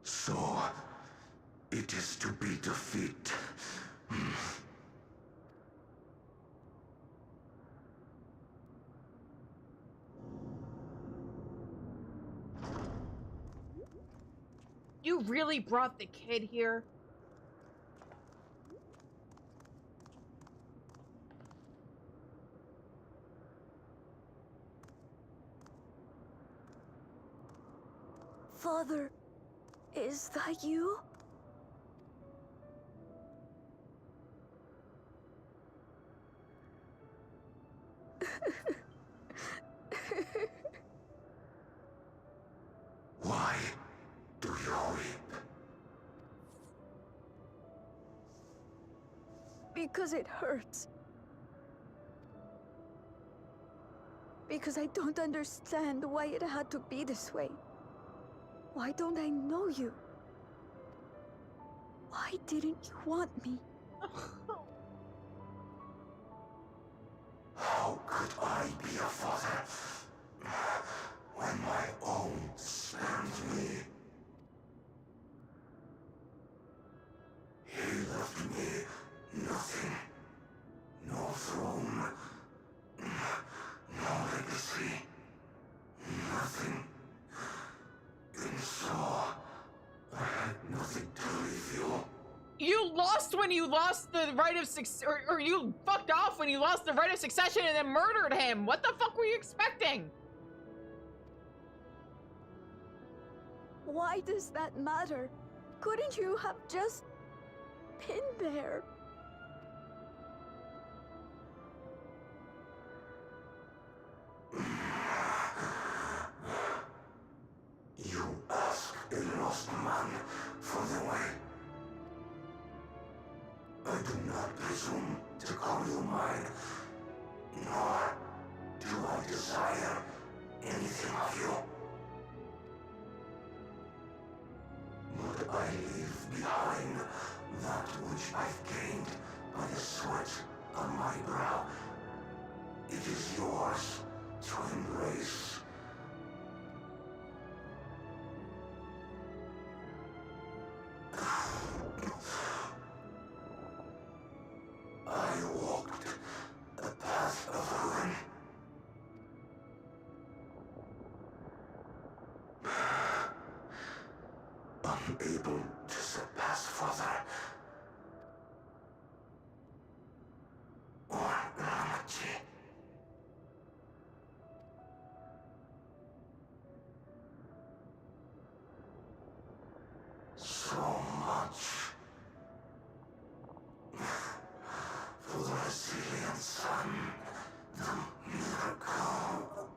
So, it is to be defeat. You really brought the kid here? Father, is that you? Because it hurts. Because I don't understand why it had to be this way. Why don't I know you? Why didn't you want me? How could I be a father when my own spurned me? He left me nothing. No throne. No legacy. Nothing. And so, I had nothing to leave you. You lost when you lost the right of or you fucked off when you lost the right of succession and then murdered him. What the fuck were you expecting? Why does that matter? Couldn't you have just been there? You ask a lost man for the way. I do not presume to call you mine, nor do I desire anything of you. But I leave behind that which I've gained by the sweat on my brow. It is yours to embrace. I walked a path of ruin. Unable to surpass Father or Ramachi. So much for the resilient sun, the miracle.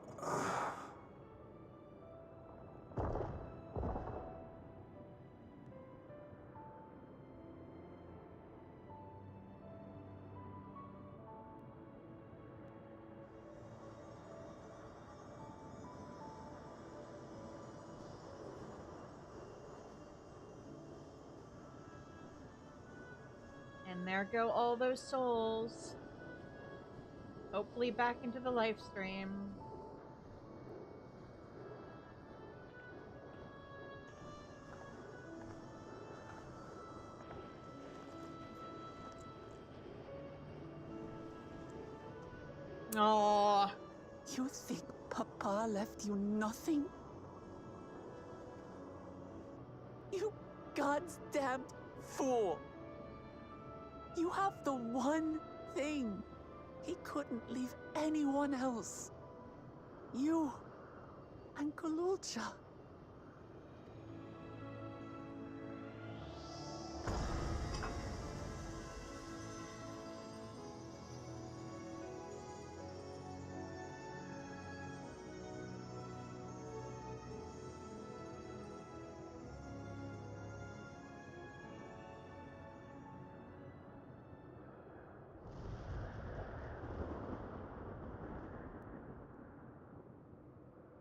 And there go all those souls. Hopefully back into the live stream. Oh, You think Papa left you nothing? You goddamn fool! You have the one thing he couldn't leave anyone else. You and Kululcha.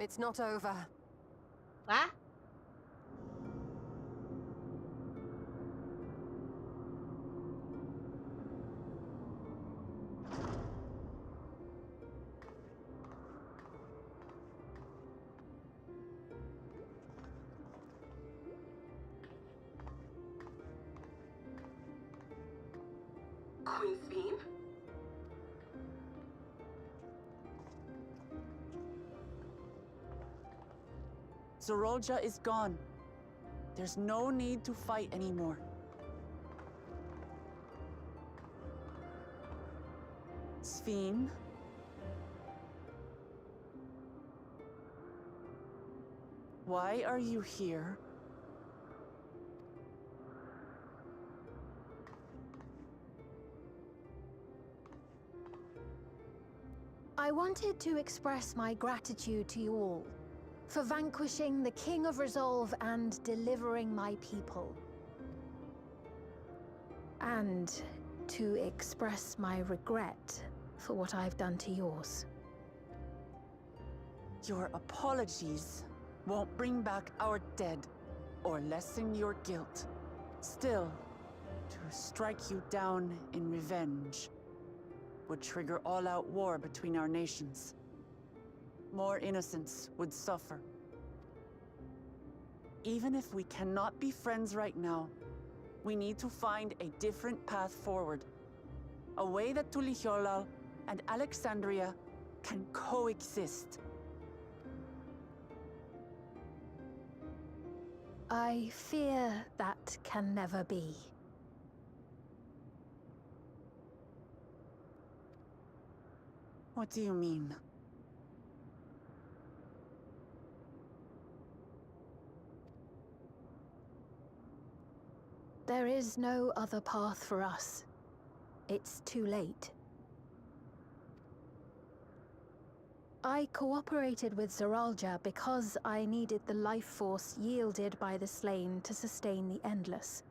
It's not over. ah? Queen Beam? Zorolja is gone. There's no need to fight anymore. Sphene? Why are you here? I wanted to express my gratitude to you all for vanquishing the King of Resolve and delivering my people. And to express my regret for what I've done to yours. Your apologies won't bring back our dead or lessen your guilt. Still, to strike you down in revenge would trigger all-out war between our nations. More innocents would suffer. Even if we cannot be friends right now, we need to find a different path forward. A way that Tuliholal and Alexandria can coexist. I fear that can never be. What do you mean? There is no other path for us. It's too late. I cooperated with Zeralja because I needed the life force yielded by the slain to sustain the Endless.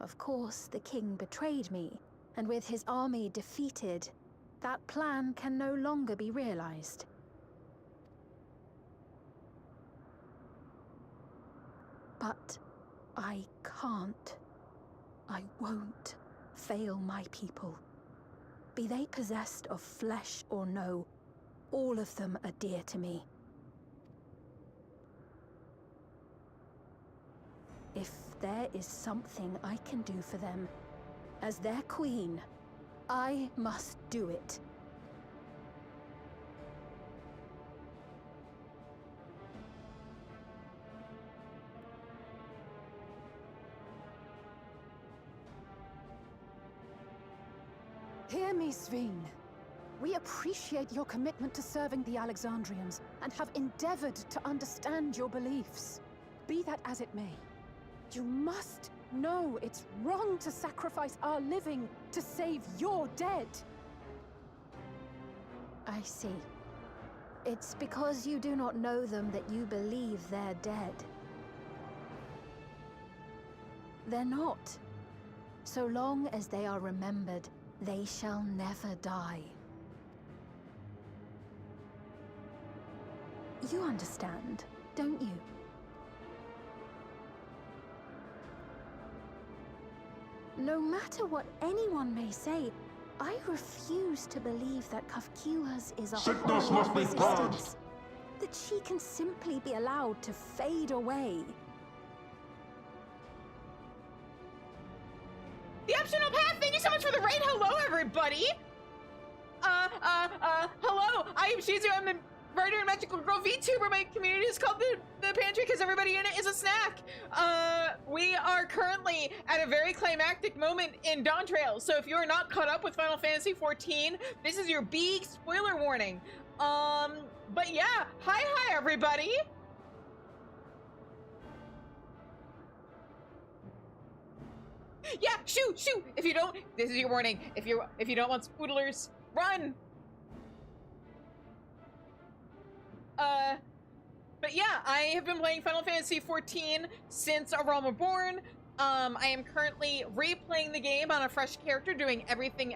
Of course, the king betrayed me, and with his army defeated, that plan can no longer be realized. But I can't. I won't fail my people. Be they possessed of flesh or no, all of them are dear to me. If there is something I can do for them, as their queen, I must do it. Hear me, Sveen. We appreciate your commitment to serving the Alexandrians and have endeavored to understand your beliefs. Be that as it may, you must know it's wrong to sacrifice our living to save your dead. I see. It's because you do not know them that you believe they're dead. They're not. So long as they are remembered, they shall never die. You understand, don't you? No matter what anyone may say, I refuse to believe that Kafkilas is a Sickness horror must of be resistance. That she can simply be allowed to fade away. The optional path! Thank you so much for the raid! Hello, everybody! Hello! I am Shizu. I'm the writer and magical girl VTuber. My community is called the Pantry because everybody in it is a snack. We are currently at a very climactic moment in Dawntrail, so if you are not caught up with Final Fantasy XIV, this is your big spoiler warning. But yeah, hi everybody! Yeah, shoot! If you don't, this is your warning. If you don't want spoodlers, run! But yeah, I have been playing Final Fantasy XIV since A Realm Reborn. I am currently replaying the game on a fresh character, doing everything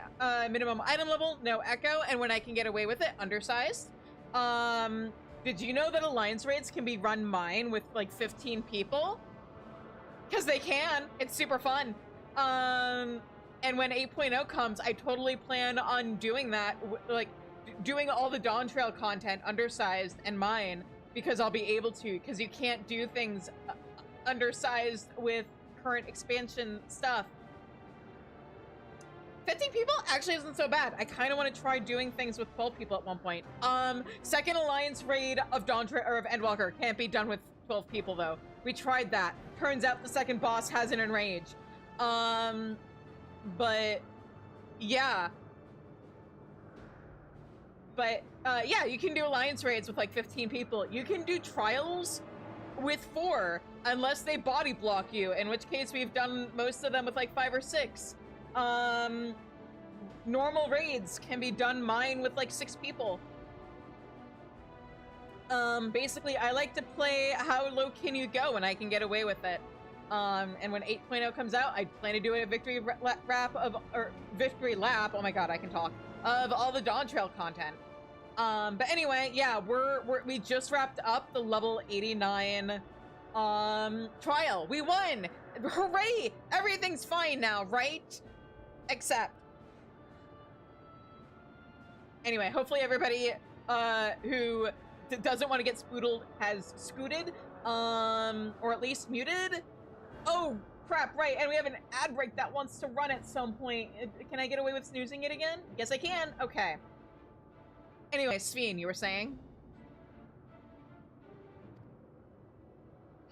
minimum item level, no echo, and when I can get away with it, undersized. Did you know that alliance raids can be run mine with like 15 people? Because they can. It's super fun. And when 8.0 comes, I totally plan on doing that, like doing all the Dawntrail content undersized and mine, because I'll be able to, because you can't do things undersized with current expansion stuff. 15 people actually isn't so bad. I kind of want to try doing things with 12 people at one point. Second alliance raid of Dawntrail or of Endwalker can't be done with 12 people though. We tried that. Turns out the second boss has an enrage. But yeah. But yeah, you can do alliance raids with like 15 people. You can do trials with 4 unless they body block you, in which case we've done most of them with like 5 or 6. Normal raids can be done mine with like 6 people. Basically I like to play how low can you go and I can get away with it. And when 8.0 comes out, I plan to do a victory victory lap. Oh my god, I can talk, of all the Dawntrail content. But anyway, yeah, we just wrapped up the level 89 trial. We won! Hooray! Everything's fine now, right? Except. Anyway, hopefully everybody who doesn't want to get spoodled has scooted, or at least muted. Oh, crap, right, and we have an ad break that wants to run at some point. Can I get away with snoozing it again? Yes, I can. Okay. Anyway, Sveen, you were saying?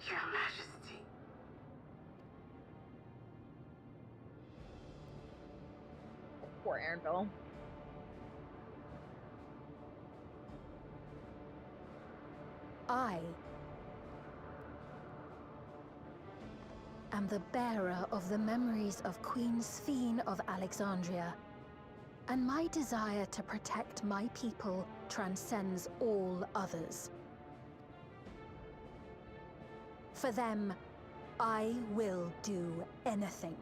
Your Majesty. Poor Aaronville. I am the bearer of the memories of Queen Sveen of Alexandria, and my desire to protect my people transcends all others. For them, I will do anything.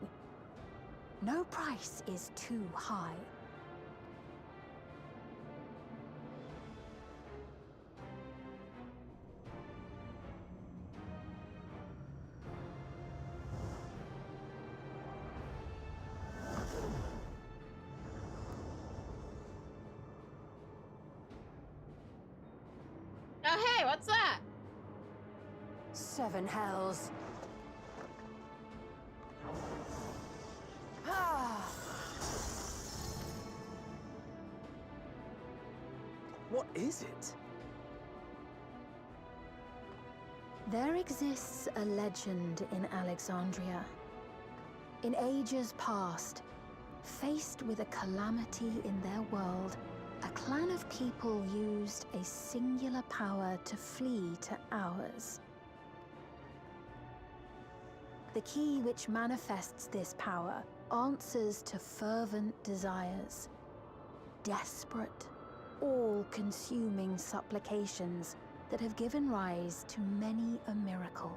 No price is too high. Oh, hey, what's that? 7 hells. Ah! What is it? There exists a legend in Alexandria. In ages past, faced with a calamity in their world, a clan of people used a singular power to flee to ours. The key which manifests this power answers to fervent desires, desperate, all-consuming supplications that have given rise to many a miracle.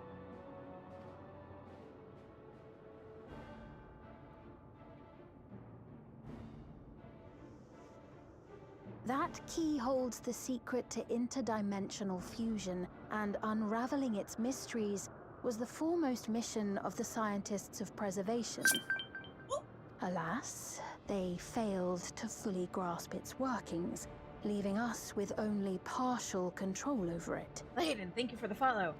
That key holds the secret to interdimensional fusion, and unraveling its mysteries was the foremost mission of the scientists of preservation. Alas, they failed to fully grasp its workings, leaving us with only partial control over it. Layden, thank you for the follow.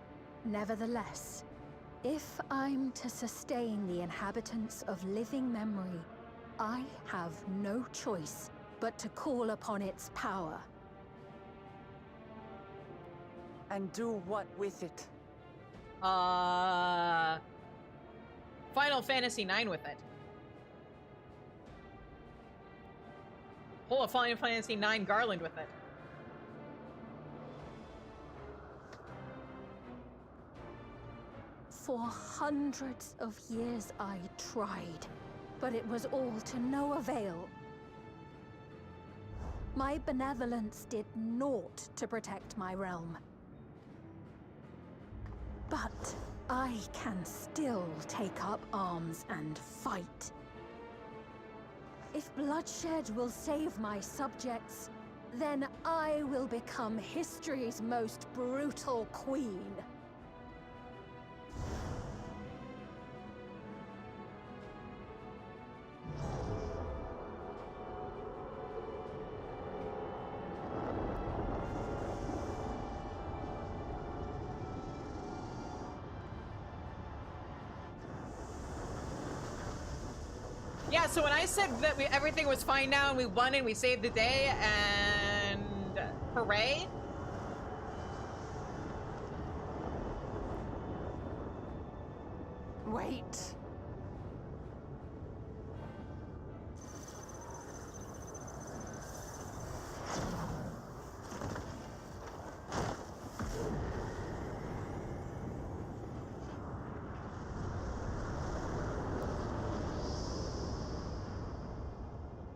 Nevertheless, if I'm to sustain the inhabitants of living memory, I have no choice but to call upon its power. And do what with it? Final Fantasy IX with it. Pull a Final Fantasy IX Garland with it. For hundreds of years I tried, but it was all to no avail. My benevolence did naught to protect my realm. But I can still take up arms and fight. If bloodshed will save my subjects, then I will become history's most brutal queen. Yeah, so when I said that everything was fine now and we won and we saved the day and hooray. Wait.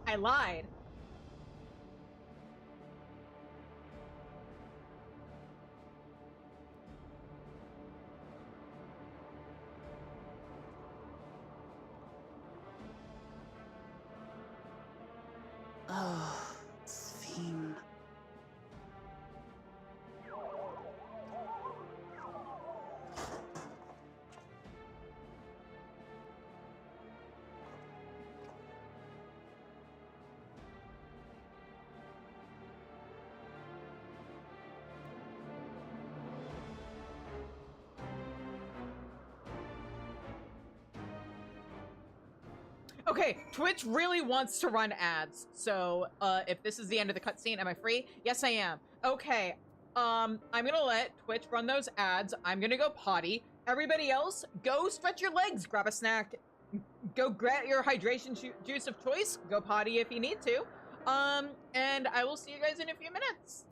I lied. Oh, Sphene. Okay, Twitch really wants to run ads. So, if this is the end of the cutscene, am I free? Yes, I am. Okay, I'm gonna let Twitch run those ads. I'm gonna go potty. Everybody else, go stretch your legs, grab a snack, go get your hydration juice of choice, go potty if you need to. And I will see you guys in a few minutes.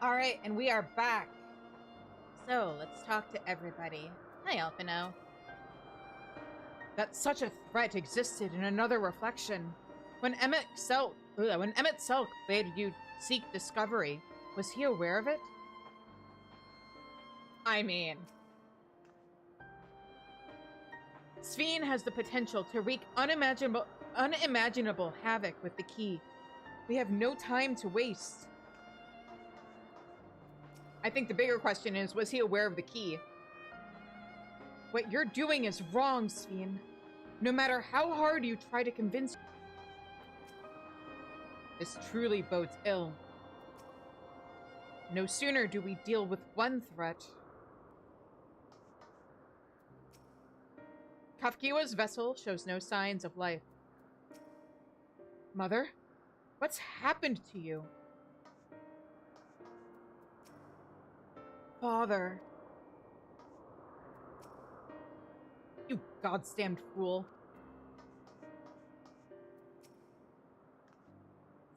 All right, and we are back. So let's talk to everybody. Hi, Alphino. That such a threat existed in another reflection. When Emmett Selk bade you seek discovery, was he aware of it? I mean, Sphene has the potential to wreak unimaginable havoc with the key. We have no time to waste. I think the bigger question is, was he aware of the key? What you're doing is wrong, Sphene. No matter how hard you try to convince... This truly bodes ill. No sooner do we deal with one threat. Kafkiwa's vessel shows no signs of life. Mother? What's happened to you? father. You goddamned fool.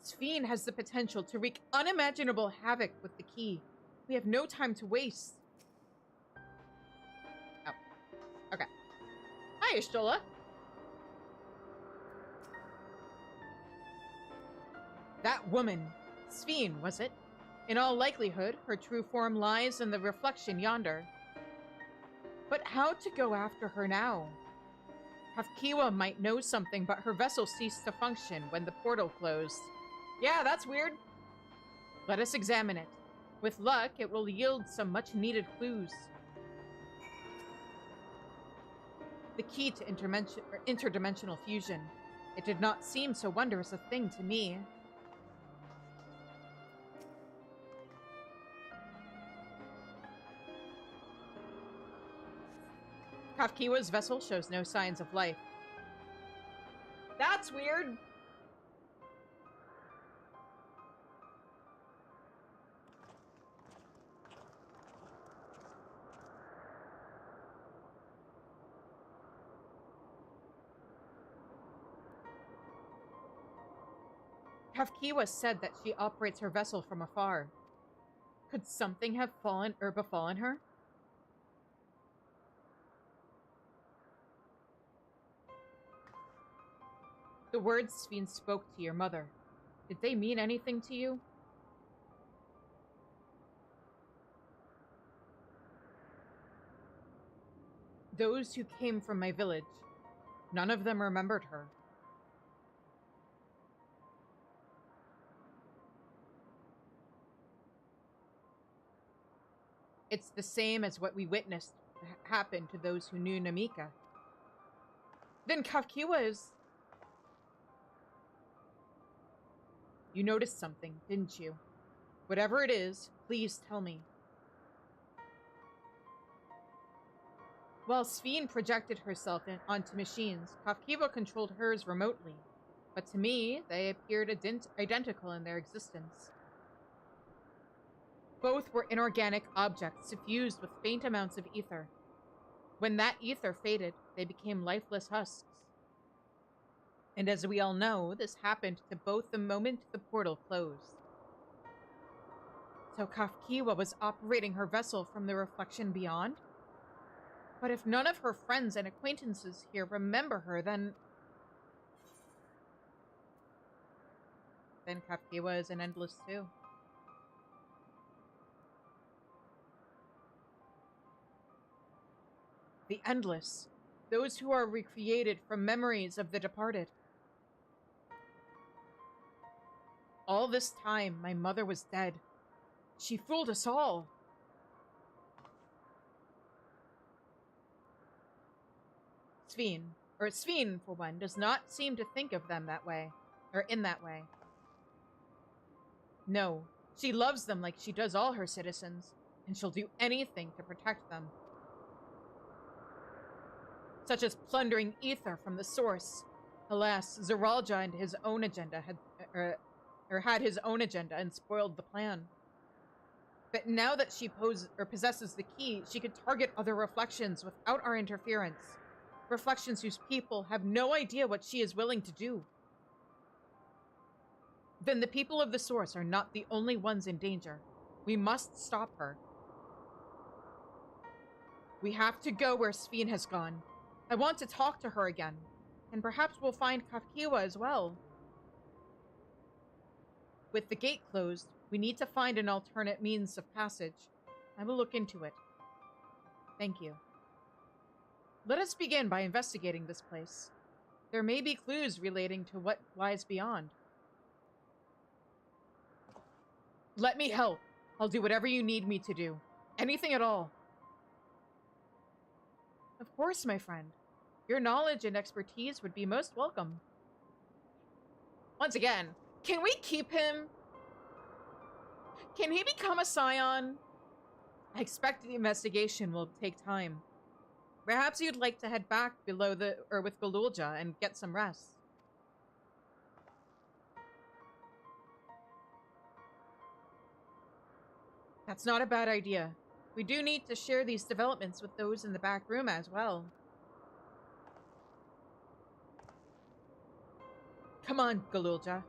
Sphene has the potential to wreak unimaginable havoc with the key. We have no time to waste. Oh. Okay. Hi, Ishtola. That woman. Sphene, was it? In all likelihood, her true form lies in the reflection yonder. But how to go after her now? Kafkiwa might know something, but her vessel ceased to function when the portal closed. Yeah, that's weird. Let us examine it. With luck, it will yield some much-needed clues. The key to interdimensional fusion. It did not seem so wondrous a thing to me. Kafkiwa's vessel shows no signs of life. That's weird. Kafkiwa said that she operates her vessel from afar. Could something have befallen her? The words Sphene spoke to your mother, did they mean anything to you? Those who came from my village, none of them remembered her. It's the same as what we witnessed happen to those who knew Namika. Then Kafkiwa is... You noticed something, didn't you? Whatever it is, please tell me. While Sphene projected herself onto machines, Kafkiwa controlled hers remotely. But to me, they appeared identical in their existence. Both were inorganic objects suffused with faint amounts of ether. When that ether faded, they became lifeless husks. And as we all know, this happened to both the moment the portal closed. So Kafkiwa was operating her vessel from the reflection beyond? But if none of her friends and acquaintances here remember her, then Kafkiwa is an endless too. The endless. Those who are recreated from memories of the departed. All this time, my mother was dead. She fooled us all. Sphene, for one, does not seem to think of them that way, or in that way. No, she loves them like she does all her citizens, and she'll do anything to protect them. Such as plundering ether from the source. Alas, Zeralja and his own agenda had his own agenda and spoiled the plan. But now that she possesses the key, she could target other reflections without our interference. Reflections whose people have no idea what she is willing to do. Then the people of the source are not the only ones in danger. We must stop her. We have to go where Sphene has gone. I want to talk to her again. And perhaps we'll find Kafkiwa as well. With the gate closed, we need to find an alternate means of passage. I will look into it. Thank you. Let us begin by investigating this place. There may be clues relating to what lies beyond. Let me help. I'll do whatever you need me to do. Anything at all. Of course, my friend. Your knowledge and expertise would be most welcome. Once again, can we keep him? Can he become a scion? I expect the investigation will take time. Perhaps you'd like to head back with Galulja and get some rest. That's not a bad idea. We do need to share these developments with those in the back room as well. Come on, Galulja.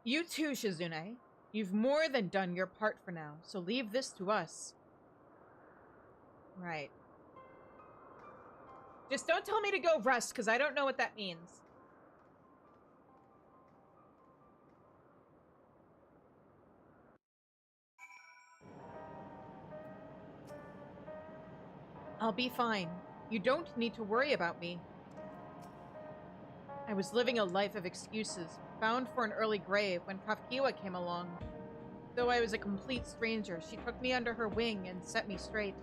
You too, Shizune. You've more than done your part for now, so leave this to us. Right. Just don't tell me to go rest, because I don't know what that means. I'll be fine. You don't need to worry about me. I was living a life of excuses, bound for an early grave when Kafkiwa came along. Though I was a complete stranger, she took me under her wing and set me straight.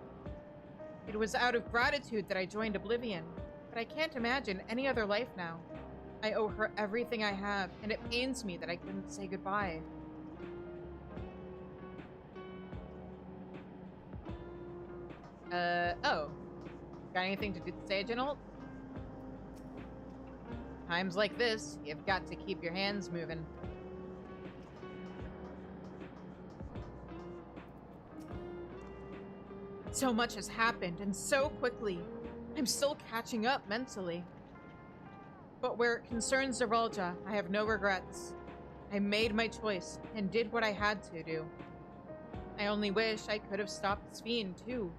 It was out of gratitude that I joined Oblivion, but I can't imagine any other life now. I owe her everything I have, and it pains me that I couldn't say goodbye. Oh. Got anything to say, Genolt? Times like this, you've got to keep your hands moving. So much has happened, and so quickly. I'm still catching up mentally. But where it concerns Zeralja, I have no regrets. I made my choice, and did what I had to do. I only wish I could have stopped Sveen, too.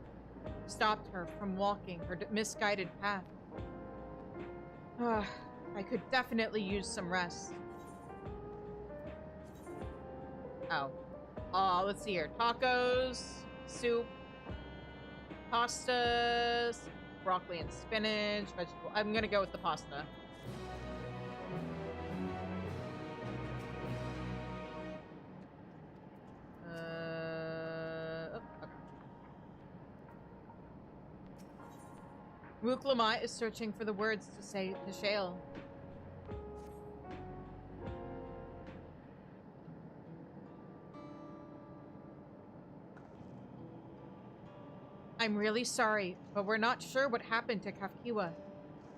Stopped her from walking her misguided path. I could definitely use some rest. Oh. Let's see here. Tacos, soup, pastas, broccoli and spinach, vegetable. I'm gonna go with the pasta. Okay. Wuklamat is searching for the words to say to Shale. I'm really sorry, but we're not sure what happened to Kafkiwa.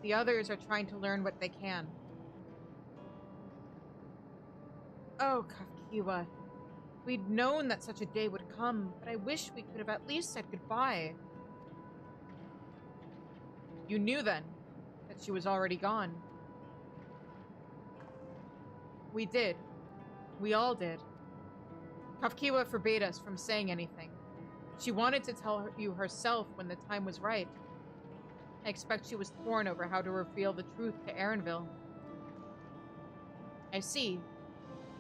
The others are trying to learn what they can. Oh, Kafkiwa. We'd known that such a day would come, but I wish we could have at least said goodbye. You knew then that she was already gone. We did. We all did. Kafkiwa forbade us from saying anything. She wanted to tell you herself when the time was right. I expect she was torn over how to reveal the truth to Erenville. I see.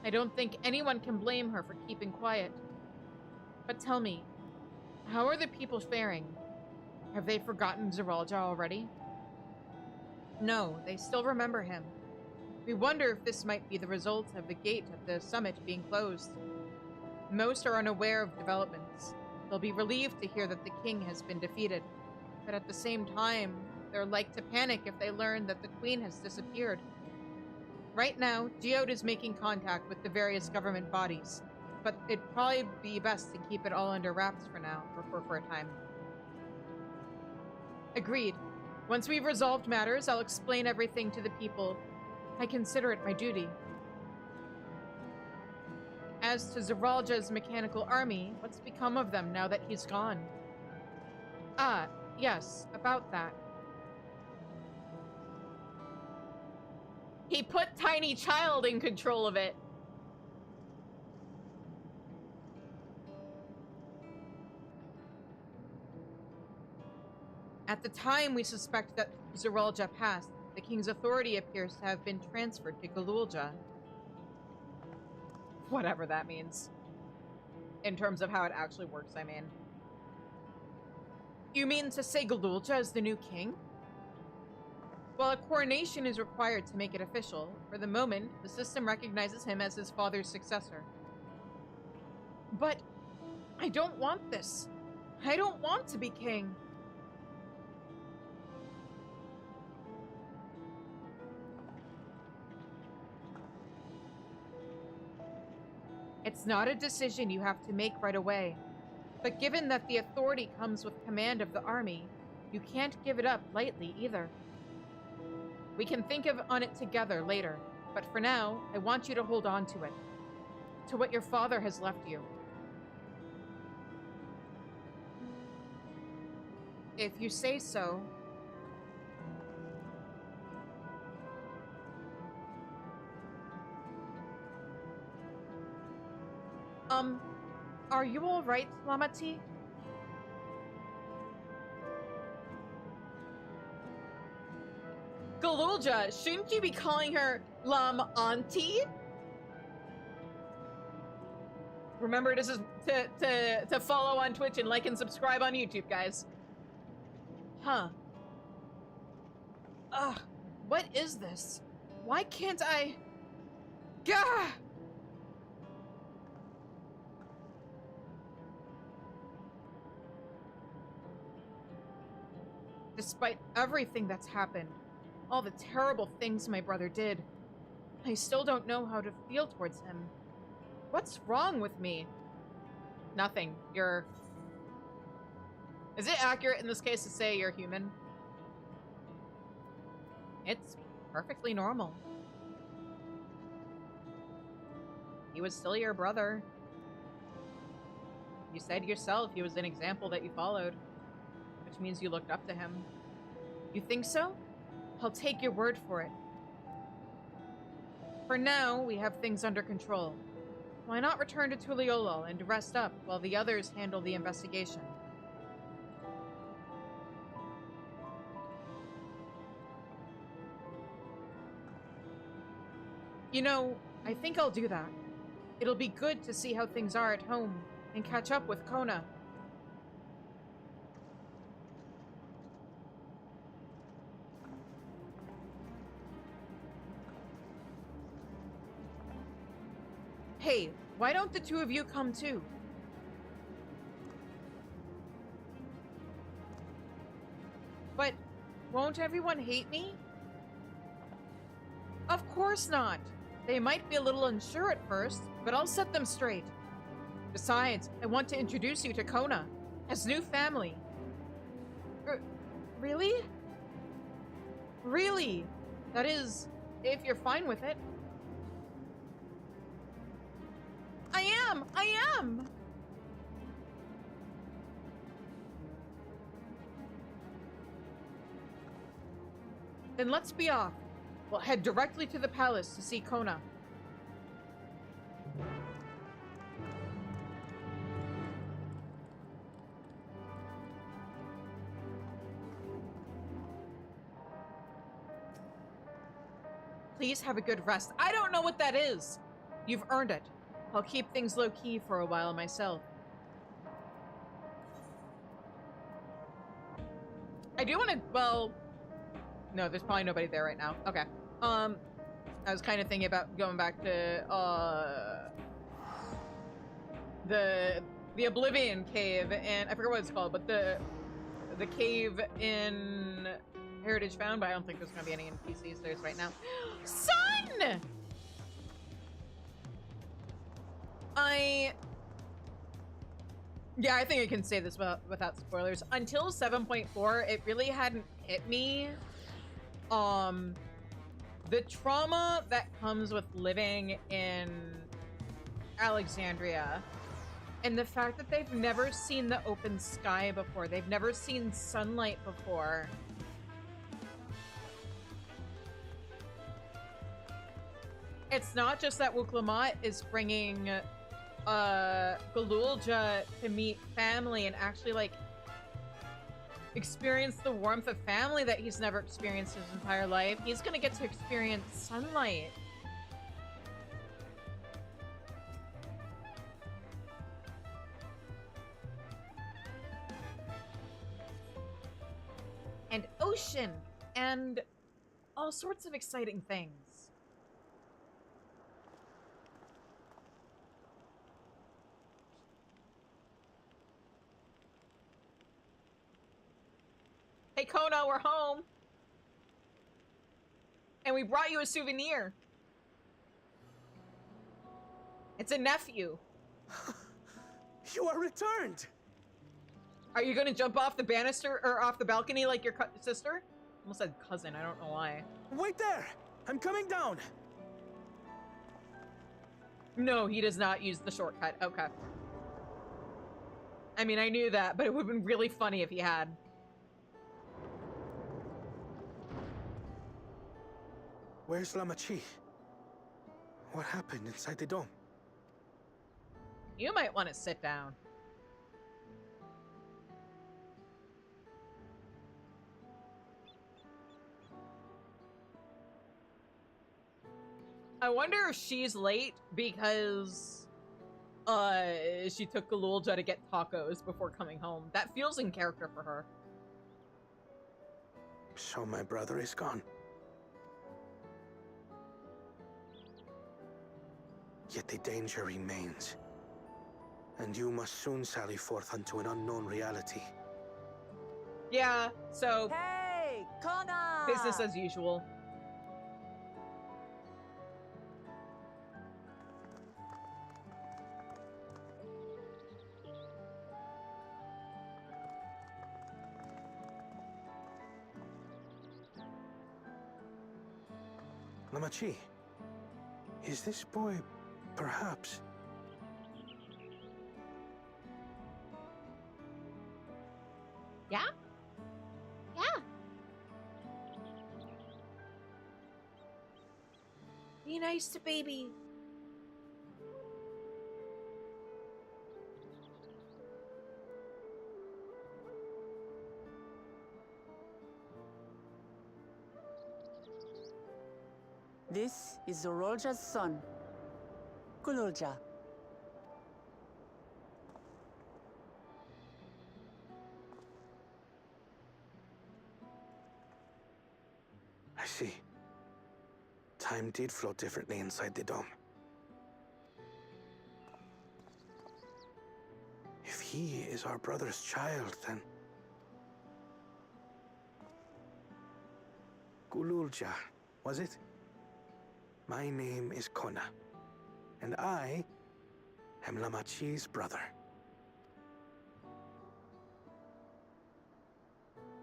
I don't think anyone can blame her for keeping quiet. But tell me, how are the people faring? Have they forgotten Zeralja already? No, they still remember him. We wonder if this might be the result of the gate at the summit being closed. Most are unaware of developments. They'll be relieved to hear that the king has been defeated. But at the same time, they're like to panic if they learn that the queen has disappeared. Right now, Geode is making contact with the various government bodies, but it'd probably be best to keep it all under wraps for now, or for a time. Agreed. Once we've resolved matters, I'll explain everything to the people. I consider it my duty. As to Zeralja's mechanical army, what's become of them now that he's gone? Ah, yes, about that. He put Tiny Child in control of it. At the time we suspect that Zeralja passed, the king's authority appears to have been transferred to Galulja. Whatever that means. In terms of how it actually works, I mean. You mean to say Galulja is the new king? Well, a coronation is required to make it official. For the moment, the system recognizes him as his father's successor. But I don't want this. I don't want to be king. It's not a decision you have to make right away. But given that the authority comes with command of the army, you can't give it up lightly either. We can think on it together later, but for now, I want you to hold on to it. To what your father has left you. If you say so. Are you alright, Lamati? Galulja, shouldn't you be calling her Lam Auntie? Remember to follow on Twitch and like and subscribe on YouTube, guys. Huh. Ugh, what is this? Why can't I... Gah! Despite everything that's happened, all the terrible things my brother did, I still don't know how to feel towards him. What's wrong with me? Nothing. You're... Is it accurate in this case to say you're human? It's perfectly normal. He was still your brother. You said yourself he was an example that you followed, which means you looked up to him. You think so? I'll take your word for it. For now, we have things under control. Why not return to Tuliolo and rest up while the others handle the investigation? You know, I think I'll do that. It'll be good to see how things are at home and catch up with Kona. Hey, why don't the two of you come too? But won't everyone hate me? Of course not. They might be a little unsure at first, but I'll set them straight. Besides, I want to introduce you to Kona, his new family. Really? Really? That is, if you're fine with it. I am! Then let's be off. We'll head directly to the palace to see Kona. Please have a good rest. I don't know what that is. You've earned it. I'll keep things low-key for a while myself. I do want to, well... No, there's probably nobody there right now. Okay. I was kind of thinking about going back to, the Oblivion Cave, and I forget what it's called, but the cave in Heritage Found, but I don't think there's gonna be any NPCs there right now. Son! Yeah, I think I can say this without spoilers. Until 7.4, it really hadn't hit me. The trauma that comes with living in Alexandria, and the fact that they've never seen the open sky before, they've never seen sunlight before. It's not just that Wuklamat is bringing Galulja to meet family and actually, like, experience the warmth of family that he's never experienced his entire life. He's gonna get to experience sunlight. And ocean, and all sorts of exciting things. Hey Kona, we're home! And we brought you a souvenir. It's a nephew. You are returned! Are you gonna jump off the banister or off the balcony like your sister? Almost said cousin. I don't know why. Wait there! I'm coming down! No, he does not use the shortcut. Okay. I mean, I knew that, but it would have been really funny if he had. Where's Lamachi? What happened inside the dome? You might want to sit down. I wonder if she's late because she took Galulja to get tacos before coming home. That feels in character for her. So my brother is gone. Yet the danger remains. And you must soon sally forth unto an unknown reality. Yeah, so... Hey, Kona! Business as usual. Lamachi, is this boy, perhaps? Yeah? Yeah. Be nice to baby. This is Zorolja's son, Galulja. I see. Time did flow differently inside the dome. If he is our brother's child, then... Galulja, was it? My name is Kona, and I am Lamachi's brother.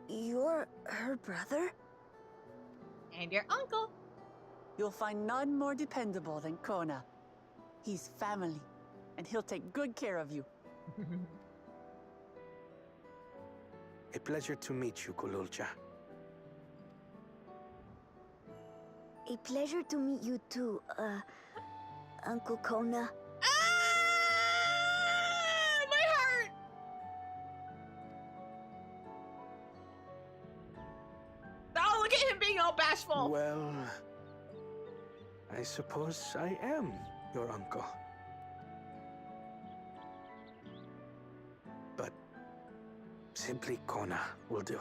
You're her brother? And your uncle. You'll find none more dependable than Kona. He's family, and he'll take good care of you. A pleasure to meet you, Galulja. A pleasure to meet you too, Uncle Kona. My heart! Oh, look at him being all bashful. Well, I suppose I am your uncle. But simply Kona will do.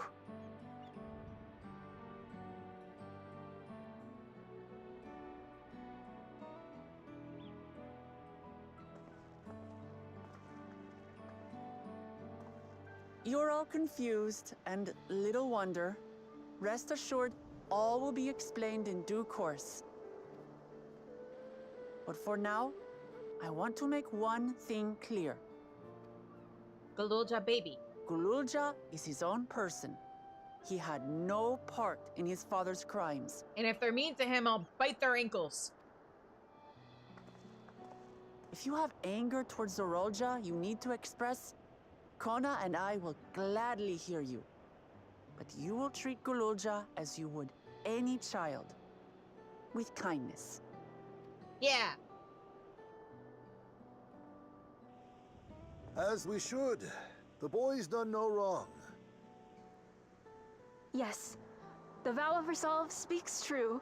You're all confused, and little wonder. Rest assured, all will be explained in due course. But for now, I want to make one thing clear. Galulja baby. Galulja is his own person. He had no part in his father's crimes. And if they're mean to him, I'll bite their ankles. If you have anger towards Zorolja you need to express, Kona and I will gladly hear you. But you will treat Galulja as you would any child. With kindness. Yeah. As we should. The boy's done no wrong. Yes, the vow of resolve speaks true.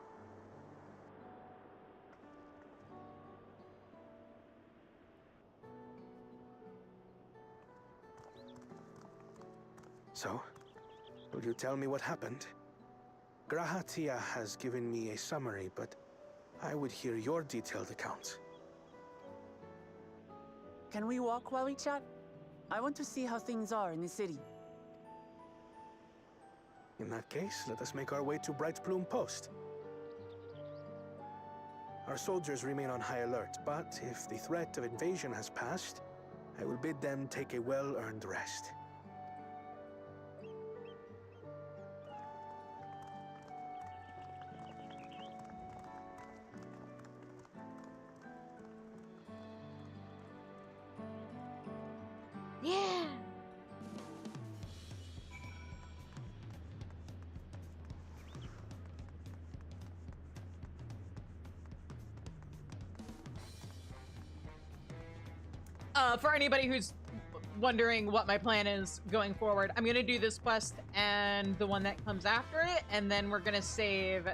So, will you tell me what happened? Grahatia has given me a summary, but I would hear your detailed account. Can we walk while we chat? I want to see how things are in the city. In that case, let us make our way to Bright Plume Post. Our soldiers remain on high alert, but if the threat of invasion has passed, I will bid them take a well-earned rest. For anybody who's wondering what my plan is going forward, I'm gonna do this quest and the one that comes after it, and then we're gonna save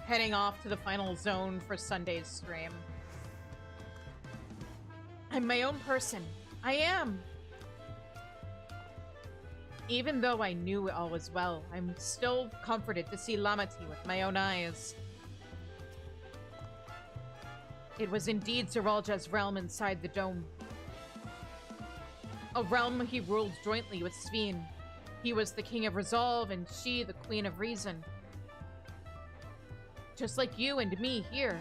heading off to the final zone for Sunday's stream. I'm my own person. I am. Even though I knew all was well, I'm still comforted to see Lamati with my own eyes. It was indeed Zeralja's realm inside the dome. A realm he ruled jointly with Sveen. He was the king of resolve, and she the queen of reason. Just like you and me here.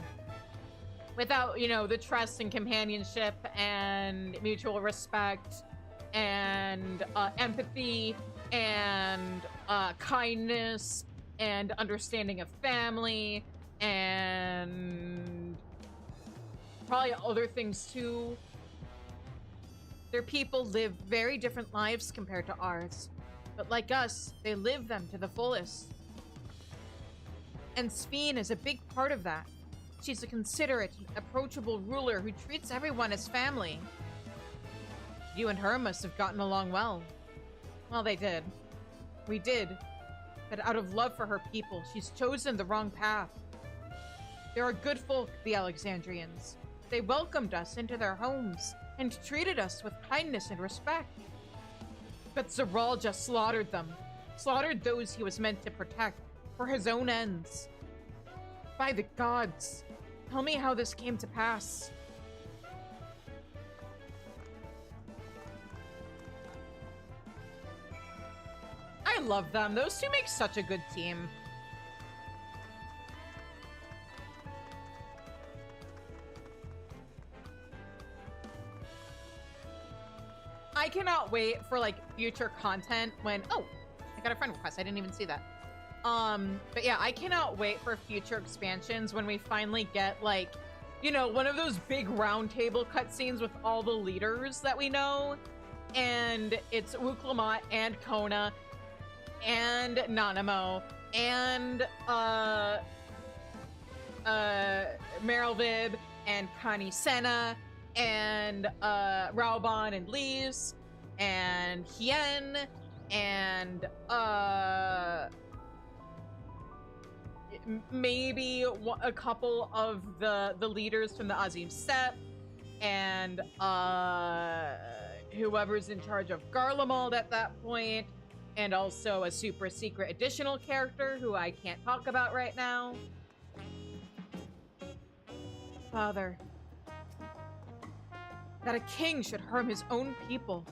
Without, you know, the trust and companionship and mutual respect and empathy and kindness and understanding of family and probably other things too. Their people live very different lives compared to ours, but like us, they live them to the fullest. And Sveen is a big part of that. She's a considerate, approachable ruler who treats everyone as family. You and her must have gotten along well. Well, they did. We did. But out of love for her people, she's chosen the wrong path. They are good folk, the Alexandrians. They welcomed us into their homes and treated us with kindness and respect. But Zeralja slaughtered them. Slaughtered those he was meant to protect for his own ends. By the gods, tell me how this came to pass. I love them. Those two make such a good team. I cannot wait for like future content when I got a friend request. I didn't even see that. But yeah, I cannot wait for future expansions when we finally get like, you know, one of those big round table cutscenes with all the leaders that we know. And it's Wuklamat and Kona and Nanamo and Merylvib and Connie Senna and Raoban and Lise and Hien and maybe a couple of the leaders from the Azim Steppe and whoever's in charge of Garlemald at that point, and also a super secret additional character who I can't talk about right now. Father, that a king should harm his own people.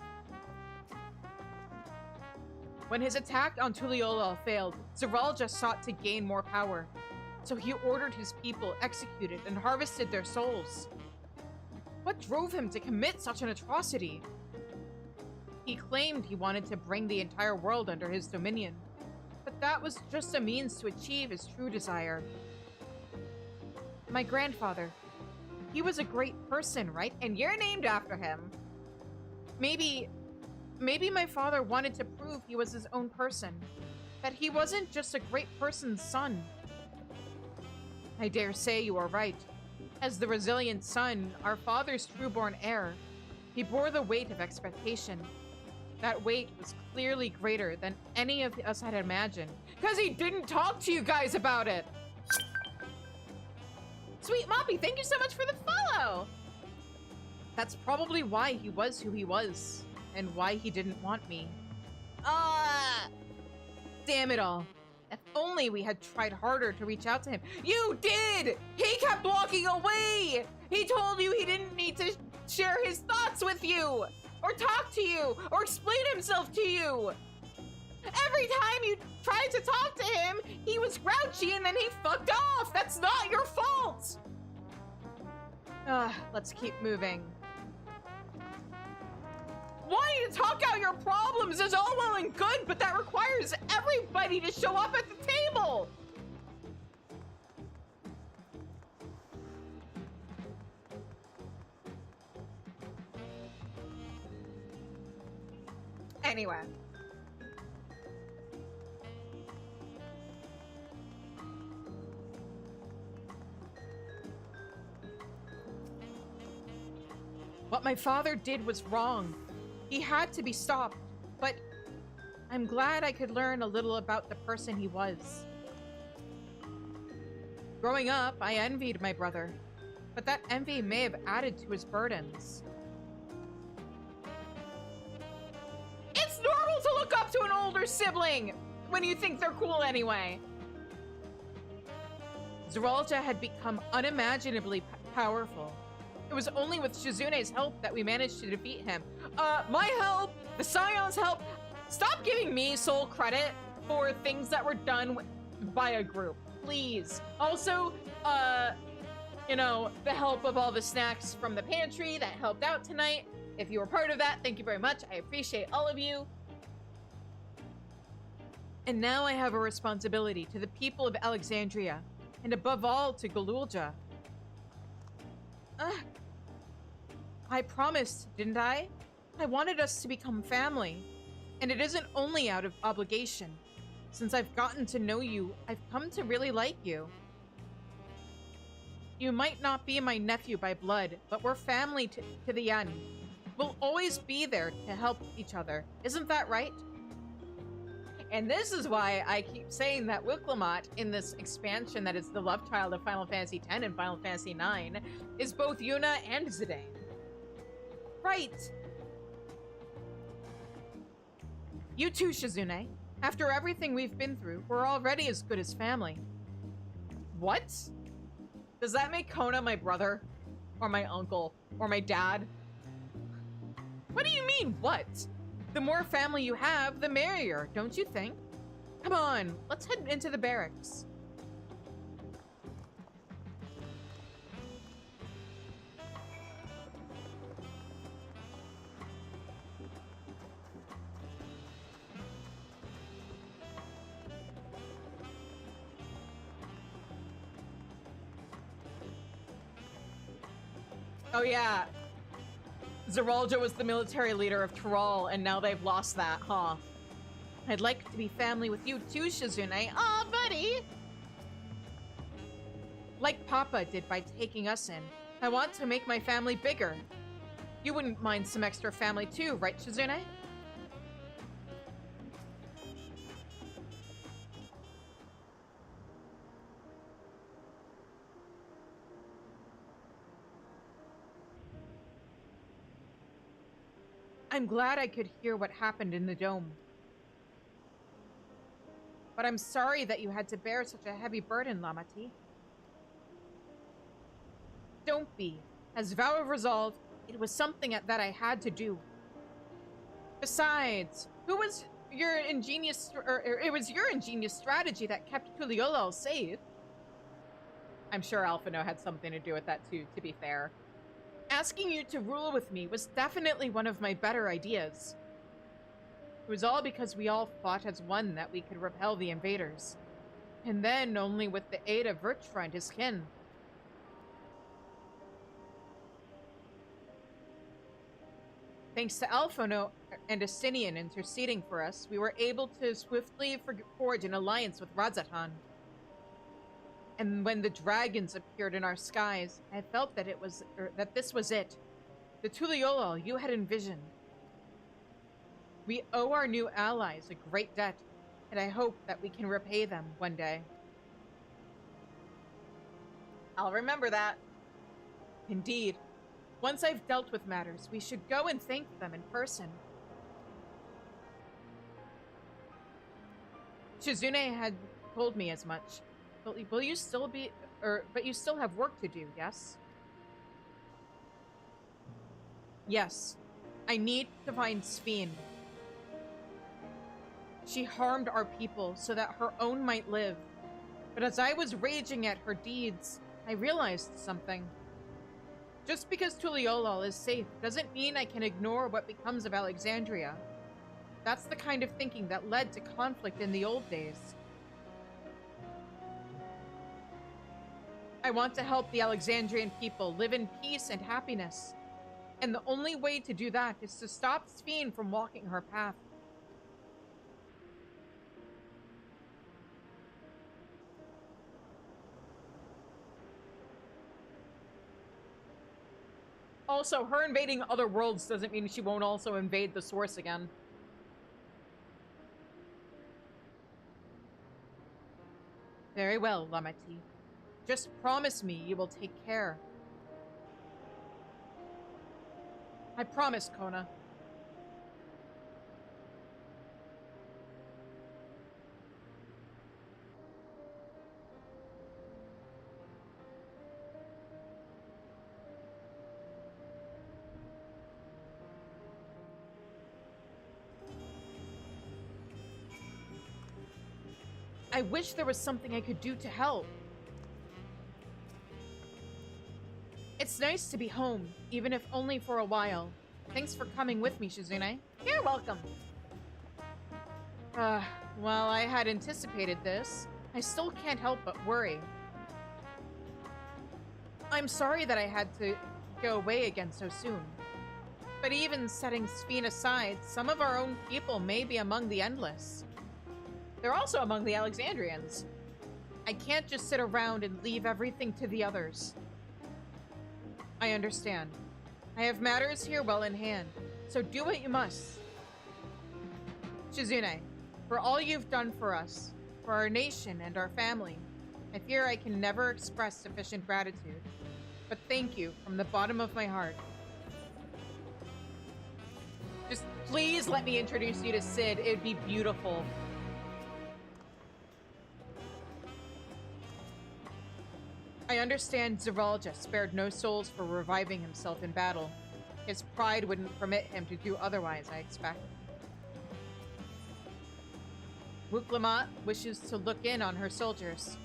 When his attack on Tuliolal failed, Zeralja sought to gain more power. So he ordered his people executed and harvested their souls. What drove him to commit such an atrocity? He claimed he wanted to bring the entire world under his dominion, but that was just a means to achieve his true desire. My grandfather, he was a great person, right? And you're named after him. Maybe my father wanted to prove he was his own person, that he wasn't just a great person's son. I dare say you are right. As the resilient son, our father's true-born heir, he bore the weight of expectation. That weight was clearly greater than any of us had imagined, because he didn't talk to you guys about it! Sweet Moppy, thank you so much for the follow! That's probably why he was who he was, and why he didn't want me. Damn it all. If only we had tried harder to reach out to him. You did! He kept walking away! He told you he didn't need to share his thoughts with you! Or talk to you! Or explain himself to you! Every time you tried to talk to him, he was grouchy and then he fucked off! That's not your fault! Let's keep moving. Wanting to talk out your problems is all well and good, but that requires everybody to show up at the table! Anyway. What my father did was wrong. He had to be stopped, but I'm glad I could learn a little about the person he was. Growing up, I envied my brother, but that envy may have added to his burdens. It's normal to look up to an older sibling when you think they're cool anyway. Zeralja had become unimaginably powerful. It was only with Shizune's help that we managed to defeat him. My help, the Scion's help. Stop giving me sole credit for things that were done by a group, please. Also, you know, the help of all the snacks from the pantry that helped out tonight. If you were part of that, thank you very much. I appreciate all of you. And now I have a responsibility to the people of Alexandria, and above all to Galulja. I promised, didn't I? I wanted us to become family. And it isn't only out of obligation. Since I've gotten to know you, I've come to really like you. You might not be my nephew by blood, but we're family to the end. We'll always be there to help each other. Isn't that right? And this is why I keep saying that Wicklamat in this expansion that is the love child of Final Fantasy X and Final Fantasy IX is both Yuna and Zidane. Right. You too, Shizune. After everything we've been through, we're already as good as family. What? Does that make Kona my brother? Or my uncle? Or my dad? What do you mean, what? The more family you have, the merrier, don't you think? Come on, let's head into the barracks. Oh yeah, Zeralja was the military leader of Tyrol, and now they've lost that, huh? I'd like to be family with you too, Shizune. Aw, buddy! Like Papa did by taking us in, I want to make my family bigger. You wouldn't mind some extra family too, right, Shizune? I'm glad I could hear what happened in the dome. But I'm sorry that you had to bear such a heavy burden, Lamati. Don't be. As vow of resolve, it was something that I had to do. Besides, it was your ingenious strategy that kept Tuliolol safe. I'm sure Alphino had something to do with that too, to be fair. Asking you to rule with me was definitely one of my better ideas. It was all because we all fought as one that we could repel the invaders. And then only with the aid of Virchfra and his kin. Thanks to Alphino and Asinian interceding for us, we were able to swiftly forge an alliance with Radzatan. And when the dragons appeared in our skies, I felt that this was it. The Tuliolol you had envisioned. We owe our new allies a great debt, and I hope that we can repay them one day. I'll remember that. Indeed. Once I've dealt with matters, we should go and thank them in person. Shizune had told me as much. Will you still be, but you still have work to do, yes? Yes. I need to find Sphene. She harmed our people so that her own might live. But as I was raging at her deeds, I realized something. Just because Tuliolol is safe doesn't mean I can ignore what becomes of Alexandria. That's the kind of thinking that led to conflict in the old days. I want to help the Alexandrian people live in peace and happiness. And the only way to do that is to stop Sphene from walking her path. Also, her invading other worlds doesn't mean she won't also invade the source again. Very well, Lameti. Just promise me you will take care. I promise, Kona. I wish there was something I could do to help. It's nice to be home, even if only for a while. Thanks for coming with me, Shizune. You're welcome. While I had anticipated this, I still can't help but worry. I'm sorry that I had to go away again so soon. But even setting Sphene aside, some of our own people may be among the Endless. They're also among the Alexandrians. I can't just sit around and leave everything to the others. I understand. I have matters here well in hand, so do what you must. Shizune, for all you've done for us, for our nation and our family, I fear I can never express sufficient gratitude. But thank you from the bottom of my heart. Just please let me introduce you to Sid. It'd be beautiful. I understand Zeralja spared no souls for reviving himself in battle. His pride wouldn't permit him to do otherwise, I expect. Wuklamat wishes to look in on her soldiers.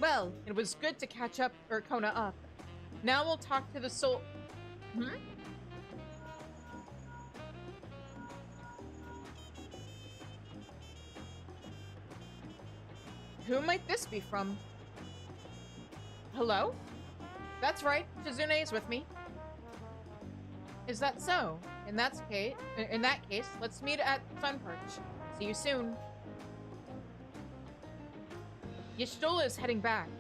Well, it was good to catch up, or Kona up. Now we'll talk to the Who might this be from? Hello? That's right, Shizune is with me. Is that so? In that case, let's meet at Sunperch. See you soon. Y'shtola is heading back.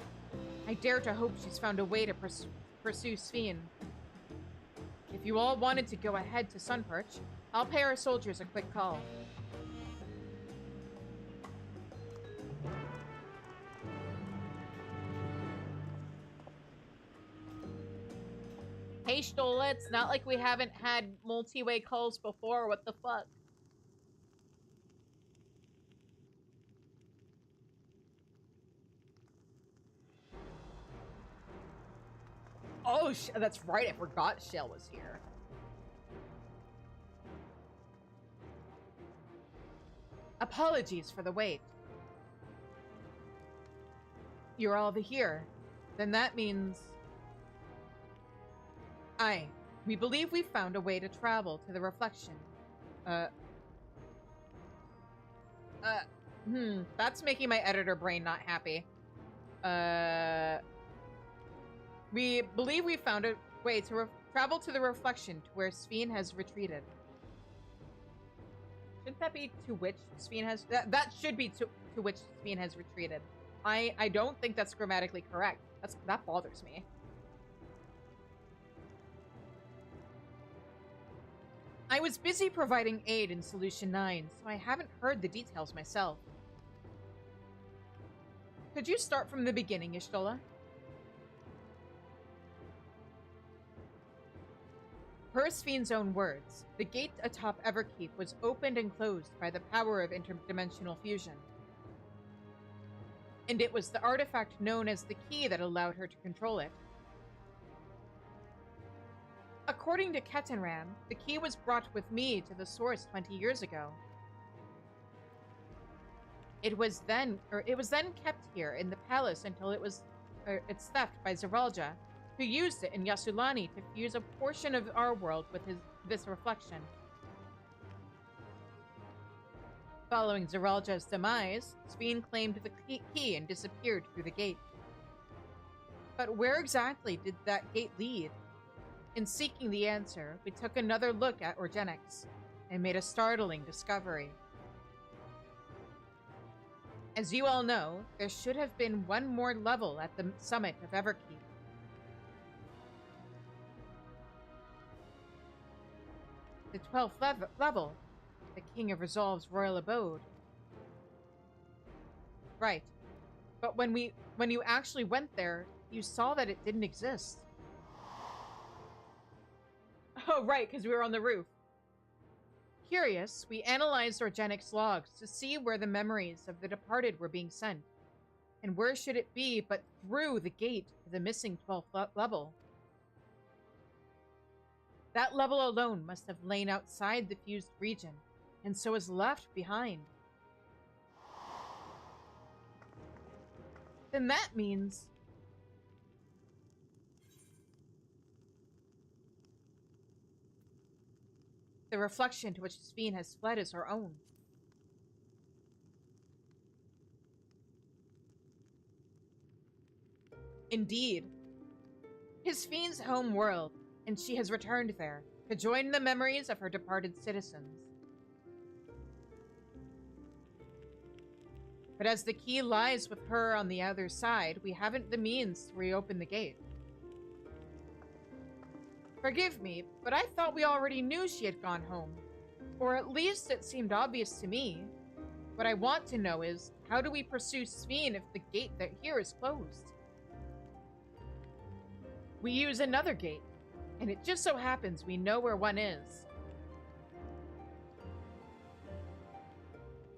I dare to hope she's found a way to pursue Sphene. If you all wanted to go ahead to Sunperch, I'll pay our soldiers a quick call. Hey, Stola, it's not like we haven't had multi-way calls before. What the fuck? Oh, that's right. I forgot Shell was here. Apologies for the wait. You're all here. Then that means... Aye, we believe we've found a way to travel to the reflection. That's making my editor brain not happy. We believe we found a way to travel to the reflection to where Sphene has retreated. Shouldn't that be to which Sphene has... That should be to which Sphene has retreated. I don't think that's grammatically correct. That bothers me. I was busy providing aid in Solution 9, so I haven't heard the details myself. Could you start from the beginning, Y'shtola? Per Sphene's own words, the gate atop Everkeep was opened and closed by the power of interdimensional fusion. And it was the artifact known as the key that allowed her to control it. According to Ketenran, the key was brought with me to the source 20 years ago. It was then kept here in the palace until its theft by Zeralja, who used it in Yasulani to fuse a portion of our world with this reflection. Following Zeralja's demise, Sphene claimed the key and disappeared through the gate. But where exactly did that gate lead? In seeking the answer, we took another look at Organics and made a startling discovery. As you all know, there should have been one more level at the summit of Everkeep. the 12th level, the King of Resolve's royal abode. Right. But when you actually went there, you saw that it didn't exist. Oh, right, because we were on the roof. Curious, we analyzed Organic's logs to see where the memories of the departed were being sent. And where should it be but through the gate to the missing 12th level? That level alone must have lain outside the fused region, and so is left behind. Then that means... the reflection to which Sphene has fled is her own. Indeed. His Sphene's home world, and she has returned there to join the memories of her departed citizens. But as the key lies with her on the other side, we haven't the means to reopen the gate. Forgive me, but I thought we already knew she had gone home. Or at least it seemed obvious to me. What I want to know is, how do we pursue Sphene if the gate that here is closed? We use another gate, and it just so happens we know where one is.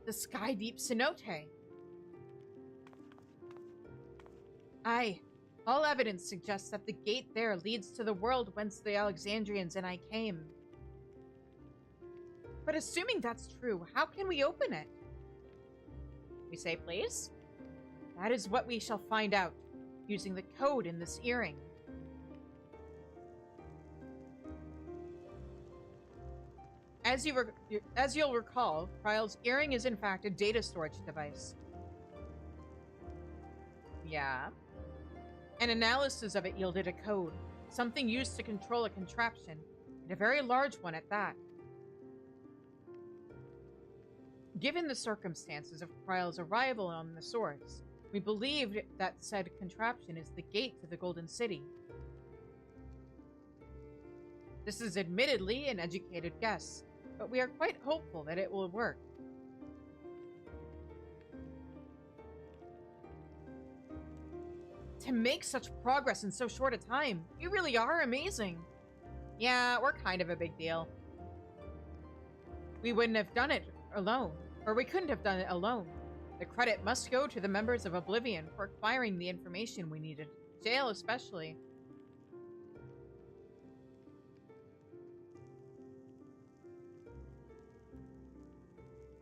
The Sky Deep Cenote. Aye. All evidence suggests that the gate there leads to the world whence the Alexandrians and I came. But assuming that's true, how can we open it? We say please? That is what we shall find out, using the code in this earring. As you'll recall, Kryle's earring is in fact a data storage device. Yeah. An analysis of it yielded a code, something used to control a contraption, and a very large one at that. Given the circumstances of Kryle's arrival on the source, we believed that said contraption is the gate to the Golden City. This is admittedly an educated guess, but we are quite hopeful that it will work. To make such progress in so short a time, you really are amazing. Yeah, we're kind of a big deal. We wouldn't have done it alone, or we couldn't have done it alone. The credit must go to the members of Oblivion for acquiring the information we needed, jail especially.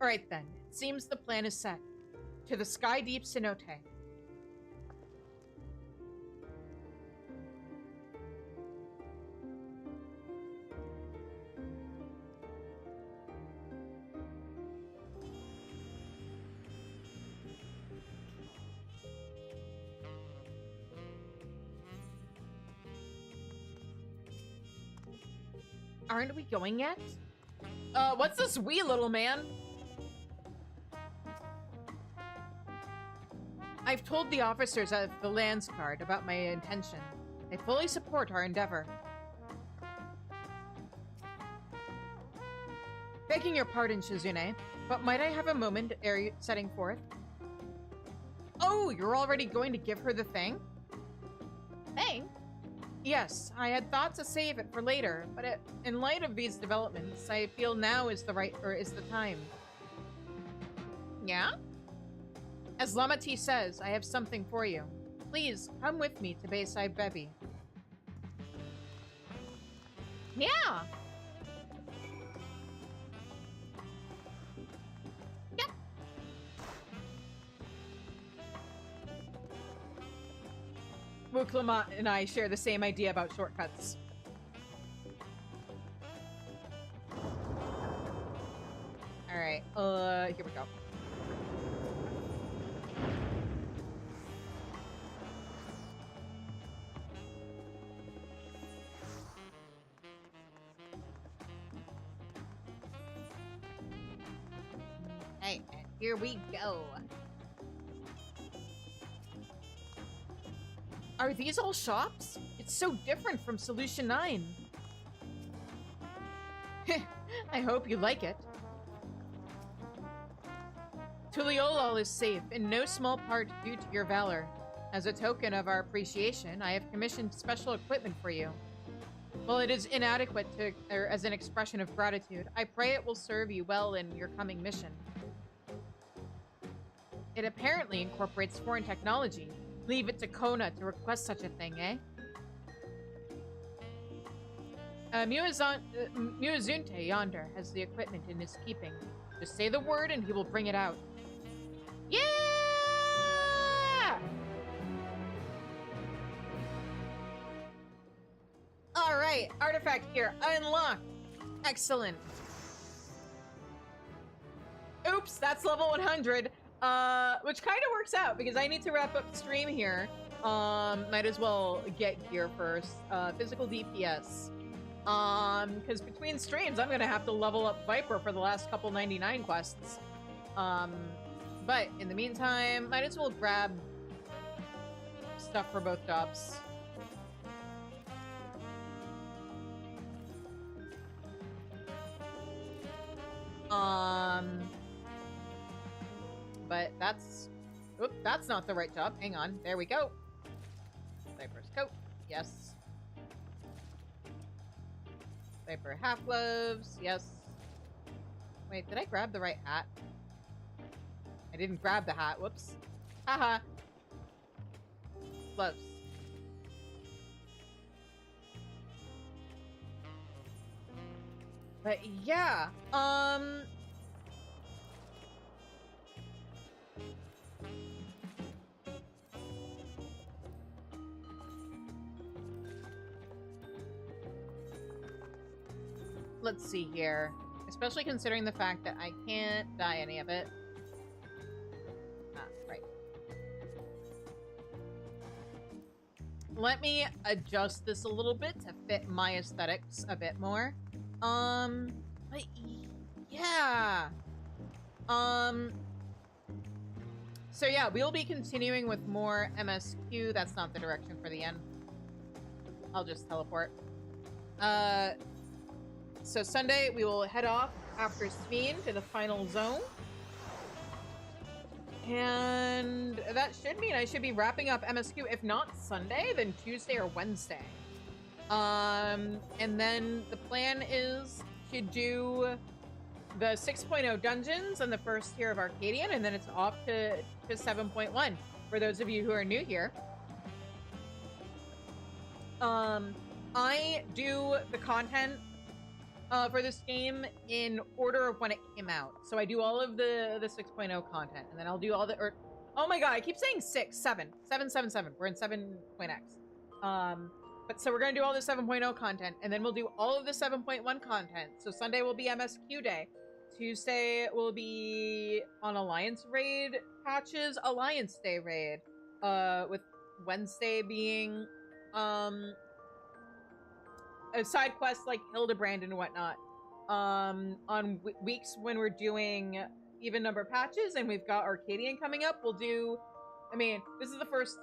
Alright then, it seems the plan is set. To the Sky Deep Cenote. Aren't we going yet? What's this wee little man? I've told the officers of the Lands Guard about my intention. They fully support our endeavor. Begging your pardon, Shizune, but might I have a moment ere setting forth? Oh, you're already going to give her the thing? Thing? Yes, I had thought to save it for later, but in light of these developments, I feel now is the time. Yeah? As Lamati says, I have something for you. Please, come with me to Bayside Bevy. Yeah! Yep. Wuklama and I share the same idea about shortcuts. Alright, here we go. Hey, and here we go. Are these all shops? It's so different from Solution 9. I hope you like it. Tuliolol is safe, in no small part due to your valor. As a token of our appreciation, I have commissioned special equipment for you. While it is inadequate as an expression of gratitude, I pray it will serve you well in your coming mission. It apparently incorporates foreign technology. Leave it to Kona to request such a thing, eh? Muazunte yonder has the equipment in his keeping. Just say the word and he will bring it out. Yeah! Alright, artifact here. Unlocked. Excellent. Oops, that's level 100. Which kind of works out because I need to wrap up the stream here. Might as well get gear first. Physical DPS. Because between streams, I'm gonna have to level up Viper for the last couple 99 quests. But in the meantime, might as well grab stuff for both jobs. But that's... Oop, that's not the right job. Hang on. There we go. Viper's coat. Yes. Viper half gloves. Yes. Wait, did I grab the right hat? I didn't grab the hat. Whoops. Haha. Gloves. But yeah, let's see here. Especially considering the fact that I can't dye any of it. Ah, right. Let me adjust this a little bit to fit my aesthetics a bit more. But yeah. So yeah, we'll be continuing with more MSQ. That's not the direction for the end. I'll just teleport. So Sunday, we will head off after Sveen to the final zone. And that should mean I should be wrapping up MSQ. If not Sunday, then Tuesday or Wednesday. And then the plan is to do the 6.0 dungeons and the first tier of Arcadian, and then it's off to 7.1 for those of you who are new here. I do the content for this game in order of when it came out. So I do all of the 6.0 content, and then I'll do all the... oh my god, I keep saying 7. We're in 7.x. But so we're going to do all the 7.0 content, and then we'll do all of the 7.1 content. So Sunday will be MSQ day. Tuesday will be on Alliance raid patches, Alliance Day raid. With Wednesday being, a side quest like Hildebrand and whatnot. On weeks when we're doing even number patches and we've got Arcadian coming up, we'll do... I mean, this is the first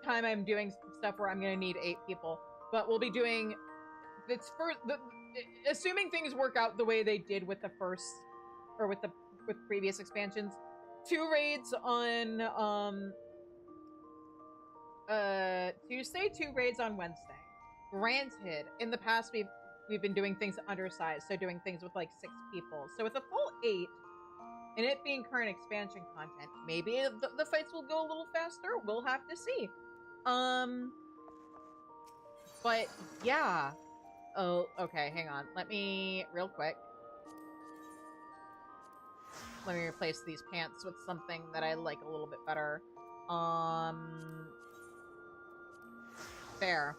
time I'm doing stuff where I'm gonna need 8 people, but we'll be doing... It's for assuming things work out the way they did with the first... or with previous expansions. 2 raids on, Tuesday, 2 raids on Wednesday. Granted, in the past we've been doing things undersized, so doing things with like 6 people. So with a full 8, and it being current expansion content, maybe the fights will go a little faster. We'll have to see. But yeah. Oh, okay, hang on. Let me, real quick. Let me replace these pants with something that I like a little bit better. There.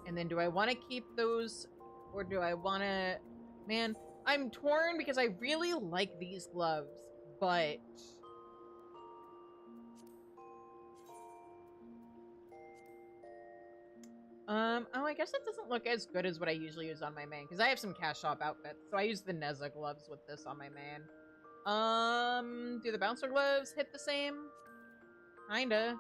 And then do I want to keep those, or do I want to... Man, I'm torn because I really like these gloves, but... Oh, I guess it doesn't look as good as what I usually use on my main, because I have some cash shop outfits, so I use the Neza gloves with this on my main. Do the bouncer gloves hit the same? Kinda.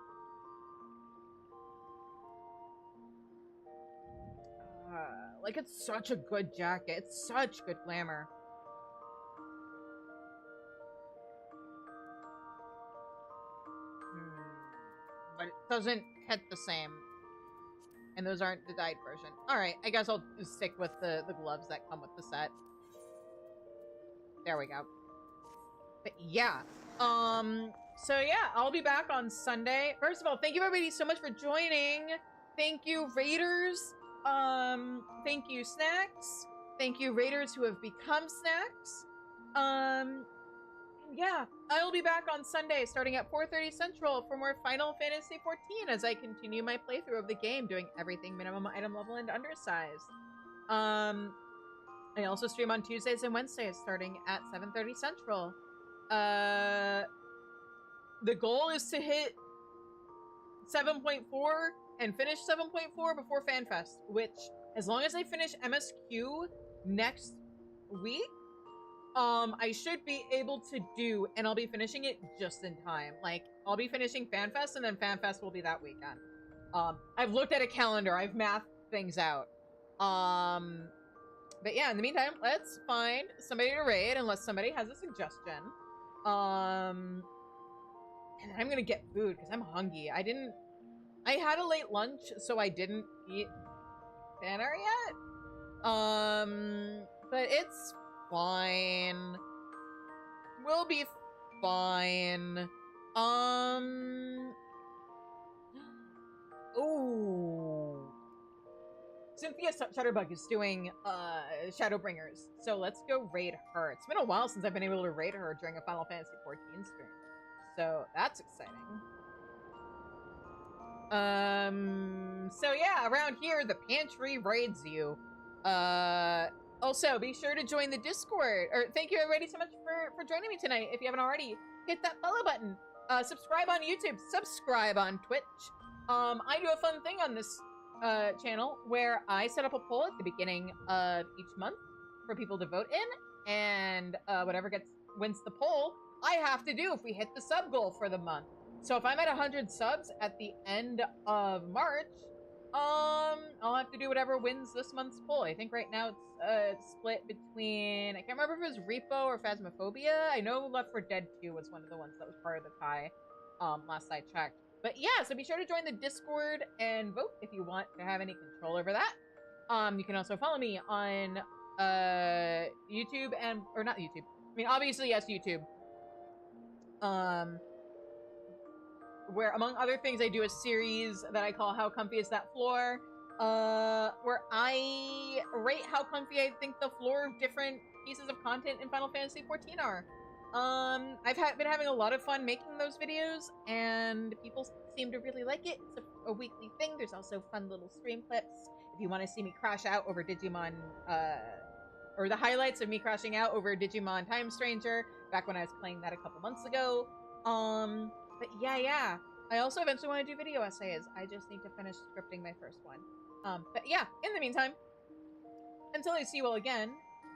Like, it's such a good jacket. It's such good glamour. But it doesn't hit the same. And those aren't the dyed version. Alright, I guess I'll just stick with the gloves that come with the set. There we go. But yeah. So yeah, I'll be back on Sunday. First of all, thank you everybody so much for joining. Thank you, Raiders. Thank you, Snacks. Thank you, Raiders who have become Snacks. Yeah, I'll be back on Sunday starting at 4:30 Central for more Final Fantasy XIV as I continue my playthrough of the game, doing everything minimum item level and undersized. I also stream on Tuesdays and Wednesdays starting at 7:30 Central. The goal is to hit 7.4 and finish 7.4 before FanFest, which, as long as I finish MSQ next week, I should be able to do, and I'll be finishing it just in time. Like, I'll be finishing FanFest, and then FanFest will be that weekend. I've looked at a calendar. I've mathed things out. But yeah, in the meantime, let's find somebody to raid, unless somebody has a suggestion. And I'm gonna get food, because I'm hungry. I had a late lunch, so I didn't eat dinner yet. But it's fine. We'll be fine. Ooh. Cynthia Shutterbug is doing Shadowbringers, so let's go raid her. It's been a while since I've been able to raid her during a Final Fantasy XIV stream, so that's exciting. So yeah, around here the pantry raids you. Also be sure to join the Discord. Or thank you everybody so much for joining me tonight. If you haven't already, hit that follow button. Subscribe on YouTube, subscribe on Twitch. I do a fun thing on this channel where I set up a poll at the beginning of each month for people to vote in, and whatever wins the poll, I have to do if we hit the sub goal for the month. So if I'm at 100 subs at the end of March, I'll have to do whatever wins this month's poll. I think right now it's split between, I can't remember if it was Repo or Phasmophobia. I know Left 4 Dead 2 was one of the ones that was part of the tie, last I checked. But yeah, so be sure to join the Discord and vote if you want to have any control over that. You can also follow me on YouTube or not YouTube. I mean, obviously, yes, YouTube. Where, among other things, I do a series that I call How Comfy Is That Floor? Where I rate how comfy I think the floor of different pieces of content in Final Fantasy XIV are. I've been having a lot of fun making those videos, and people seem to really like it. It's a weekly thing. There's also fun little stream clips if you want to see me crash out over Digimon, or the highlights of me crashing out over Digimon Time Stranger, back when I was playing that a couple months ago. But yeah. I also eventually want to do video essays. I just need to finish scripting my first one. But yeah, in the meantime, until I see you all again,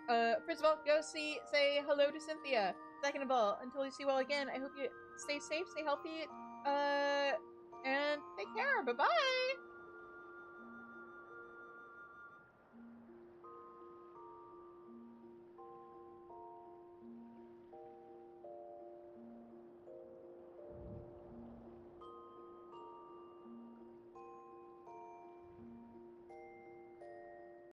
first of all, go say hello to Cynthia. Second of all, until I see you all again, I hope you stay safe, stay healthy, and take care. Bye-bye!